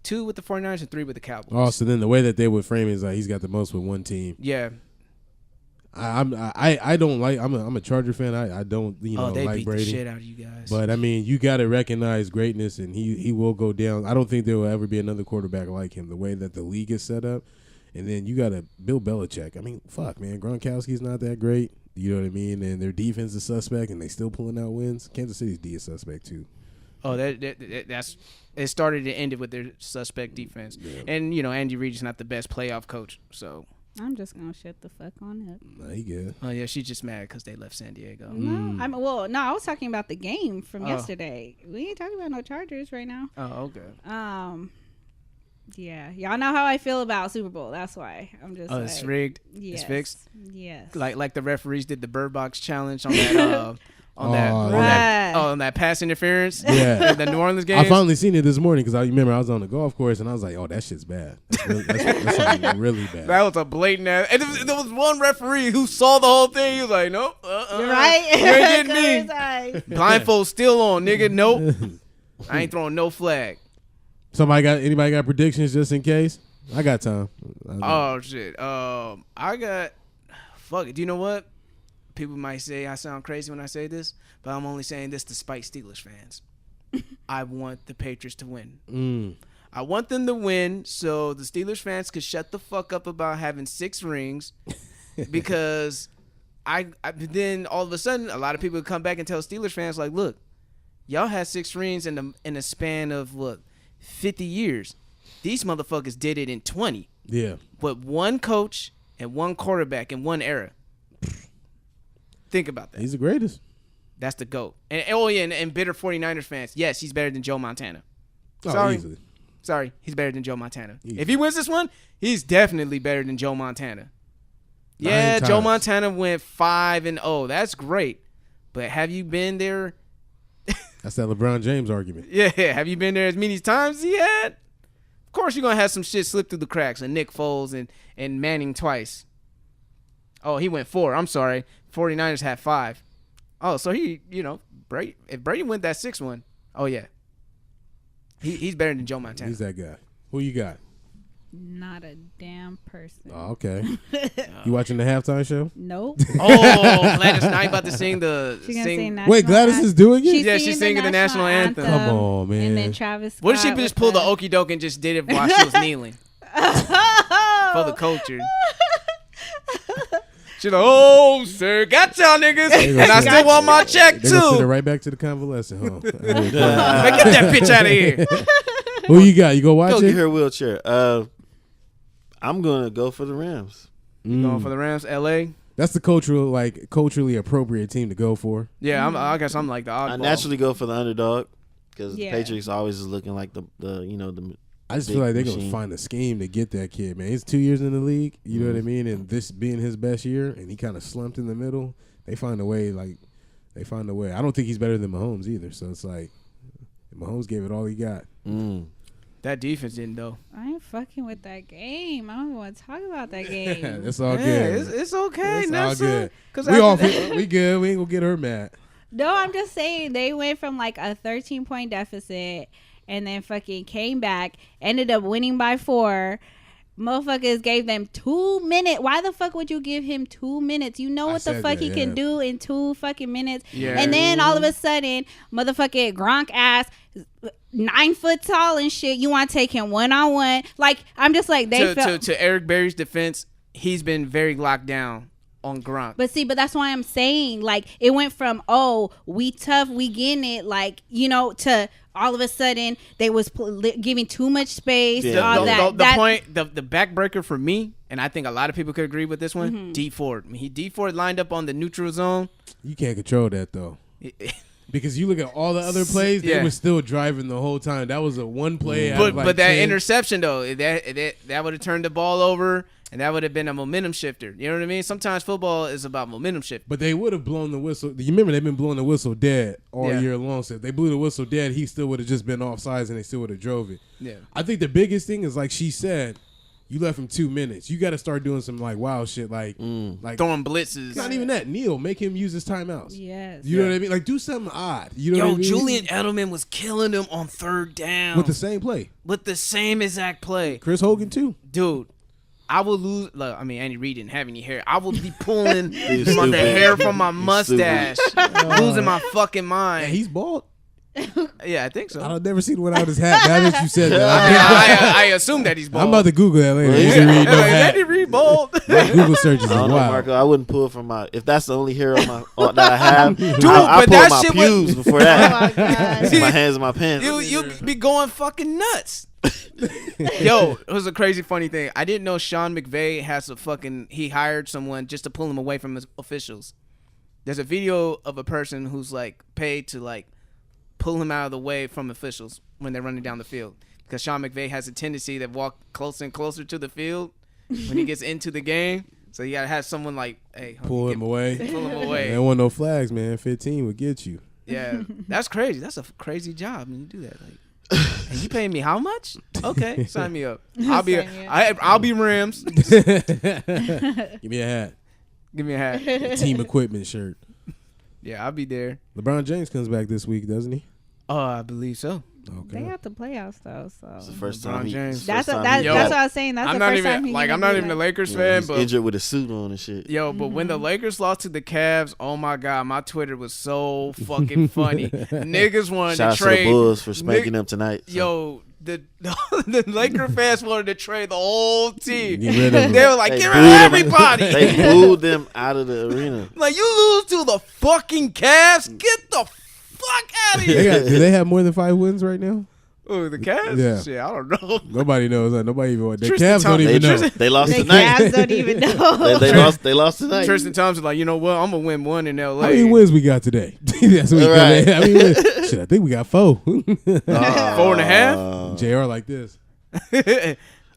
2 with the 49ers and 3 with the Cowboys. Oh, so then the way that they would frame it is like he's got the most with one team. Yeah. I don't like. I'm a Charger fan. I don't they like beat Brady. the shit out of you guys. But I mean, you got to recognize greatness, and he will go down. I don't think there will ever be another quarterback like him. The way that the league is set up, and then you got to Bill Belichick. I mean, fuck, man, Gronkowski's not that great. You know what I mean? And their defense is suspect, and they still pulling out wins. Kansas City's D is suspect too. Oh, that's it. Started and ended with their suspect defense, and Andy Reid is not the best playoff coach, so. I'm just gonna shut the fuck on up. Nah, he good. Oh yeah, she's just mad because they left San Diego. No, I was talking about the game from yesterday. We ain't talking about no Chargers right now. Oh, okay. Yeah, y'all know how I feel about Super Bowl. That's why I'm just. Oh, it's rigged. Yes, it's fixed. Yes. Like the referees did the Bird Box challenge on that. On that pass interference. Yeah, the New Orleans game. I finally seen it this morning because I remember I was on the golf course and I was like, "Oh, that shit's bad. That's really bad." That was a blatant ass. And there was one referee who saw the whole thing. He was like, "Nope, You're right. You ain't getting me. Blindfold still on, nigga. Nope, I ain't throwing no flag." Anybody got predictions just in case? I got time. Oh shit. I got. Fuck it. Do you know what? People might say I sound crazy when I say this, but I'm only saying this to spite Steelers fans. I want the Patriots to win. I want them to win so the Steelers fans could shut the fuck up about having 6 rings, because then all of a sudden a lot of people come back and tell Steelers fans like, look, y'all had 6 rings in a span of 50 years. These motherfuckers did it in 20. Yeah. With one coach and one quarterback in one era. Think about that. He's the greatest. That's the GOAT. And bitter 49ers fans, yes, he's better than Joe Montana. Easily. Sorry, he's better than Joe Montana. Easily. If he wins this one, he's definitely better than Joe Montana. Yeah, Joe Montana went 5-0. That's great. But have you been there? That's that LeBron James argument. Yeah, have you been there as many times as he had? Of course you're going to have some shit slip through the cracks. And Nick Foles and Manning twice. Oh, he went 4. I'm sorry. 49ers had 5. Oh, so he, Brady. If Brady went that 6th one, oh yeah, he's better than Joe Montana. He's that guy. Who you got? Not a damn person. Oh, okay. You watching the halftime show? Nope. Oh, Gladys Knight about to sing the sing. Wait, Gladys is doing it? She's singing the national anthem. Come on, man. And then Travis Scott. What if she just pulled the okie doke and just did it while she was kneeling for the culture? She's like, oh, sir, got y'all niggas, and I still want my check, too. They're going to send her right back to the convalescent home. Get that bitch out of here. Who you got? You go watch Go it? get her a wheelchair. I'm going to go for the Rams. You going for the Rams, L.A.? That's the culturally appropriate team to go for. Yeah, I guess I'm like the oddball. I naturally go for the underdog because Yeah. the Patriots always is looking like the I just feel like they're going to find a scheme to get that kid, man. He's 2 years in the league, you know what I mean? And this being his best year, and he kind of slumped in the middle, they find a way, I don't think he's better than Mahomes either. So it's like, Mahomes gave it all he got. That defense didn't, though. I ain't fucking with that game. I don't even want to talk about that game. It's all good. It's okay, it's Nessa. all good. We good. We ain't going to get her mad. No, I'm just saying they went from like a 13-point deficit and then fucking came back, ended up winning by 4. Motherfuckers gave them 2 minutes. Why the fuck would you give him 2 minutes? You know what the fuck he can do in 2 fucking minutes. Yeah. And then all of a sudden, motherfucking Gronk ass, 9 foot tall and shit. You want to take him 1-on-1? Like, I'm just like, to Eric Berry's defense, he's been very locked down on Gronk. But that's why I'm saying, like, it went from, oh, we tough, we getting it, like, you know, to all of a sudden they was giving too much space. The backbreaker for me, and I think a lot of people could agree with this one, D Ford. I mean, D Ford lined up on the neutral zone. You can't control that, though. Because you look at all the other plays, they were still driving the whole time. That was a one play. But that interception, though, that would have turned the ball over. And that would have been a momentum shifter. You know what I mean? Sometimes football is about momentum shift. But they would have blown the whistle. You remember they've been blowing the whistle dead all year long. So if they blew the whistle dead, he still would have just been offsides and they still would have drove it. Yeah. I think the biggest thing is, like she said, you left him 2 minutes. You got to start doing some like wild shit, like throwing blitzes. Not even that. Neil, make him use his timeouts. Yes. You know what I mean? Like do something odd. You know what I mean? Julian Edelman was killing him on 3rd down with the same play. With the same exact play. Chris Hogan too. Dude. I will lose. Look, I mean, Andy Reid didn't have any hair. I will be pulling the hair from my mustache, losing my fucking mind. Yeah, he's bald. Yeah, I think so. I've never seen one without his hat. Now that you said that, I assume that he's bald. I'm about to Google that later. Andy Reid bald. My Google search is wild. Marco, I wouldn't pull from my. If that's the only hair on my that I have, dude, I but pull that my shit pews before that. Oh my God. My hands in my pants. You be going fucking nuts. Yo, it was a crazy funny thing. I didn't know Sean McVay he hired someone just to pull him away from his officials. There's a video of a person who's like paid to like pull him out of the way from officials when they're running down the field, because Sean McVay has a tendency to walk closer and closer to the field when he gets into the game. So you gotta have someone like, hey, pull him away. Pull him away. There wasn't no flags, man. 15 would get you. Yeah, that's crazy. That's a crazy job when you do that. Like, and you paying me how much? Okay, sign me up. I'll be Rams. Give me a hat. Give me a hat. Team equipment shirt. Yeah, I'll be there. LeBron James comes back this week, doesn't he? Oh, I believe so. Okay. They have the playoffs though, so It's the first time James. That's what I was saying. That's I'm the not first even time I'm not even a Lakers fan, he's but injured with a suit on and shit. Yo, but when the Lakers lost to the Cavs, oh my God, my Twitter was so fucking funny. Niggas wanted Shout to out trade. to the Bulls for spanking them tonight. So. Yo, the Laker fans wanted to trade the whole team. Get rid of them. They were like, get rid of everybody. They booed them out of the arena. Like, you lose to the fucking Cavs? Get the fuck out of here. Do they have more than 5 wins right now? Oh, the Cavs? Yeah. Shit, I don't know. Nobody knows. Nobody even. The Tristan Cavs don't even know. They lost the tonight. Cavs don't even know. They lost tonight. Tristan Thompson like, you know what? I'm gonna win one in LA. How many wins we got today? That's what we got. How many wins? Shit, I think we got 4. 4.5? JR like this.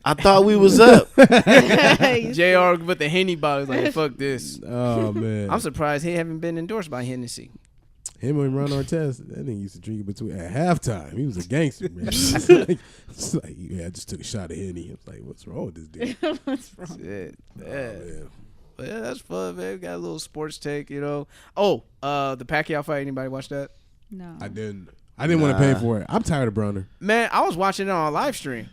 I thought we was up. JR with the Henny bottle like, fuck this. Oh man, I'm surprised he haven't been endorsed by Hennessy. him and Ron Artest, that nigga used to drink between at halftime. He was a gangster, man. It's like, yeah, I just took a shot of Henny. I was like, what's wrong with this dude? What's wrong? Shit, Oh, yeah. man. But yeah, that's fun, man. Got a little sports take, you know. Oh, the Pacquiao fight. Anybody watch that? No. I didn't want to pay for it. I'm tired of Browner. Man, I was watching it on a live stream,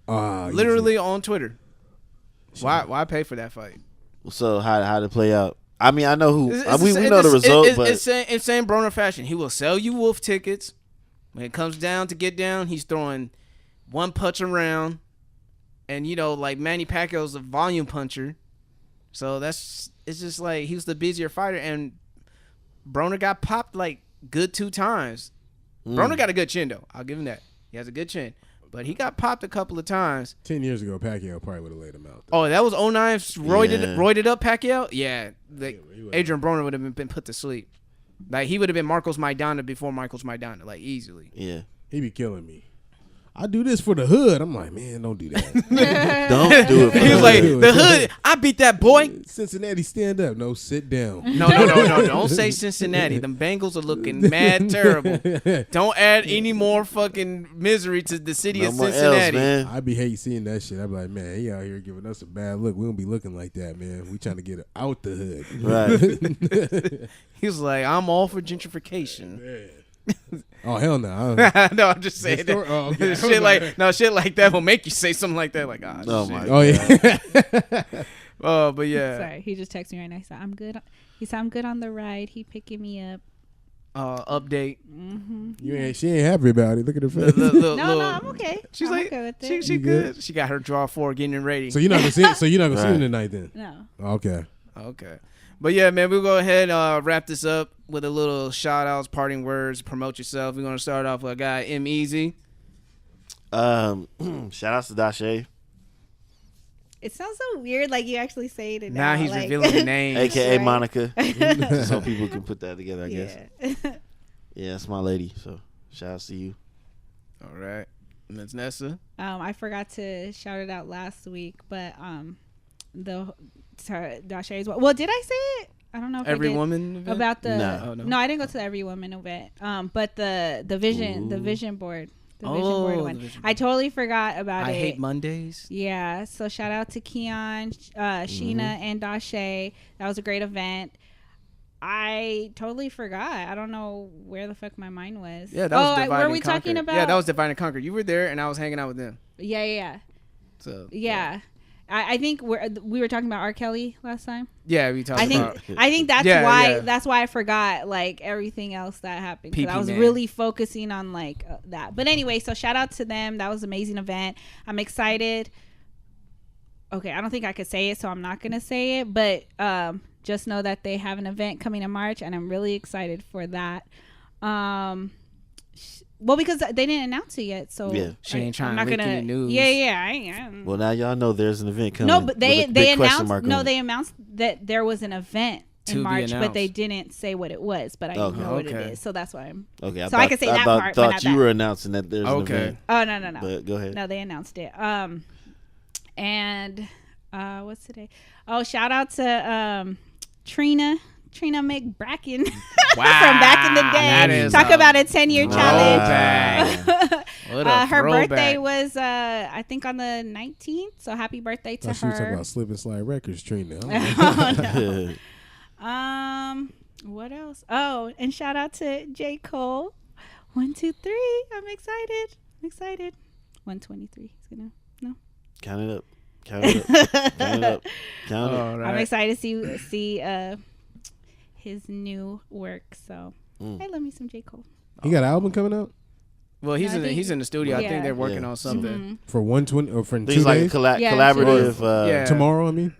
literally on Twitter. Why pay for that fight? So how did it play out? I mean, I know who. We know the result, but it's same Broner fashion. He will sell you wolf tickets. When it comes down to get down, he's throwing one punch around, and you know, like Manny Pacquiao's a volume puncher, so it's just like he was the busier fighter, and Broner got popped like good 2 times. Broner got a good chin though. I'll give him that. He has a good chin. But he got popped a couple of times. 10 years ago, Pacquiao probably would have laid him out. Though. Oh, that was 09 roided up Pacquiao? Yeah. Adrian Broner would have been put to sleep. Like, he would have been Marcos Maidana before Marcos Maidana, like, easily. yeah. He be killing me. I do this for the hood. I'm like, man, don't do that. Don't do it. For He was like, the hood. I beat that boy. Cincinnati, stand up. No, sit down. No. Don't say Cincinnati. Them Bengals are looking mad terrible. Don't add any more fucking misery to the city of Cincinnati. Man. I be hate seeing that shit. I be like, man, he out here giving us a bad look. We don't be looking like that, man. We trying to get out the hood. Right. He was like, I'm all for gentrification. Oh hell no! No, I'm just saying that. Oh, okay. shit like that will make you say something like that. Like, Oh shit. my. Oh yeah. Oh, but yeah. Sorry, he just texted me right now. He said, I'm good. He said, I'm good on the ride. He picking me up. Update. She ain't happy about it. Look at her face. No, I'm okay. She's I'm like, okay with it. she good. She got her draw 4 getting ready. So you're not gonna see it. So you're not gonna see him tonight then. No. Okay. But yeah, man, we'll go ahead and wrap this up with a little shout outs, parting words, promote yourself. We're gonna start off with a guy, M-Eezi. Shout outs to Dashe. It sounds so weird, like you actually say it. Now he's revealing the name, AKA Right. Monica. So people can put that together, I guess. Yeah, that's my lady. So shout outs to you. All right, Ms. Nessa. I forgot to shout it out last week, but Dashe as well. Well, did I say it? I don't know if Every I did. Woman event? About the No. no, I didn't go to the Every Woman event. But the vision board. The vision board one. the vision I totally forgot about I it. hate Mondays. Yeah, so shout out to Keon, Sheena, and Dashe. That was a great event. I totally forgot. I don't know where the fuck my mind was. Yeah, that was Divide were and we Conquer. talking about? Yeah, that was Divide and Conquer. You were there, and I was hanging out with them. Yeah. So Yeah. I think we were talking about R. Kelly last time. yeah, we talked I think about. that's Yeah, why yeah. that's why I forgot like everything else that happened, because I PP was Man. really focusing on like that. But anyway, so shout out to them. That was an amazing event. I'm excited. Okay, I don't think I could say it, so I'm not gonna say it. But just know that they have an event coming in March, and I'm really excited for that. Well, because they didn't announce it yet, so Yeah. She ain't trying I'm to not leak gonna. any news. Yeah, I ain't. Well, now y'all know there's an event coming. No, but they with a big question announced mark on it. they announced that there was an event To in be March, but announced. they didn't say what it was. But I Okay. know what it Okay. is, so that's why I'm. Okay, So I can say that part, but thought not you that. were announcing that there's an Okay. event. Oh no. But go ahead. No, they announced it. And what's today? Oh, shout out to Trina McBracken Wow, from back in the that day. is Talk a about a 10-year challenge. throwback. What a Her throwback. birthday was I think on the 19th. So happy birthday to Thought she was talking her. about Slip and Slide Records, Trina. Oh, no. What else? Oh, and shout out to J. Cole. 1, 2, 3. I'm excited. 123. He's gonna Count it up. Count it up. All right. I'm excited to see his new work. So I love me some J. Cole. He got an album coming out Well, he's No, I think- in the studio. I Yeah. think they're working Yeah. on something. Mhm. for 120 or for 2 Things like a days. Yeah, collaborative. Yeah. Tomorrow, I mean.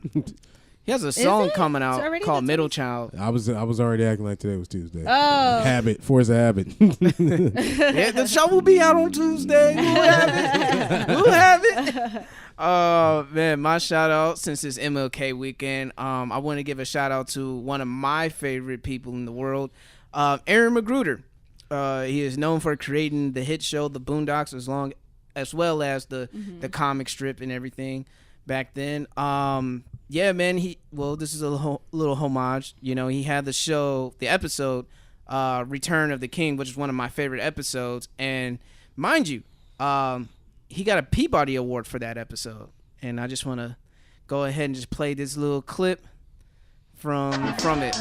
He has a song it? coming It's out already called the Middle Child. I was already acting like today was Tuesday. Oh. Habit. Force a habit. Yeah, the show will be out on Tuesday. We'll have it. Man, my shout out since it's MLK weekend. I want to give a shout out to one of my favorite people in the world, Aaron McGruder. He is known for creating the hit show The Boondocks, as well as the comic strip and everything back then. Yeah, man. This is a little homage. You know, he had the episode, Return of the King, which is one of my favorite episodes. And mind you, he got a Peabody Award for that episode. And I just want to go ahead and just play this little clip from it.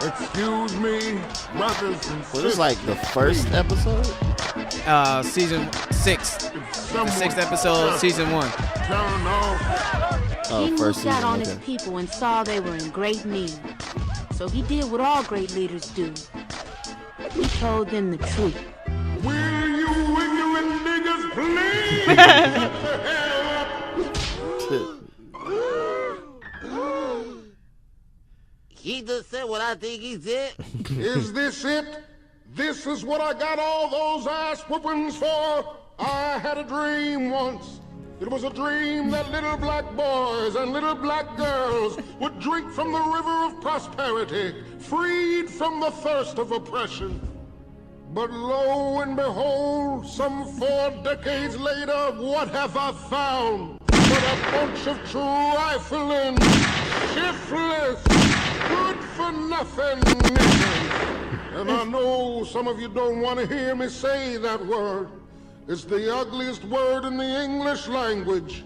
Excuse me, brothers and Was this like the first episode? Season 6. The 6th episode, season 1. turn off. Oh, He first looked out season. on Okay. his people and saw they were in great need. So he did what all great leaders do. He told them the truth. Will you ignorant niggas please? Shut the hell up. He just said what I think he said. Is this it? This is what I got all those ass whoopings for? I had a dream once It was a dream that little black boys and little black girls would drink from the river of prosperity, freed from the thirst of oppression. But lo and behold, some 4 decades later, what have I found but a bunch of trifling, shiftless, good-for-nothing niggas? And I know some of you don't want to hear me say that word. It's the ugliest word in the English language,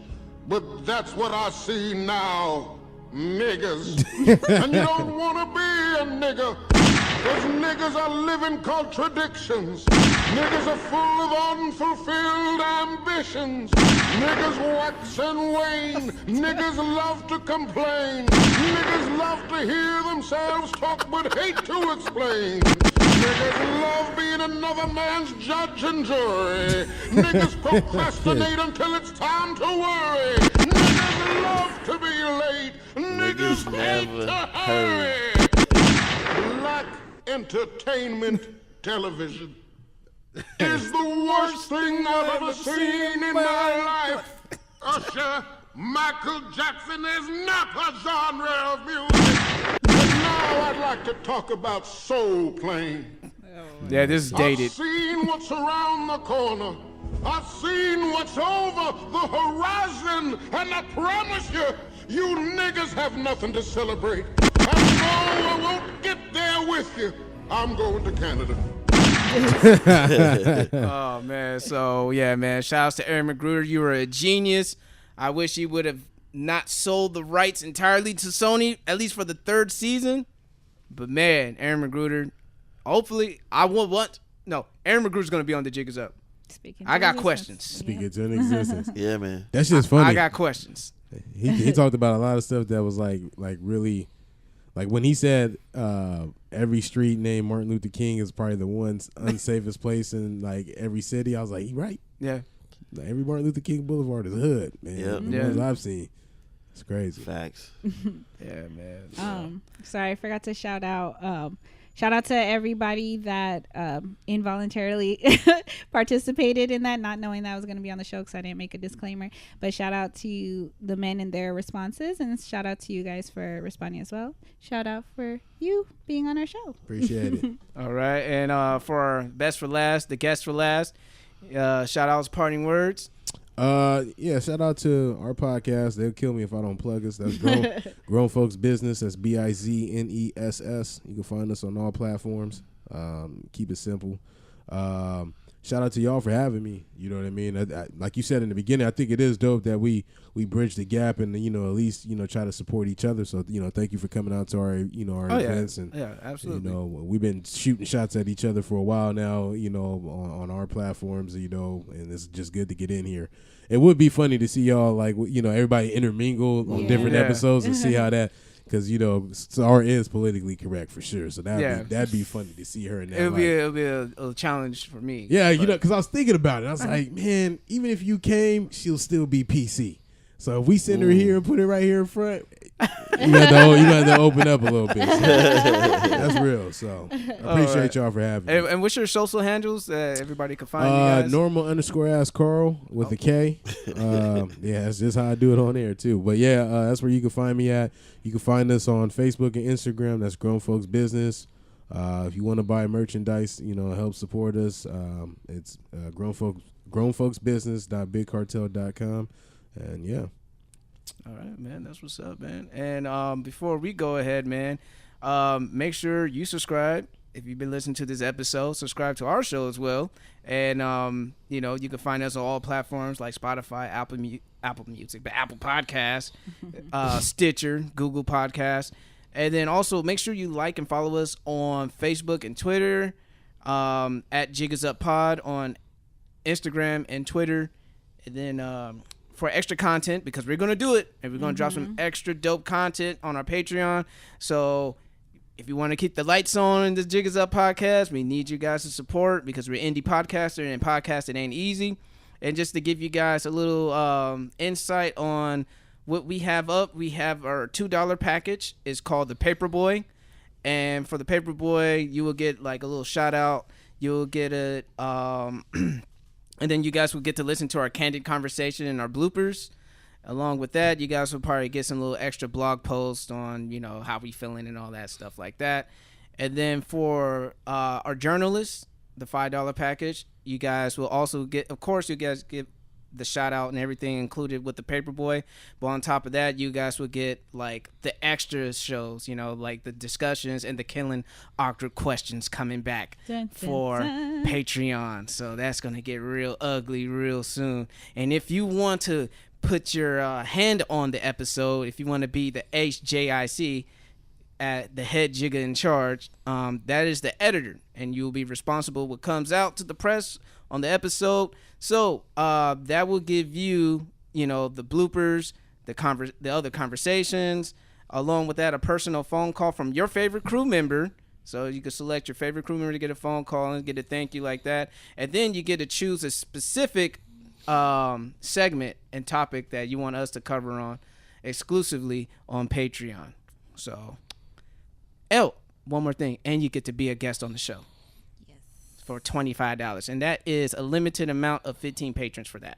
but that's what I see now, niggas. And you don't want to be a nigga, because niggas are living contradictions. Niggas are full of unfulfilled ambitions. Niggas wax and wane. Niggas love to complain. Niggas love to hear themselves talk but hate to explain. Niggas love being another man's judge and jury. Niggas procrastinate until it's time to worry. Niggas love to be late. Niggas hate to hurry. Black entertainment television is the worst thing I've ever seen in my life. Usher, Michael Jackson is not a genre of music. Now I'd like to talk about soul playing. Yeah, this is dated. I've seen what's around the corner. I've seen what's over the horizon. And I promise you, you niggas have nothing to celebrate. And no, I won't get there with you. I'm going to Canada. Oh, man. So, yeah, man. Shout out to Aaron McGruder. You were a genius. I wish he would have not sold the rights entirely to Sony, at least for the 3rd season. But, man, Aaron McGruder, hopefully, Aaron McGruder's going to be on the Jig Is Up. I got questions. Speaking to an existence. Yeah, man. That shit's funny. I got questions. He talked about a lot of stuff that was like really, like when he said every street named Martin Luther King is probably the one unsafest place in like every city. I was like, he right. Yeah. Like, every Martin Luther King Boulevard is hood, man. Yep. The ones I've seen. It's crazy. Facts. Yeah, man. Sorry, I forgot to shout out. Shout out to everybody that involuntarily participated in that, not knowing that I was going to be on the show because I didn't make a disclaimer. But shout out to the men and their responses, and shout out to you guys for responding as well. Shout out for you being on our show. Appreciate it. All right, and for our best for last, the guest for last, shout outs, parting words. Yeah, shout out to our podcast. They'll kill me if I don't plug us. That's Grown Folks Business. That's BIZNESS. You can find us on all platforms. Keep it simple. Shout out to y'all for having me. You know what I mean? Like you said in the beginning, I think it is dope that we bridge the gap and at least try to support each other. So thank you for coming out to our our events and absolutely. We've been shooting shots at each other for a while now. On our platforms. And it's just good to get in here. It would be funny to see y'all everybody intermingle on different episodes and see how that. Because Star is politically correct for sure, so that'd be funny to see her in that. It'll be a challenge for me. Yeah, because I was thinking about it. I was like, man, even if you came, she'll still be PC. So if we send her here and put it right here in front, you got to open up a little bit. So that's real. So I appreciate y'all for having me. And what's your social handles that everybody can find you guys? Normal_ass Karl with a K. That's just how I do it on air too. But yeah, that's where you can find me at. You can find us on Facebook and Instagram. That's Grown Folks Business. If you want to buy merchandise, help support us. It's grownfolksbusiness.bigcartel.com. And yeah. All right, man. That's what's up, man. And before we go ahead, man, make sure you subscribe. If you've been listening to this episode, subscribe to our show as well. And, you can find us on all platforms like Spotify, Apple Music, but Apple Podcasts, Stitcher, Google Podcasts. And then also make sure you like and follow us on Facebook and Twitter, at Jig Is Up Pod on Instagram and Twitter. And then for extra content, because we're going to do it, and we're going to drop some extra dope content on our Patreon. So if you want to keep the lights on in the Jig Is Up podcast, we need you guys to support, because we're indie podcaster, and podcasting ain't easy. And just to give you guys a little insight on what we have up, we have our $2 package. It's called the Paperboy. And for the Paperboy, you will get like a little shout out. You'll get a And then you guys will get to listen to our candid conversation and our bloopers. Along with that, you guys will probably get some little extra blog posts on, how we feeling and all that stuff like that. And then for our journalists, the $5 package, you guys will also get, of course, you guys get the shout out and everything included with the Paperboy. But on top of that, you guys will get like the extra shows, like the discussions and the killing awkward questions coming back for Patreon. So that's going to get real ugly real soon. And if you want to put your hand on the episode, if you want to be the HJIC, at the head jigger in charge, that is the editor, and you'll be responsible what comes out to the press on the episode. So that will give you, the bloopers, the other conversations, along with that, a personal phone call from your favorite crew member. So you can select your favorite crew member to get a phone call and get a thank you like that, and then you get to choose a specific segment and topic that you want us to cover on exclusively on Patreon. So. One more thing, and you get to be a guest on the show. Yes. For $25, and that is a limited amount of 15 patrons for that.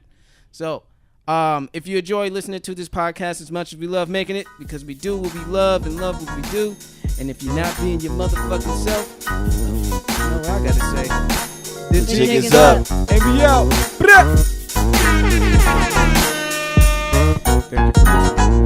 So, if you enjoy listening to this podcast as much as we love making it, because we do what we love and love what we do, and if you're not being your motherfucking self, you know what I gotta say. This Jig is up, and we out. Thank you for listening.